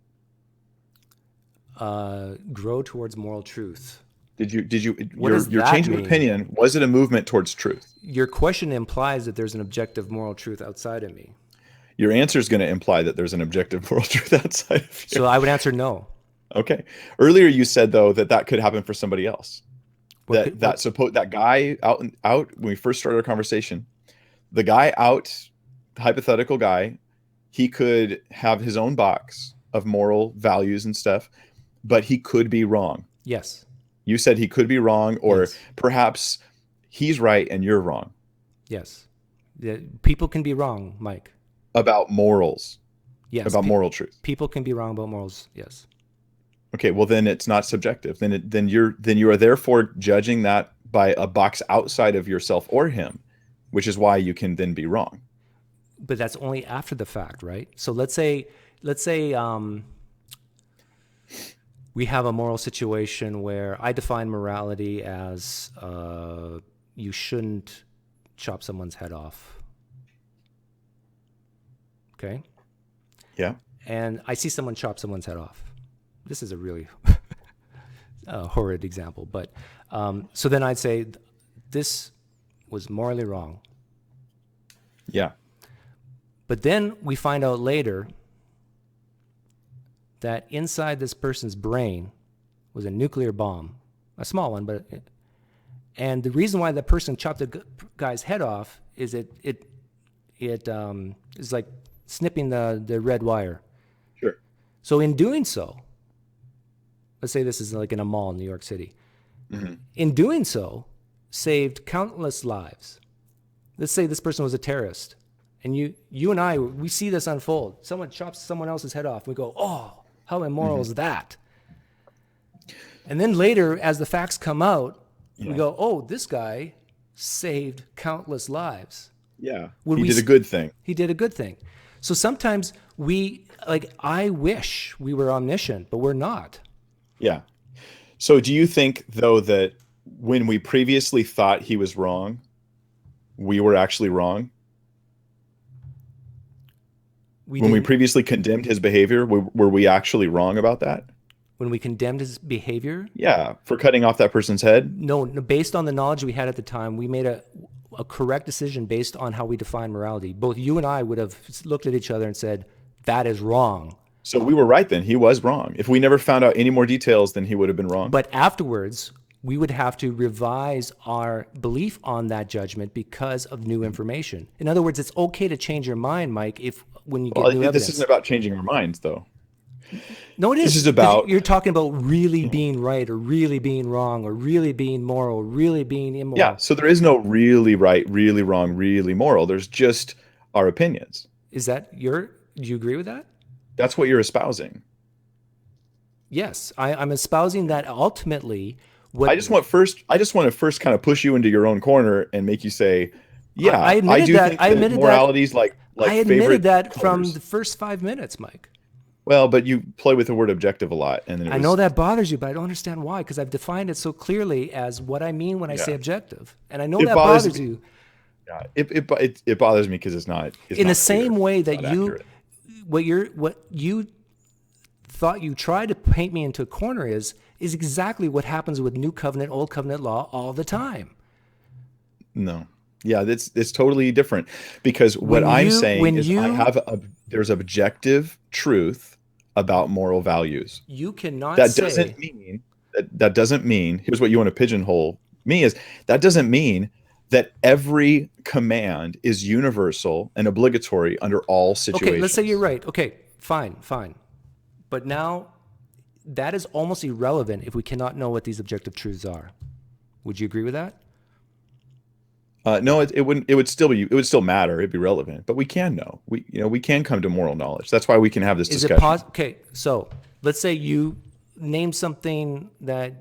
Grow towards moral truth. Did you What does your that change of mean? opinion, was it a movement towards truth? Your question implies that there's an objective moral truth outside of me. Your answer is going to imply that there's an objective moral truth outside of you. So I would answer no. Okay. Earlier you said though that could happen for somebody else. What could what? That guy out when we first started our conversation, the guy out, the hypothetical guy, he could have his own box of moral values and stuff, but he could be wrong. Yes. You said he could be wrong, or Yes. perhaps he's right and you're wrong Yes. People can be wrong, Mike. about morals, Yes. about moral truth. People can be wrong about morals. Yes. Okay, well then it's not subjective. Then you are therefore judging that by a box outside of yourself or him, which is why you can then be wrong. But that's only after the fact, right? So let's say we have a moral situation where I define morality as you shouldn't chop someone's head off. Okay? Yeah. And I see someone chop someone's head off. This is a really horrid example, but so then I'd say this was morally wrong. Yeah. But then we find out later that inside this person's brain was a nuclear bomb, a small one, and the reason why the person chopped the guy's head off is it is like snipping the red wire. Sure. So in doing so, let's say this is like in a mall in New York City. Mm-hmm. In doing so, saved countless lives. Let's say this person was a terrorist, and you and I, we see this unfold. Someone chops someone else's head off. We go, oh, how immoral is that? And then later, as the facts come out, we go, oh, this guy saved countless lives. Yeah. Would He we did a s- good thing. He did a good thing. So sometimes I wish we were omniscient, but we're not. Yeah. So do you think though that when we previously thought he was wrong, we were actually wrong? When we Didn't, previously condemned his behavior, were we actually wrong about that? when we condemned his behavior, Yeah, for cutting off that person's head. no, based on the knowledge we had at the time, we made a correct decision based on how we define morality. Both you and I would have looked at each other and said, that is wrong. So we were right then. He was wrong. If we never found out any more details, then he would have been wrong. But afterwards, we would have to revise our belief on that judgment because of new information. In other words, it's okay to change your mind, Mike, if when you get Well, new evidence. this isn't about changing our minds, though. No, it is. This is 'Cause about- you're talking about really being right or really being wrong or really being moral, really being immoral. Yeah. So there is no really right, really wrong, really moral. There's just our opinions. Is that do you agree with that? That's what you're espousing. Yes, I'm espousing that ultimately. What I just want to first kind of push you into your own corner and make you say, yeah, I admitted do that. think I admitted that. morality's like I favorite admitted that from colors. the first 5 minutes, Mike. Well, but you play with the word objective a lot, and then it I was know that bothers you, but I don't understand why, because I've defined it so clearly as what I mean when I say yeah. objective. And I know It that bothers bothers me. you. Yeah, it bothers me because it's In the not same clear, way it's that not accurate. what you thought you tried to paint me into a corner is exactly what happens with New Covenant, Old Covenant law all the time. No. Yeah, it's totally different because what I'm saying When is there's objective truth about moral values. you cannot That say, doesn't mean that doesn't mean here's what you want to pigeonhole me is that doesn't mean that every command is universal and obligatory under all okay, let's say you're situations. right. Okay, fine. But now that is almost irrelevant if we cannot know what these objective truths are. Would you agree with that? No, it wouldn't. It would still matter. It'd be relevant, but we can know. We can come to moral knowledge. That's why we can have this Is it discussion. Okay, so let's say you name something that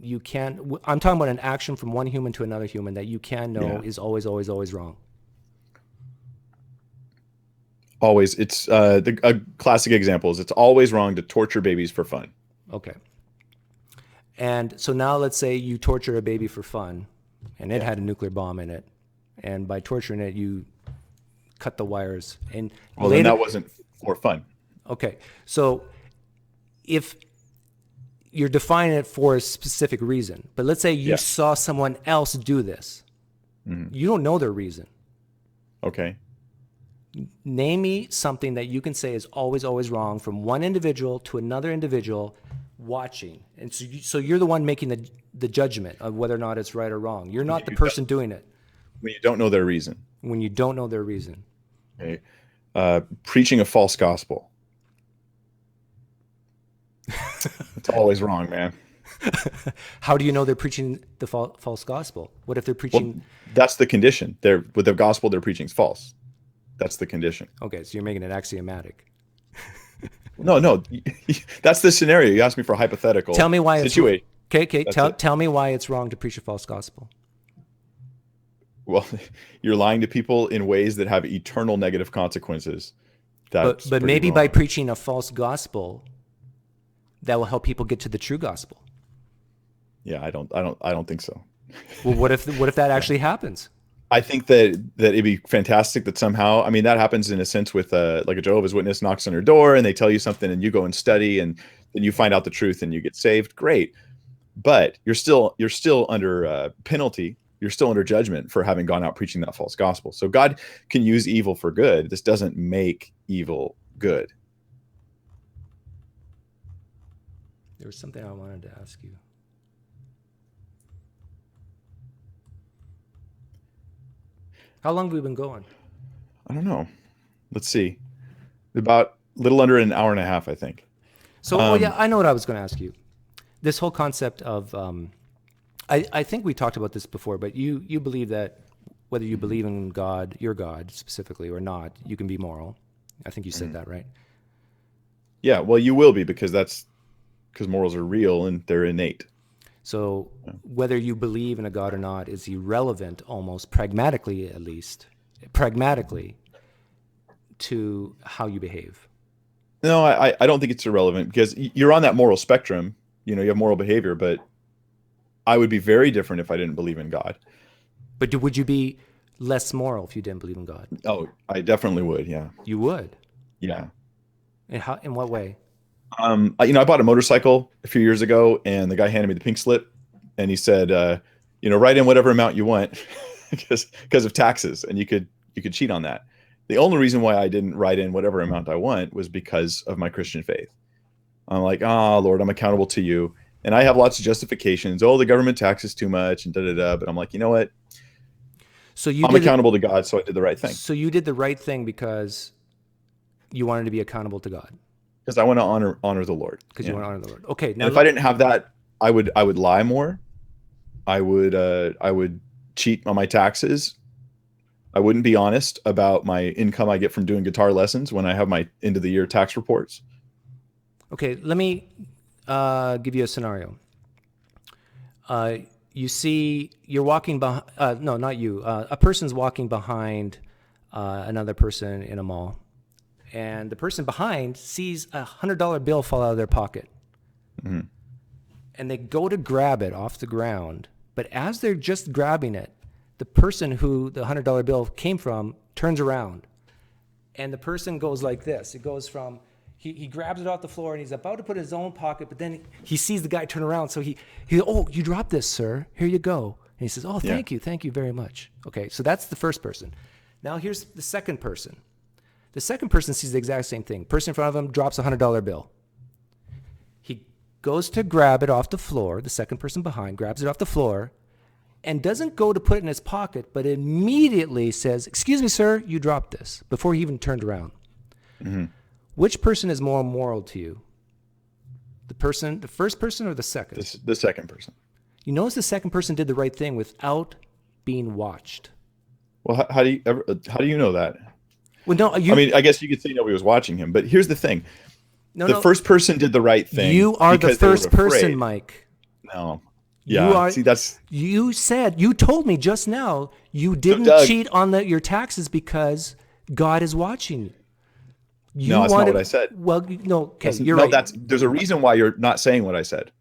you can. I'm talking about an action from one human to another human that you can know Yeah. is always, always, always wrong. Always, it's a classic example is it's always wrong to torture babies for fun. Okay. And so now let's say you torture a baby for fun, and it had a nuclear bomb in it, and by torturing it, you cut the wires. And Well, later, then that wasn't for fun. okay, so if you're defining it for a specific reason, but let's say you Yeah. saw someone else do this, you don't know their reason. Okay. Name me something that you can say is always, always wrong from one individual to another individual watching. And so you're the one making the judgment of whether or not it's right or wrong. You're not the person doing it When you don't know their reason. when you don't know their reason. Okay. Preaching a false gospel. It's always wrong, man. How do you know they're preaching the false gospel? What if they're Well, preaching? that's the condition. With the gospel they're preaching is false. That's the condition. Okay, so you're making it axiomatic. No. That's the scenario. You asked me for a hypothetical Tell me why situation. Okay. That's it. Tell me why it's wrong to preach a false gospel. Well, you're lying to people in ways that have eternal negative consequences. That's But pretty maybe by wrong. preaching a false gospel, that will help people get to the true gospel. Yeah, I don't think so. Well, what if that actually happens? I think that it'd be fantastic that somehow, I mean, that happens in a sense with like a Jehovah's Witness knocks on your door and they tell you something and you go and study and then you find out the truth and you get saved. Great. But you're still under penalty. You're still under judgment for having gone out preaching that false gospel. So God can use evil for good. This doesn't make evil good. There was something I wanted to ask you. How long have we been going? I don't know. Let's see. About a little under an hour and a half, I think. So, yeah, I know what I was going to ask you. This whole concept of, I think we talked about this before, but you believe that whether you believe in God, your God specifically, or not, you can be moral. I think you said that, right? Yeah, well, you will be because morals are real and they're innate. So whether you believe in a God or not is irrelevant, almost pragmatically, at least, to how you behave. No, I don't think it's irrelevant because you're on that moral spectrum. You have moral behavior, but I would be very different if I didn't believe in God. But would you be less moral if you didn't believe in God? Oh, I definitely would. Yeah. You would. Yeah. In what way? I bought a motorcycle a few years ago and the guy handed me the pink slip and he said, write in whatever amount you want because of taxes. And you could cheat on that. The only reason why I didn't write in whatever amount I want was because of my Christian faith. I'm like, Lord, I'm accountable to you. And I have lots of justifications. Oh, the government taxes too much and da-da-da. But I'm like, you know what? So I'm accountable to God, so I did the right thing. So you did the right thing because you wanted to be accountable to God. Because I want to honor the Lord. Because you want to honor the Lord. Okay. Now, and if I didn't have that, I would lie more. I would cheat on my taxes. I wouldn't be honest about my income I get from doing guitar lessons when I have my end of the year tax reports. Okay, let me give you a scenario. You see, you're walking behind, no, not you. A person's walking behind another person in a mall, and the person behind sees $100 bill fall out of their pocket. Mhm. And they go to grab it off the ground. But as they're just grabbing it, the person who the $100 bill came from turns around. And the person goes like this. It goes from, he grabs it off the floor and he's about to put it in his own pocket, but then he sees the guy turn around. So he oh, you dropped this, sir. Here you go. And he says, oh, thank you. Thank you very much. Okay, so that's the first person. Now here's the second person. The second person sees the exact same thing. Person in front of him drops a $100 bill. He goes to grab it off the floor. The second person behind grabs it off the floor and doesn't go to put it in his pocket, but immediately says, excuse me, sir, you dropped this, before he even turned around. Mm-hmm. Which person is more moral to you? The first person or the second? The second person. You notice the second person did the right thing without being watched. Well, how do you know that? Well, no, I mean, I guess you could say nobody was watching him, but here's the thing. The first person did the right thing. You are the first person, Mike. No. Yeah. You told me just now you didn't cheat on your taxes because God is watching you. No, that's not what I said. Well, no, okay, you're right. There's a reason why you're not saying what I said.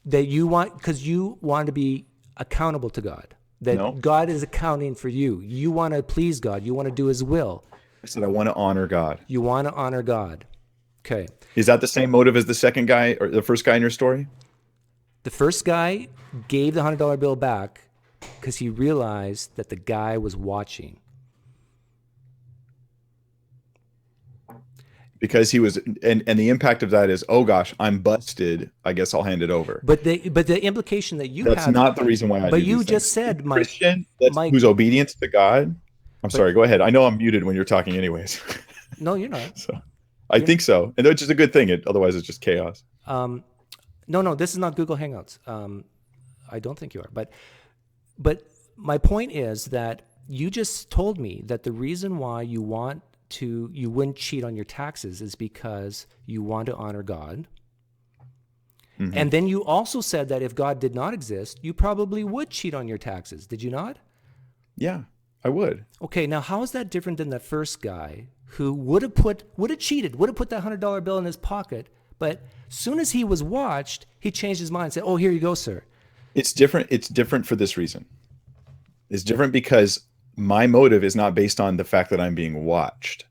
That because you want to be accountable to God. That God is accounting for you. You want to please God. You want to do his will. I said I want to honor God. You want to honor God. Okay. Is that the same motive as the second guy or the first guy in your story? The first guy gave the $100 bill back because he realized that the guy was watching. Because he was, and the impact of that is, oh gosh, I'm busted. I guess I'll hand it over. But the implication that that's not the reason why I. But you just said, Mike, Christian, who's obedient to God. I'm sorry. Go ahead. I know I'm muted when you're talking, anyways. No, you're not. So, I think so, and which is a good thing. Otherwise, it's just chaos. No, this is not Google Hangouts. I don't think you are. But my point is that you just told me that the reason why you wouldn't cheat on your taxes is because you want to honor God. Mm-hmm. And then you also said that if God did not exist, you probably would cheat on your taxes. Did you not? Yeah, I would. Okay, now how is that different than the first guy who would have cheated, would have put that $100 bill in his pocket, but soon as he was watched, he changed his mind and said, oh, here you go, sir. It's different. It's different for this reason. It's different because my motive is not based on the fact that I'm being watched.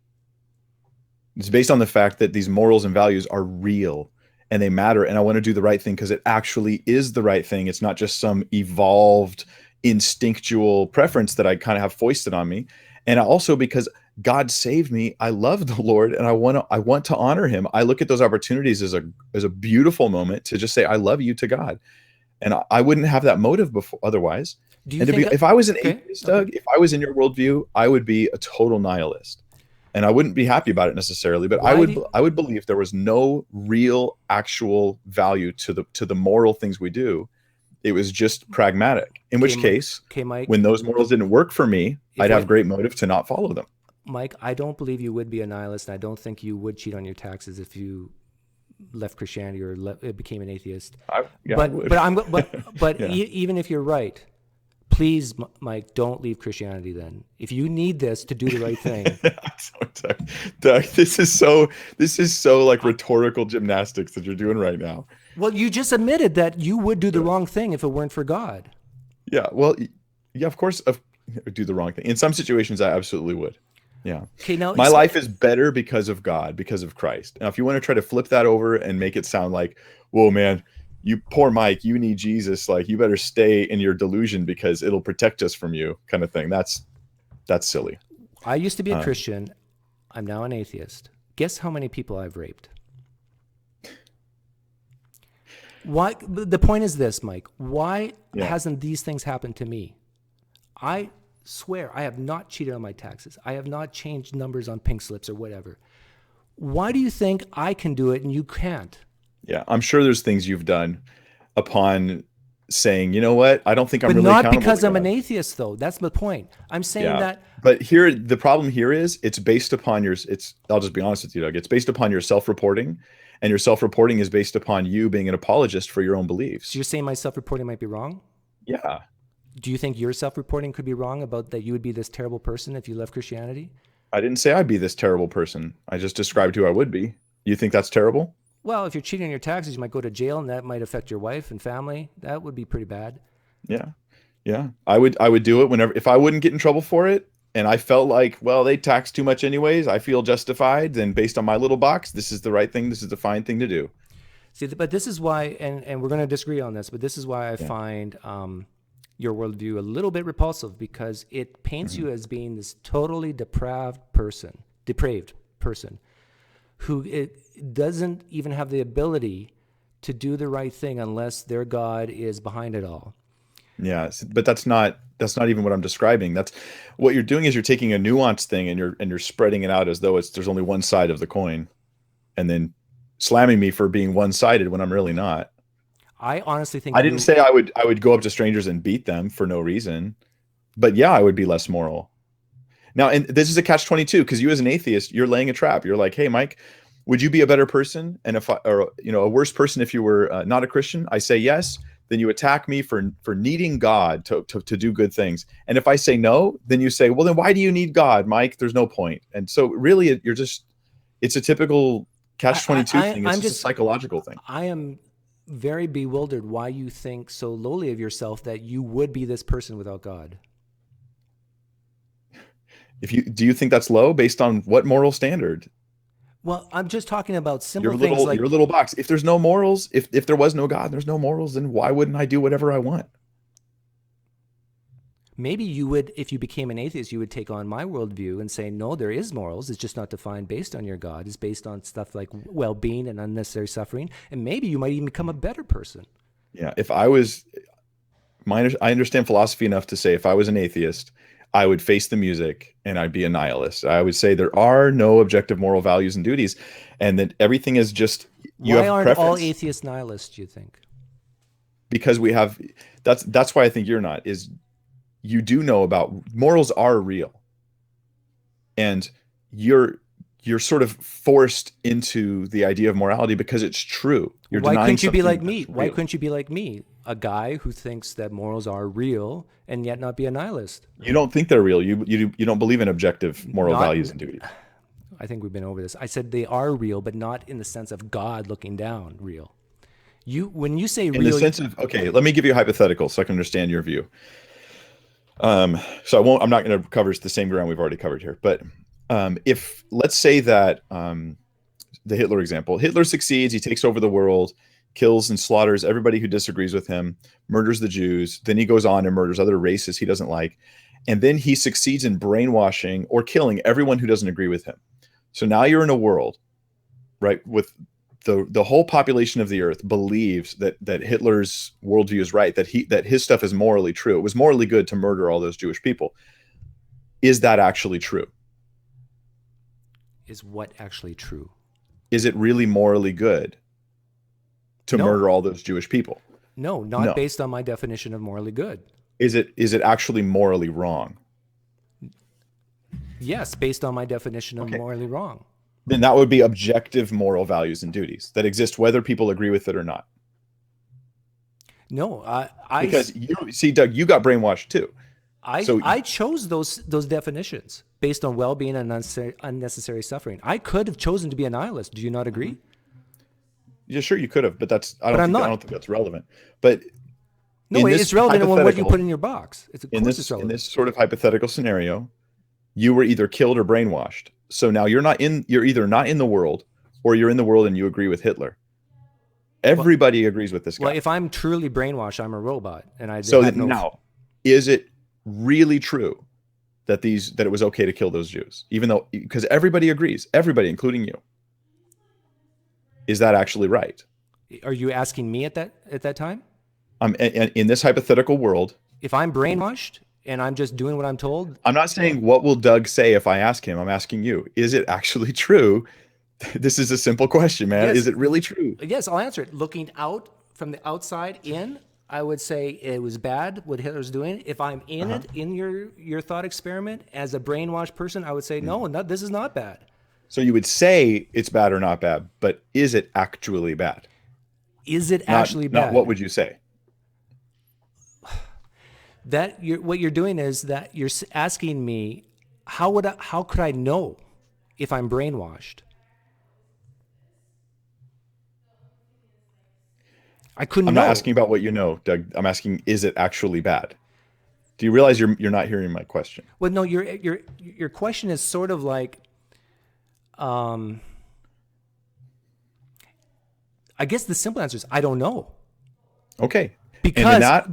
It's based on the fact that these morals and values are real and they matter. And I want to do the right thing because it actually is the right thing. It's not just some evolved instinctual preference that I kind of have foisted on me. And also because God saved me, I love the Lord and I want to honor him. I look at those opportunities as a beautiful moment to just say, I love you to God. And I wouldn't have that motive before otherwise. If I was an atheist, Doug, if I was in your worldview, I would be a total nihilist. And I wouldn't be happy about it necessarily, but I would believe there was no real actual value to the moral things we do. It was just pragmatic. In which case, Mike, when those morals didn't work for me, I'd have great motive to not follow them. Mike, I don't believe you would be a nihilist, and I don't think you would cheat on your taxes if you left Christianity or became an atheist. But even if you're right, please, Mike, don't leave Christianity then. If you need this to do the right thing. Doug, this is so like rhetorical gymnastics that you're doing right now. Well, you just admitted that you would do the wrong thing if it weren't for God. Yeah, well, yeah, of course, do the wrong thing. In some situations, I absolutely would. Yeah. Okay, now my life is better because of God, because of Christ. Now, if you want to try to flip that over and make it sound like, whoa, man, you poor Mike, you need Jesus. Like, you better stay in your delusion because it'll protect us from you, kind of thing. That's silly. I used to be a Christian. I'm now an atheist. Guess how many people I've raped? Why? The point is this, Mike. Why hasn't these things happened to me? I swear I have not cheated on my taxes. I have not changed numbers on pink slips or whatever. Why do you think I can do it and you can't? Yeah, I'm sure there's things you've done upon saying, you know what, I don't think I'm really accountable. But not because I'm an atheist, though. That's the point. I'm saying that. But here, the problem here is it's based upon I'll just be honest with you, Doug. It's based upon your self-reporting, and your self-reporting is based upon you being an apologist for your own beliefs. So you're saying my self-reporting might be wrong? Yeah. Do you think your self-reporting could be wrong about that you would be this terrible person if you left Christianity? I didn't say I'd be this terrible person. I just described who I would be. You think that's terrible? Well, if you're cheating on your taxes, you might go to jail, and that might affect your wife and family. That would be pretty bad. Yeah. Yeah. I would do it whenever if I wouldn't get in trouble for it and I felt like, well, they tax too much anyways, I feel justified, then based on my little box, this is the right thing, this is the fine thing to do. See, but this is why, and we're going to disagree on this, but this is why I Yeah. find your worldview a little bit repulsive, because it paints you as being this totally depraved person who it doesn't even have the ability to do the right thing unless their God is behind it all. Yeah, but that's not even what I'm describing. That's what you're doing is you're taking a nuanced thing and you're spreading it out as though there's only one side of the coin and then slamming me for being one-sided when I'm really not. I honestly think I didn't say I would go up to strangers and beat them for no reason, but yeah, I would be less moral. Now, and this is a catch-22 because you as an atheist, you're laying a trap. You're like, hey, Mike, would you be a better person and if I, or a worse person if you were not a Christian? I say yes. Then you attack me for needing God to do good things. And if I say no, then you say, well, then why do you need God, Mike? There's no point. And so really, it's a typical catch-22 thing. It's just a psychological thing. I am very bewildered why you think so lowly of yourself that you would be this person without God. Do you think that's low based on what moral standard? Well, I'm just talking about simple things like Your little box. If there's no morals, if there was no God, and there's no morals, then why wouldn't I do whatever I want? maybe you would, if you became an atheist, you would take on my worldview and say, no, there is morals. It's just not defined based on your God. It's based on stuff like well-being and unnecessary suffering. And maybe you might even become a better person. Yeah. If I was, I understand philosophy enough to say if I was an atheist, I would face the music and I'd be a nihilist. I would say there are no objective moral values and duties, and that everything is just Why aren't all atheists nihilists, do you think? Because we have that's why I think you're not, is you do know about morals are real. And you're sort of forced into the idea of morality because it's true. You're Why denying couldn't you be something like me? that's Why real. couldn't you be like me? A guy who thinks that morals are real and yet not be a nihilist. You don't think they're real. You don't believe in objective moral Not- values and duties. I think we've been over this. I said they are real, but not in the sense of God looking down real. When you say In real, the sense of, okay, let me give you a hypothetical so I can understand your view. So I'm not going to cover the same ground we've already covered here, but if let's say that the Hitler example, Hitler succeeds, he takes over the world, kills and slaughters everybody who disagrees with him, murders the Jews, then he goes on and murders other races he doesn't like, and then he succeeds in brainwashing or killing everyone who doesn't agree with him. So now you're in a world, right, with the whole population of the earth believes that Hitler's worldview is right, that his stuff is morally true. It was morally good to murder all those Jewish people. Is that actually true? is what actually true? Is it really morally good to murder all those Jewish people? No, not based on my definition of morally good. Is it actually morally wrong? Yes, based on my definition of morally wrong. Then that would be objective moral values and duties that exist whether people agree with it or not. No, Because you see, Doug, you got brainwashed too. I chose those definitions based on well-being and unnecessary suffering. I could have chosen to be a nihilist. Do you not agree? Yeah, sure, you could have, but I don't think that's relevant. But no, it's relevant in what you put in your box. In this sort of hypothetical scenario, you were either killed or brainwashed. So now you're either not in the world, or you're in the world and you agree with Hitler. Everybody agrees with this guy. Well, if I'm truly brainwashed, I'm a robot, and now, is it really true that it was okay to kill those Jews, even though, because everybody agrees, everybody, including you? Is that actually right? Are you asking me at that time? In this hypothetical world, if I'm brainwashed and I'm just doing what I'm told, I'm not saying what will Doug say if I ask him. I'm asking you: is it actually true? This is a simple question, man. Yes. Is it really true? Yes, I'll answer it. Looking out from the outside in, I would say it was bad what Hitler's doing. If I'm in it, in your thought experiment, as a brainwashed person, I would say, no, this is not bad. So you would say it's bad or not bad, but is it actually bad? Is it actually bad? What would you say? What you're doing is that you're asking me how could I know if I'm brainwashed? I couldn't I'm know. not asking about what you know, Doug. I'm asking, is it actually bad? Do you realize you're not hearing my question? Well, no, your question is sort of like, I guess the simple answer is I don't know. Okay. And in Because, that,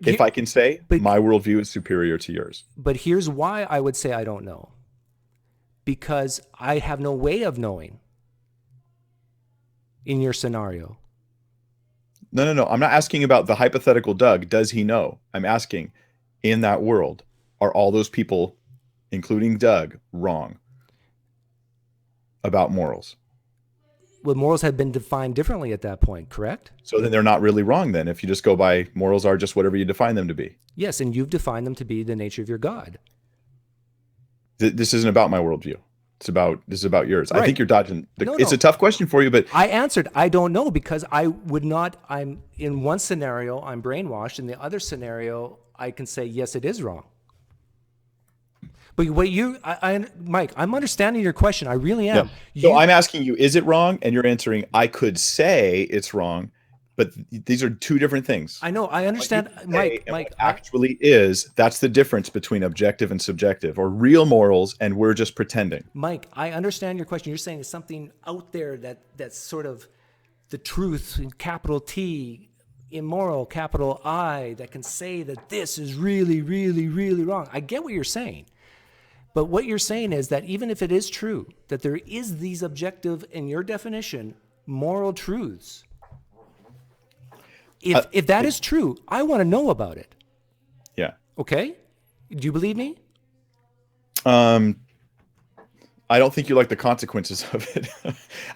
if I can say, but my worldview is superior to yours. but here's why I would say I don't know. Because I have no way of knowing in your scenario. No. I'm not asking about the hypothetical Doug. Does he know? I'm asking, in that world, are all those people, including Doug, wrong about morals? Well, morals have been defined differently at that point, correct? So then they're not really wrong then, if you just go by morals are just whatever you define them to be. Yes, and you've defined them to be the nature of your God. This isn't about my worldview. This is about yours. Right. I think you're dodging. No, It's no. a tough question for you, but I answered, I don't know, because I would not, I'm in one scenario, I'm brainwashed. In the other scenario, I can say, yes, it is wrong. But what Mike, I'm understanding your question. I really am. So I'm asking you, is it wrong? And you're answering, I could say it's wrong, but these are two different things. I know, I understand, Mike. Actually is, that's the difference between objective and subjective, or real morals, and we're just pretending. Mike, I understand your question. You're saying it's something out there that's sort of the truth, capital T, immoral, capital I, that can say that this is really, really, really wrong. I get what you're saying. But what you're saying is that even if it is true, that there is these objective, in your definition, moral truths, if that is true, I want to know about it. Yeah. Okay? Do you believe me? I don't think you like the consequences of it.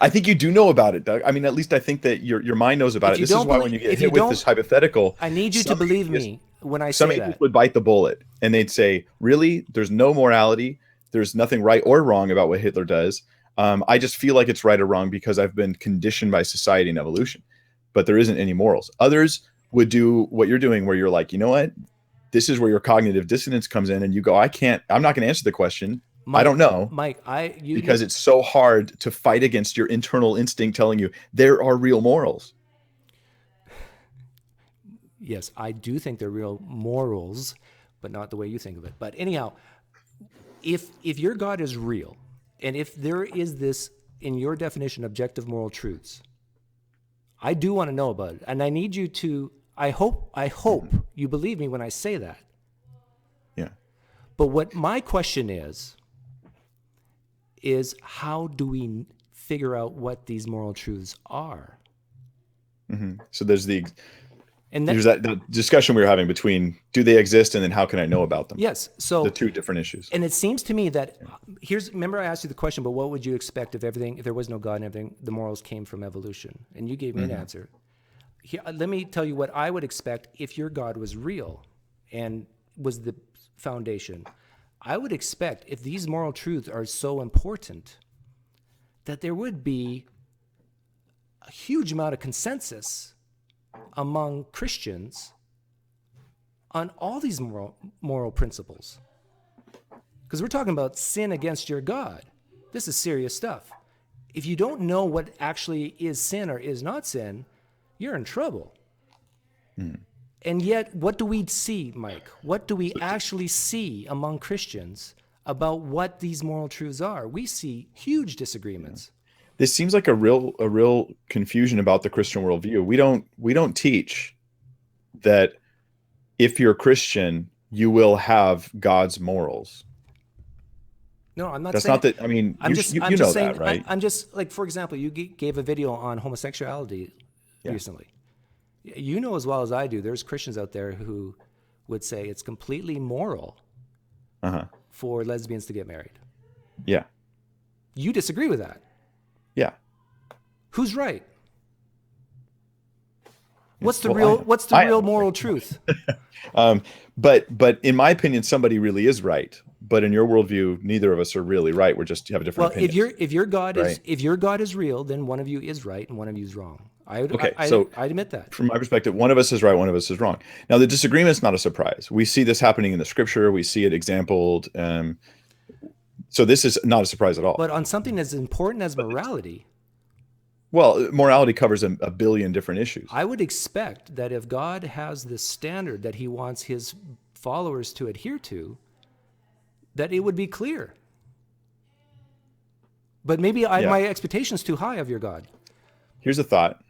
I think you do know about it, Doug. I mean, at least I think that your mind knows about it. This is why when you get hit with this hypothetical, I need you to believe me when I say some that. atheists would bite the bullet and they'd say, really, there's no morality. There's nothing right or wrong about what Hitler does. I just feel like it's right or wrong because I've been conditioned by society and evolution, but there isn't any morals. Others would do what you're doing, where you're like, you know what? This is where your cognitive dissonance comes in, and you go, I'm not going to answer the question. Mike, I don't know, Mike. Because it's so hard to fight against your internal instinct telling you there are real morals. Yes, I do think they're real morals, but not the way you think of it. But anyhow, if your God is real, and if there is this, in your definition, objective moral truths, I do want to know about it, and I need you to. I hope you believe me when I say that. Yeah. But what my question is how do we figure out what these moral truths are? Mm-hmm. So there's there's that discussion we were having between, do they exist, and then how can I know about them? Yes. So the two different issues. And it seems to me that remember I asked you the question, but what would you expect if there was no God and everything, the morals came from evolution? And you gave me an answer. Here, let me tell you what I would expect if your God was real and was the foundation. I would expect, if these moral truths are so important, that there would be a huge amount of consensus among Christians on all these moral principles. Because we're talking about sin against your God. This is serious stuff. If you don't know what actually is sin or is not sin, you're in trouble. And yet, what do we see, Mike? What do we actually see among Christians about what these moral truths are? We see huge disagreements. This seems like a real confusion about the Christian worldview. We don't teach that if you're Christian, you will have God's morals. No, I'm not That's saying... not that, I mean, I'm you just know saying, that, right? I'm just, like, for example, you gave a video on homosexuality recently. You know as well as I do, there's Christians out there who would say it's completely moral for lesbians to get married. Yeah. You disagree with that. Yeah. Who's right? What's the real moral truth? But in my opinion, somebody really is right. But in your worldview, neither of us are really right. We're just have different opinions. If your God right? if your God is real, then one of you is right and one of you is wrong. I admit that. From my perspective, one of us is right, one of us is wrong. Now, the disagreement is not a surprise. We see this happening in the scripture. We see it exampled So this is not a surprise at all. But on something as important as morality, Well, morality covers a billion different issues. I would expect that if God has this standard that he wants his followers to adhere to, that it would be clear. But maybe my expectation's too high of your God. Here's a thought.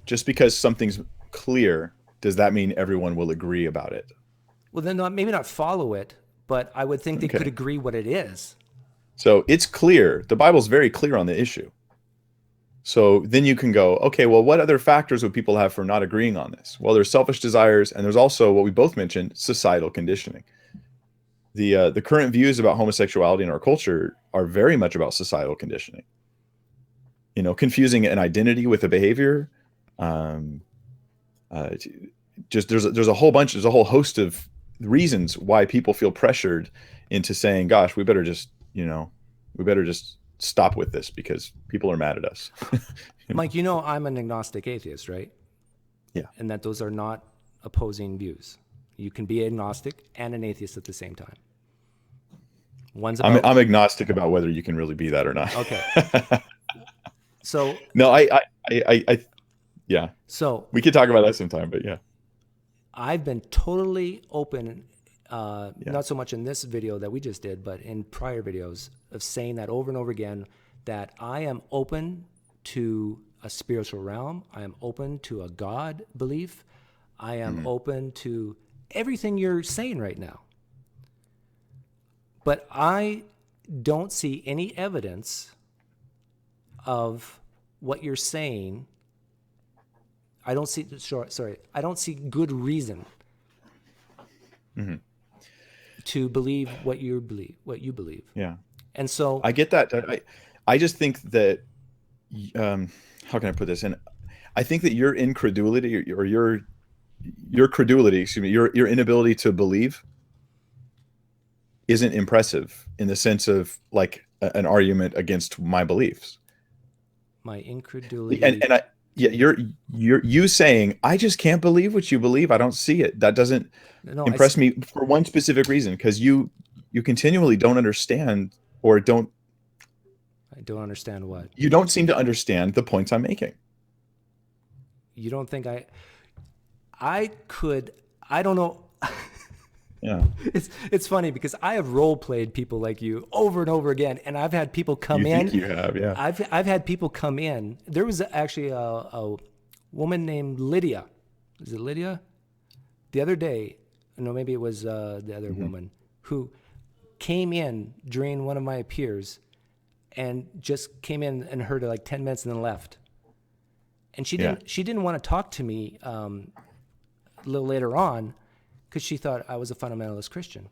Just because something's clear, does that mean everyone will agree about it? Well, then maybe not follow it, but I would think they could agree what it is. So it's clear. The Bible's very clear on the issue. So then you can go, okay, well, what other factors would people have for not agreeing on this? Well, there's selfish desires, and there's also what we both mentioned, societal conditioning. The current views about homosexuality in our culture are very much about societal conditioning. You know, confusing an identity with a behavior. Just there's a whole host of reasons why people feel pressured into saying, gosh, we better just stop with this because people are mad at us. Mike, you know I'm an agnostic atheist, right? Yeah. And that those are not opposing views. You can be agnostic and an atheist at the same time. I'm agnostic about whether you can really be that or not. Okay. So no, yeah. So we could talk about that sometime, but yeah. I've been totally open, not so much in this video that we just did, but in prior videos of saying that over and over again, that I am open to a spiritual realm. I am open to a God belief. I am open to everything you're saying right now. But I don't see any evidence of what you're saying. I don't see good reason to believe what you believe. Yeah. And so I get that. I just think that, how can I put this in? I think that your incredulity or your credulity, your inability to believe isn't impressive in the sense of like an argument against my beliefs. My incredulity. And you saying, I just can't believe what you believe. I don't see it. That doesn't impress me for one specific reason, because you continually don't understand I don't understand what? You don't seem to understand the points I'm making. You don't think I don't know. Yeah. It's funny because I have role played people like you over and over again, and I've had people come in. You have, yeah. I've had people come in. There was actually a woman named Lydia. Is it Lydia? The other day, no, maybe it was the other woman who came in during one of my appears, and just came in and heard like 10 minutes and then left. And she didn't want to talk to me a little later on, because she thought I was a fundamentalist Christian.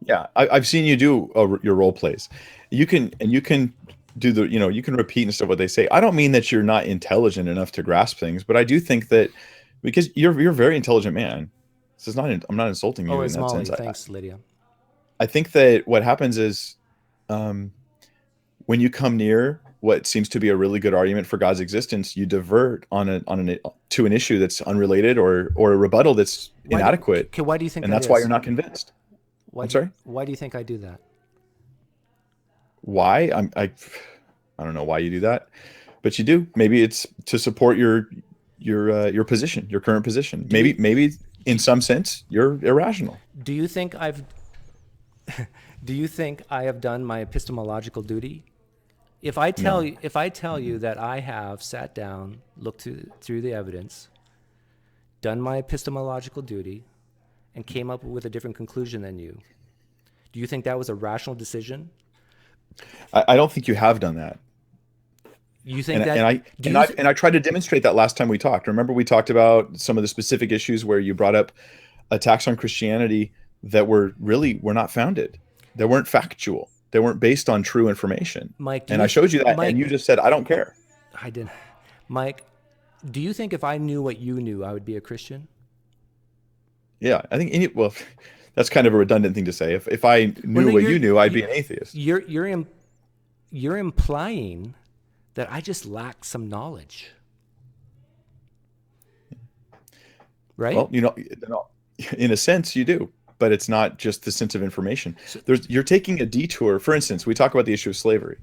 Yeah, I've seen you do your role plays. You can do you can repeat and stuff what they say. I don't mean that you're not intelligent enough to grasp things, but I do think that because you're a very intelligent man. This is not. I'm not insulting you in that sense. Thanks, Lydia. I think that what happens is, when you come near what seems to be a really good argument for God's existence, you divert to an issue that's unrelated or a rebuttal that's inadequate. Why do you think? And that's why you're not convinced. I'm sorry. Why do you think I do that? Why? I don't know why you do that, but you do. Maybe it's to support your position, your current position. Maybe in some sense you're irrational. Do you think I have done my epistemological duty? If I tell you that I have sat down, looked through the evidence, done my epistemological duty, and came up with a different conclusion than you, do you think that was a rational decision? I don't think you have done that. You think and I tried to demonstrate that last time we talked. Remember, we talked about some of the specific issues where you brought up attacks on Christianity that were not founded. They weren't factual. They weren't based on true information. Mike, I showed you that, Mike, and you just said, I don't care. I didn't. Mike, do you think if I knew what you knew, I would be a Christian? Yeah, I think, that's kind of a redundant thing to say. If I knew what you knew, I'd be an atheist. You're implying that I just lack some knowledge. Right? Well, in a sense you do. but it's not just the sense of information. You're taking a detour. For instance, we talk about the issue of slavery.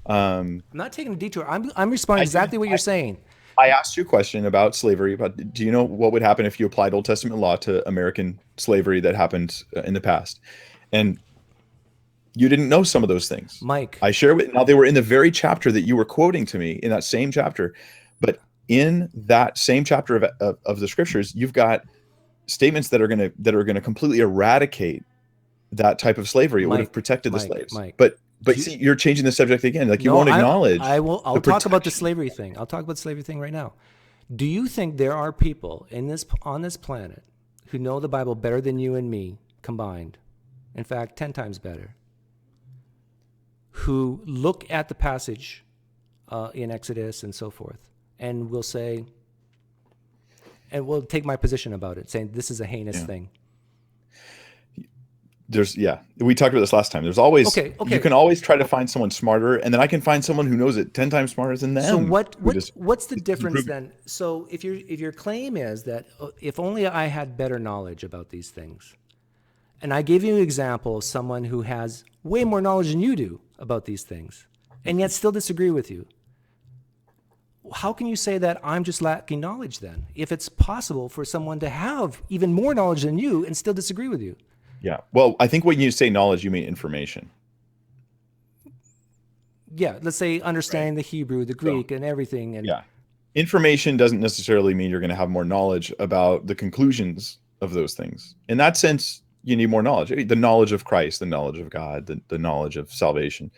I'm not taking a detour. I'm responding exactly what you're saying. I asked you a question about slavery. About, do you know what would happen if you applied Old Testament law to American slavery that happened in the past? And you didn't know some of those things. Mike. I share with, now they were in the very chapter that you were quoting to me, in that same chapter. But in that same chapter of the scriptures, you've got statements that are gonna completely eradicate that type of slavery. It would have protected the slaves. But see, you're changing the subject again. Like, you won't acknowledge. I'll talk about the slavery thing. I'll talk about the slavery thing right now. Do you think there are people on this planet who know the Bible better than you and me combined? In fact, 10 times better. Who look at the passage in Exodus and so forth, and will say, and will take my position about it, saying this is a heinous thing. We talked about this last time. There's always, you can always try to find someone smarter, and then I can find someone who knows it 10 times smarter than them. So what's the difference then? So if your claim is that if only I had better knowledge about these things, and I gave you an example of someone who has way more knowledge than you do about these things, and yet still disagree with you, how can you say that I'm just lacking knowledge then, if it's possible for someone to have even more knowledge than you and still disagree with you? Yeah. Well, I think when you say knowledge, you mean information. Yeah. Let's say understanding the Hebrew, the Greek, and everything. And information doesn't necessarily mean you're going to have more knowledge about the conclusions of those things. In that sense, you need more knowledge. The knowledge of Christ, the knowledge of God, the knowledge of salvation.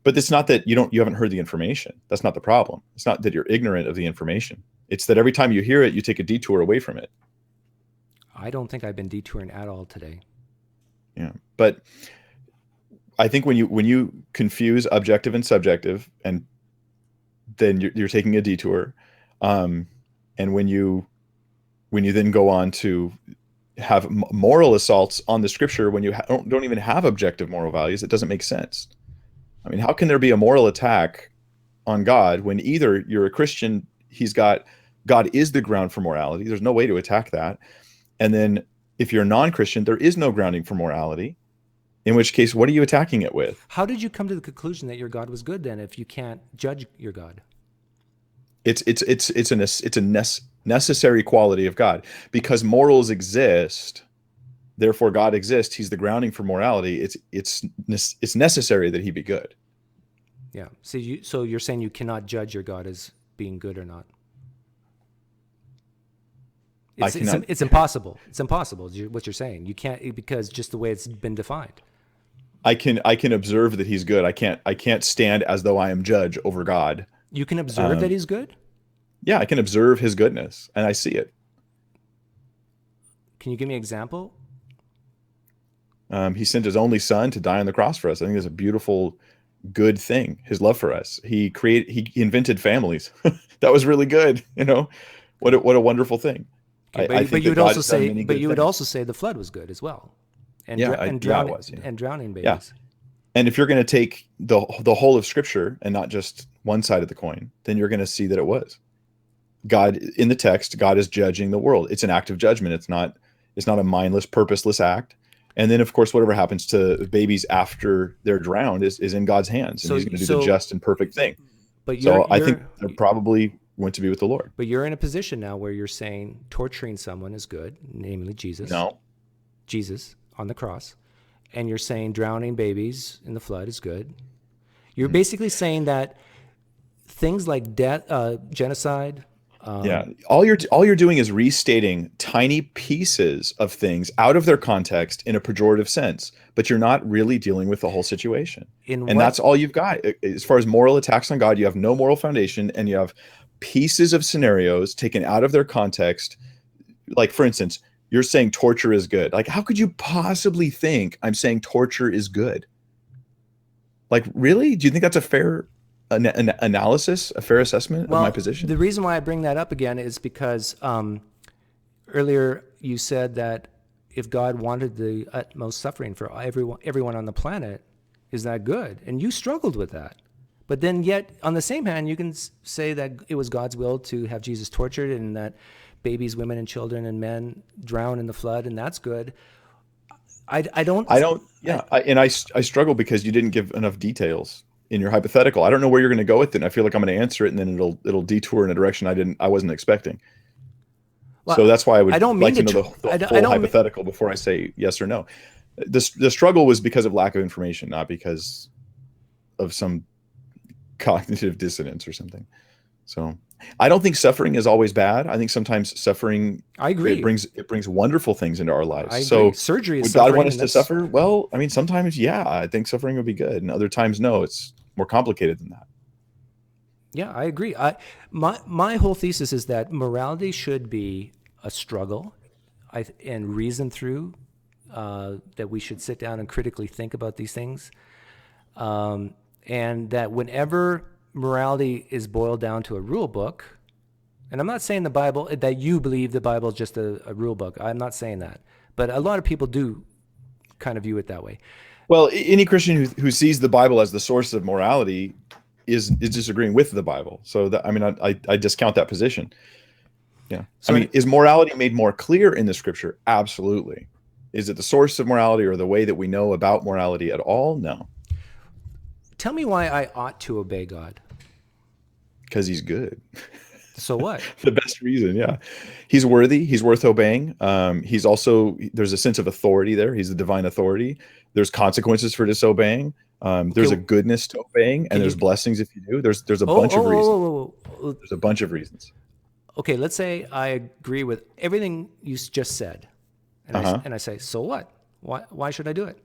But it's not that you haven't heard the information. That's not the problem. It's not that you're ignorant of the information. It's that every time you hear it, you take a detour away from it. I don't think I've been detouring at all today. Yeah, but I think when you confuse objective and subjective, and then you're taking a detour, and when you then go on to have moral assaults on the scripture, when you don't even have objective moral values, it doesn't make sense. I mean, how can there be a moral attack on God when either you're a Christian, God is the ground for morality, there's no way to attack that, and then if you're a non-Christian, there is no grounding for morality, in which case, what are you attacking it with? How did you come to the conclusion that your God was good then, if you can't judge your God? It's a necessary quality of God, because morals exist. Therefore, God exists. He's the grounding for morality. It's necessary that he be good. Yeah. So you're saying you cannot judge your God as being good or not? It's impossible. It's impossible. What you're saying, you can't, because just the way it's been defined. I can observe that he's good. I can't stand as though I am judge over God. You can observe that he's good? Yeah, I can observe his goodness, and I see it. Can you give me an example? He sent his only son to die on the cross for us. I think that's a beautiful, good thing. His love for us. He invented families. That was really good. What a wonderful thing. Okay, but you would also say the flood was good as well, and drowning babies. Yeah. And if you're going to take the whole of Scripture and not just one side of the coin, then you're going to see that it was God in the text. God is judging the world. It's an act of judgment. It's not a mindless, purposeless act. And then, of course, whatever happens to babies after they're drowned is in God's hands, and he's going to do the just and perfect thing. But I think they're probably went to be with the Lord. But you're in a position now where you're saying torturing someone is good, namely Jesus. No. Jesus on the cross. And you're saying drowning babies in the flood is good. You're basically saying that things like death, genocide. All you're doing is restating tiny pieces of things out of their context in a pejorative sense, but you're not really dealing with the whole situation. That's all you've got. As far as moral attacks on God, you have no moral foundation, and you have pieces of scenarios taken out of their context. Like, for instance, you're saying torture is good. Like, how could you possibly think I'm saying torture is good? Like, really? Do you think that's a fair analysis, a fair assessment of my position? The reason why I bring that up again is because earlier you said that if God wanted the utmost suffering for everyone on the planet, is that good? And you struggled with that. But then yet, on the same hand, you can say that it was God's will to have Jesus tortured, and that babies, women, and children and men drown in the flood, and that's good. I don't. I don't. I, Yeah, I struggle because you didn't give enough details in your hypothetical. I don't know where you're going to go with it. And I feel like I'm going to answer it, and then it'll detour in a direction I wasn't expecting. So well, that's why I I would don't like mean to to. know the I full don't. hypothetical before I say yes or no. The struggle was because of lack of information, not because of some cognitive dissonance or something. So I don't think suffering is always bad. I think sometimes suffering I agree. it brings wonderful things into our lives. I agree. So Surgery is would God want suffering, us and to that's suffer? Well, I mean, sometimes yeah, I think suffering would be good, and other times no, it's more complicated than that. yeah, I agree. My whole thesis is that morality should be a struggle, and reason through. That we should sit down and critically think about these things, and that whenever morality is boiled down to a rule book, and I'm not saying the Bible that you believe the Bible is just a rule book. I'm not saying that, but a lot of people do kind of view it that way. Well, any Christian who sees the Bible as the source of morality is disagreeing with the Bible. So that, I mean, I discount that position. Yeah. So I mean, is morality made more clear in the scripture? Absolutely. Is it the source of morality or the way that we know about morality at all? No, tell me why I ought to obey God. because he's good. So what? The best reason, yeah. He's worthy. He's worth obeying. He's also, there's a sense of authority there. He's the divine authority. There's consequences for disobeying. There's a Okay, goodness to obeying, and can there's you? blessings if you do. There's a Oh, bunch of oh, reasons. oh, oh, oh, oh. There's a bunch of reasons. Okay, let's say I agree with everything you just said, and Uh-huh. I say, so what? Why should I do it?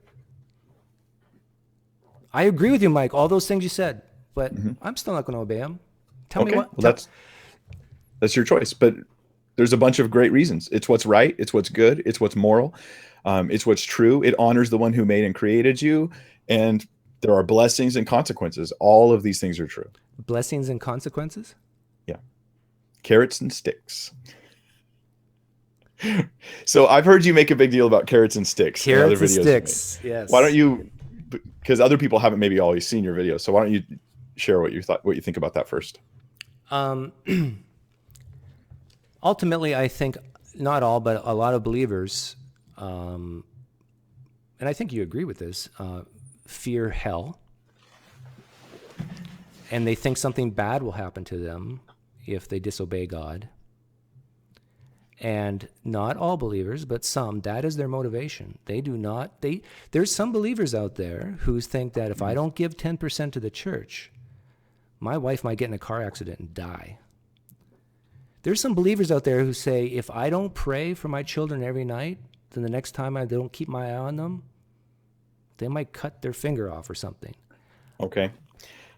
I agree with you, Mike. All those things you said, but I'm still not going to obey them. Tell me Okay. what. Well, that's your choice. But there's a bunch of great reasons. It's what's right. It's what's good. It's what's moral. It's what's true. It honors the one who made and created you. And there are blessings and consequences. All of these things are true. Blessings and consequences. Yeah. Carrots and sticks. So I've heard you make a big deal about carrots and sticks in other Carrots and videos. sticks. Yes. Why don't you, because other people haven't maybe always seen your videos. So why don't you share what you think about that first? Ultimately, I think not all, but a lot of believers, and I think you agree with this, fear hell. And they think something bad will happen to them if they disobey God. And not all believers, but some, that is their motivation. They do not, there's some believers out there who think that if I don't give 10% to the church, my wife might get in a car accident and die. There's some believers out there who say, if I don't pray for my children every night, then the next time I don't keep my eye on them, they might cut their finger off or something. Okay.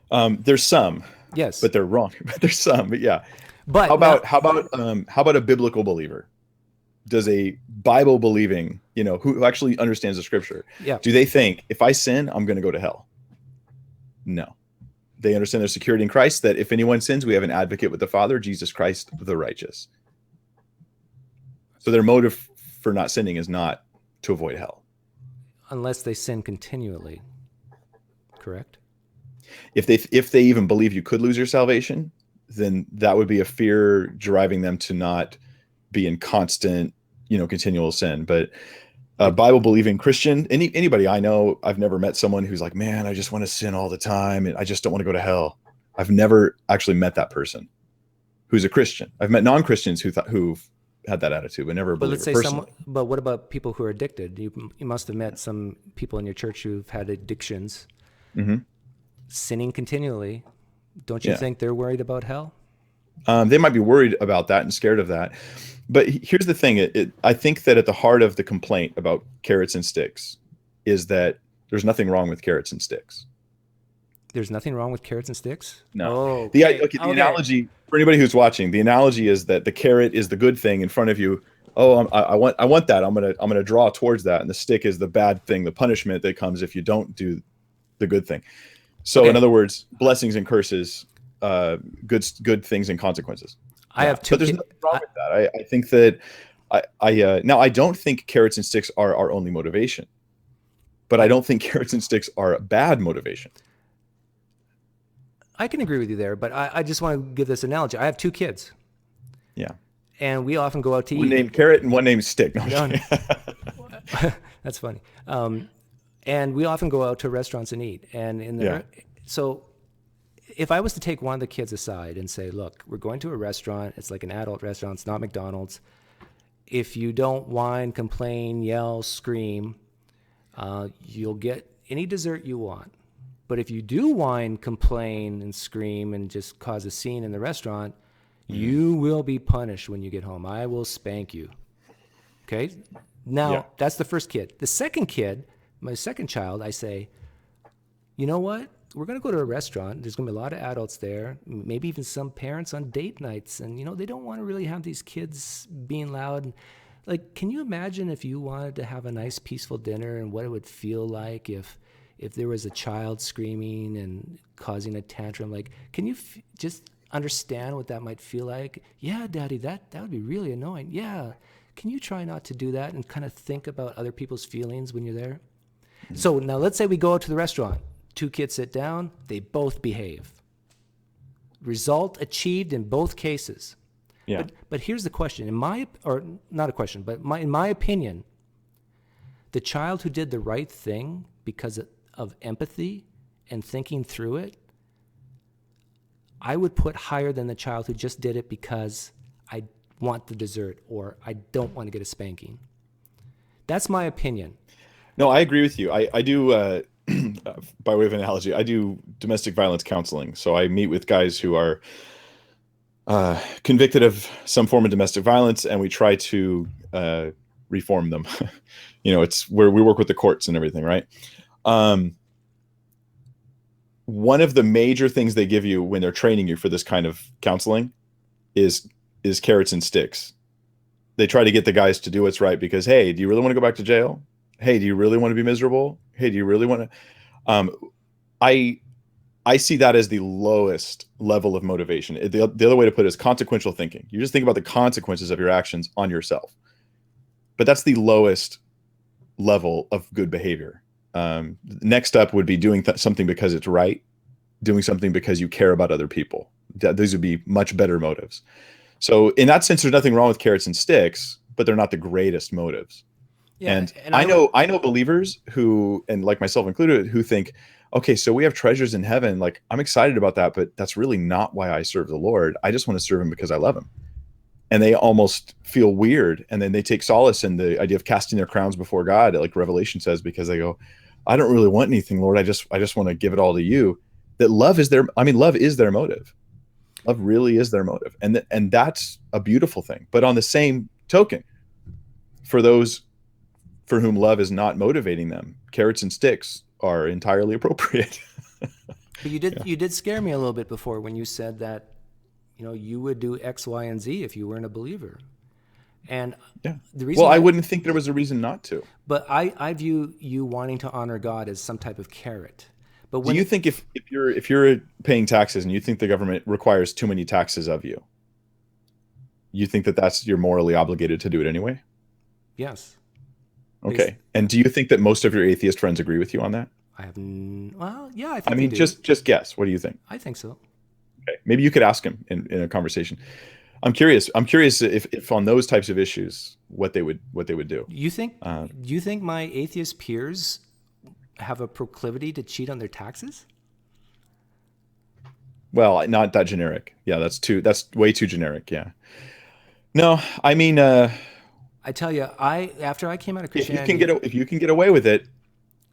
There's some, Yes. but they're wrong. But there's some, but yeah. But How about a biblical believer? Does a Bible believing, who actually understands the scripture, yeah. do they think if I sin, I'm going to go to hell? No. They understand their security in Christ, that if anyone sins, we have an advocate with the Father, Jesus Christ, the righteous. So their motive for not sinning is not to avoid hell. Unless they sin continually. Correct? If they even believe you could lose your salvation, then that would be a fear driving them to not be in constant, continual sin. But a Bible believing Christian, anybody I know, I've never met someone who's like, man, I just want to sin all the time and I just don't want to go to hell. I've never actually met that person who's a Christian. I've met non-Christians who've had that attitude, but never a believer. But let's say but what about people who are addicted? You must have met some people in your church who've had addictions, sinning continually. Don't you think they're worried about hell? They might be worried about that and scared of that. But here's the thing. I think that at the heart of the complaint about carrots and sticks is that there's nothing wrong with carrots and sticks. There's nothing wrong with carrots and sticks? No. Oh, The analogy, for anybody who's watching, the analogy is that the carrot is the good thing in front of you. Oh, I want that. I'm gonna draw towards that. And the stick is the bad thing, the punishment that comes if you don't do the good thing. So in other words, blessings and curses, good things and consequences. I have two. But there's nothing wrong with that. I think that now I don't think carrots and sticks are our only motivation, but I don't think carrots and sticks are a bad motivation. I can agree with you there, but I just want to give this analogy. I have two kids. Yeah. And we often go out to eat. One named Carrot and one named Stick. No, That's funny. And we often go out to restaurants and eat. And Yeah. so if I was to take one of the kids aside and say, look, we're going to a restaurant, it's like an adult restaurant, it's not McDonald's. If you don't whine, complain, yell, scream, you'll get any dessert you want. But if you do whine, complain, and scream and just cause a scene in the restaurant, you will be punished when you get home. I will spank you. Okay? Yeah. Now, that's the first kid. The second kid, my second child, I say, you know what? We're going to go to a restaurant. There's going to be a lot of adults there, maybe even some parents on date nights. And, they don't want to really have these kids being loud. Like, can you imagine if you wanted to have a nice, peaceful dinner and what it would feel like if there was a child screaming and causing a tantrum? Like, can you just understand what that might feel like? Yeah, Daddy, that would be really annoying. Yeah. Can you try not to do that and kind of think about other people's feelings when you're there? So now let's say we go out to the restaurant. Two kids sit down, they both behave. Result achieved in both cases. Yeah. But here's the question. Not a question, but in my opinion, the child who did the right thing because of empathy and thinking through it, I would put higher than the child who just did it because I want the dessert or I don't want to get a spanking. That's my opinion. No, I agree with you. I do, by way of analogy, I do domestic violence counseling. So I meet with guys who are convicted of some form of domestic violence, and we try to reform them. It's where we work with the courts and everything, right? One of the major things they give you when they're training you for this kind of counseling is carrots and sticks. They try to get the guys to do what's right because, hey, do you really want to go back to jail? Hey, do you really want to be miserable? Hey, do you really want to? I see that as the lowest level of motivation. The other way to put it is consequential thinking. You just think about the consequences of your actions on yourself. But that's the lowest level of good behavior. Next up would be doing something because it's right, doing something because you care about other people. These would be much better motives. So in that sense, there's nothing wrong with carrots and sticks, but they're not the greatest motives. Yeah, And I know believers who, and like myself included, who think, okay, so we have treasures in heaven. Like, I'm excited about that, but that's really not why I serve the Lord. I just want to serve him because I love him. And they almost feel weird. And then they take solace in the idea of casting their crowns before God, like Revelation says, because they go, I don't really want anything, Lord. I just want to give it all to you. That love is love is their motive. Love really is their motive. And that's a beautiful thing. But on the same token, for those for whom love is not motivating them, carrots and sticks are entirely appropriate. But you did scare me a little bit before when you said that, you would do X, Y, and Z if you weren't a believer. And Yeah. the reason Well, I wouldn't think there was a reason not to. But I view you wanting to honor God as some type of carrot. But Do you think if you're paying taxes and you think the government requires too many taxes of you, you think that you're morally obligated to do it anyway? Yes. Okay. And do you think that most of your atheist friends agree with you on that? Well, yeah, I think I mean, they do. just guess. What do you think? I think so. Okay. Maybe you could ask him in a conversation. I'm curious if on those types of issues, what they would do. Do you think my atheist peers have a proclivity to cheat on their taxes? Well, not that generic. Yeah, that's way too generic. Yeah. No, I mean, I tell you, after I came out of if Christianity, if you can get away with it,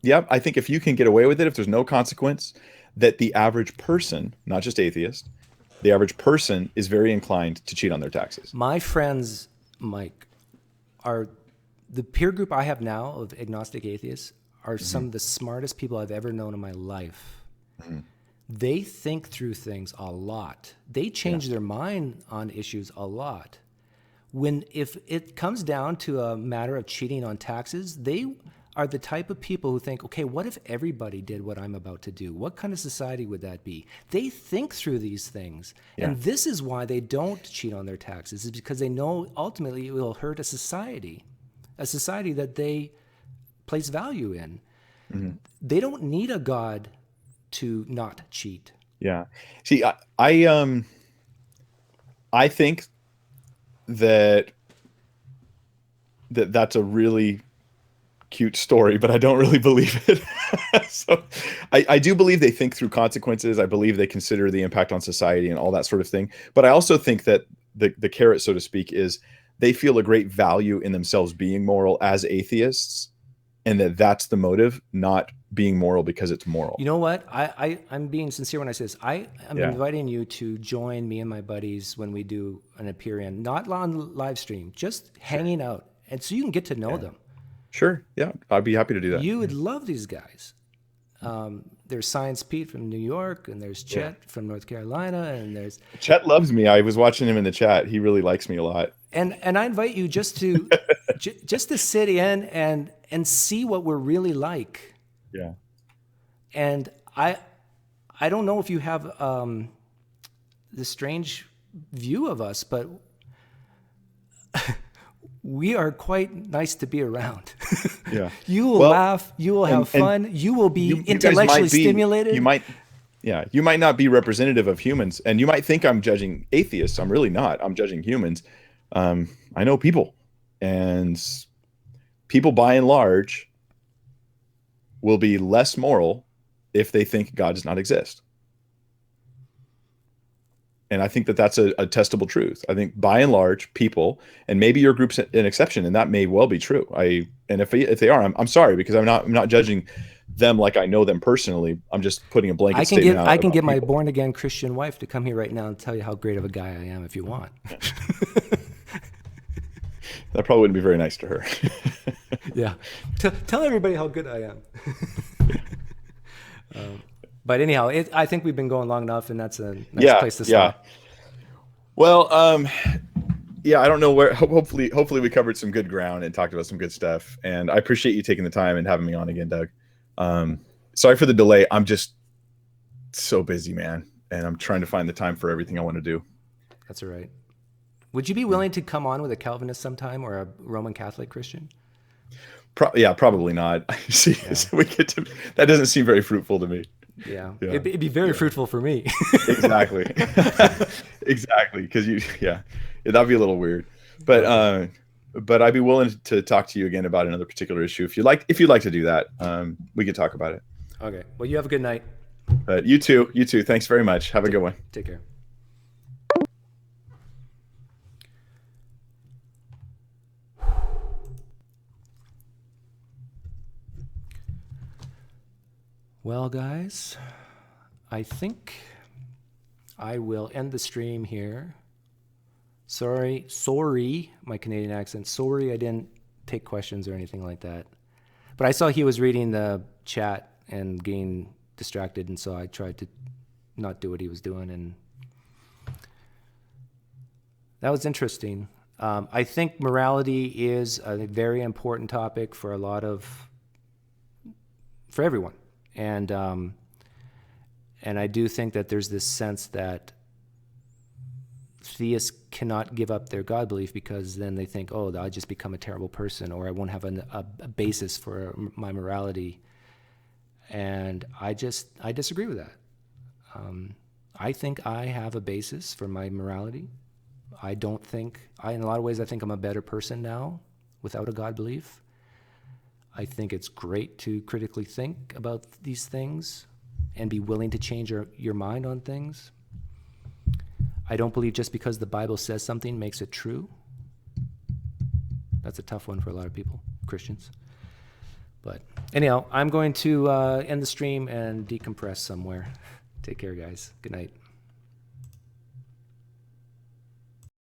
yeah, I think if you can get away with it, if there's no consequence, that the average person, not just atheist, the average person is very inclined to cheat on their taxes. my friends, Mike, are the peer group I have now of agnostic atheists are some of the smartest people I've ever known in my life. They think through things a lot. They change their mind on issues a lot. If it comes down to a matter of cheating on taxes, they are the type of people who think, okay, what if everybody did what I'm about to do? What kind of society would that be? They think through these things. Yeah. And this is why they don't cheat on their taxes, is because they know ultimately it will hurt a society that they place value in. They don't need a God to not cheat. Yeah. See, I think that's a really cute story, but I don't really believe it. So I do believe they think through consequences. I believe they consider the impact on society and all that sort of thing. But I also think that the carrot, so to speak, is they feel a great value in themselves being moral as atheists, and that's the motive, not being moral because it's moral. You know what? I'm being sincere when I say this. I'm Yeah. inviting you to join me and my buddies when we do an appearance, not on live stream, just hanging out. And so you can get to know them. Sure. Yeah. I'd be happy to do that. You would love these guys. There's Science Pete from New York, and there's Chet from North Carolina, and there's Chet loves me. I was watching him in the chat. He really likes me a lot. and I invite you just to just to sit in and see what we're really like. Yeah. And I don't know if you have this strange view of us, but we are quite nice to be around. Yeah. You will laugh. You will have fun. You will be intellectually stimulated. You might not be representative of humans, and you might think I'm judging atheists. I'm really not. I'm judging humans. I know people, and people by and large will be less moral if they think God does not exist. And I think that that's a testable truth. I think by and large, people, and maybe your group's an exception, and that may well be true. And if they are, I'm sorry, because I'm not judging them like I know them personally. I'm just putting a blanket statement out. I can get my born again Christian wife to come here right now and tell you how great of a guy I am if you want. That probably wouldn't be very nice to her. Yeah, tell everybody how good I am. But anyhow, I think we've been going long enough, and that's a nice place to stop. Yeah. Well, I don't know where. Hopefully, we covered some good ground and talked about some good stuff. And I appreciate you taking the time and having me on again, Doug. Sorry for the delay. I'm just so busy, man, and I'm trying to find the time for everything I want to do. That's all right. Would you be willing to come on with a Calvinist sometime or a Roman Catholic Christian? Probably not. See, we get to that doesn't seem very fruitful to me. Yeah. It'd be very fruitful for me. Exactly. Exactly. Because that'd be a little weird. But I'd be willing to talk to you again about another particular issue if you'd like to do that. We could talk about it. Okay. Well, you have a good night. You too. Thanks very much. Have a good one. Take care. Well, guys, I think I will end the stream here. Sorry, my Canadian accent. Sorry I didn't take questions or anything like that. But I saw he was reading the chat and getting distracted, and so I tried to not do what he was doing, and that was interesting. I think morality is a very important topic for everyone. And I do think that there's this sense that theists cannot give up their God belief because then they think, oh, I'll just become a terrible person, or I won't have a basis for my morality. And I disagree with that. I think I have a basis for my morality. In a lot of ways, I think I'm a better person now without a God belief. I think it's great to critically think about these things and be willing to change your mind on things. I don't believe just because the Bible says something makes it true. That's a tough one for a lot of people, Christians. But anyhow, I'm going to end the stream and decompress somewhere. Take care, guys. Good night.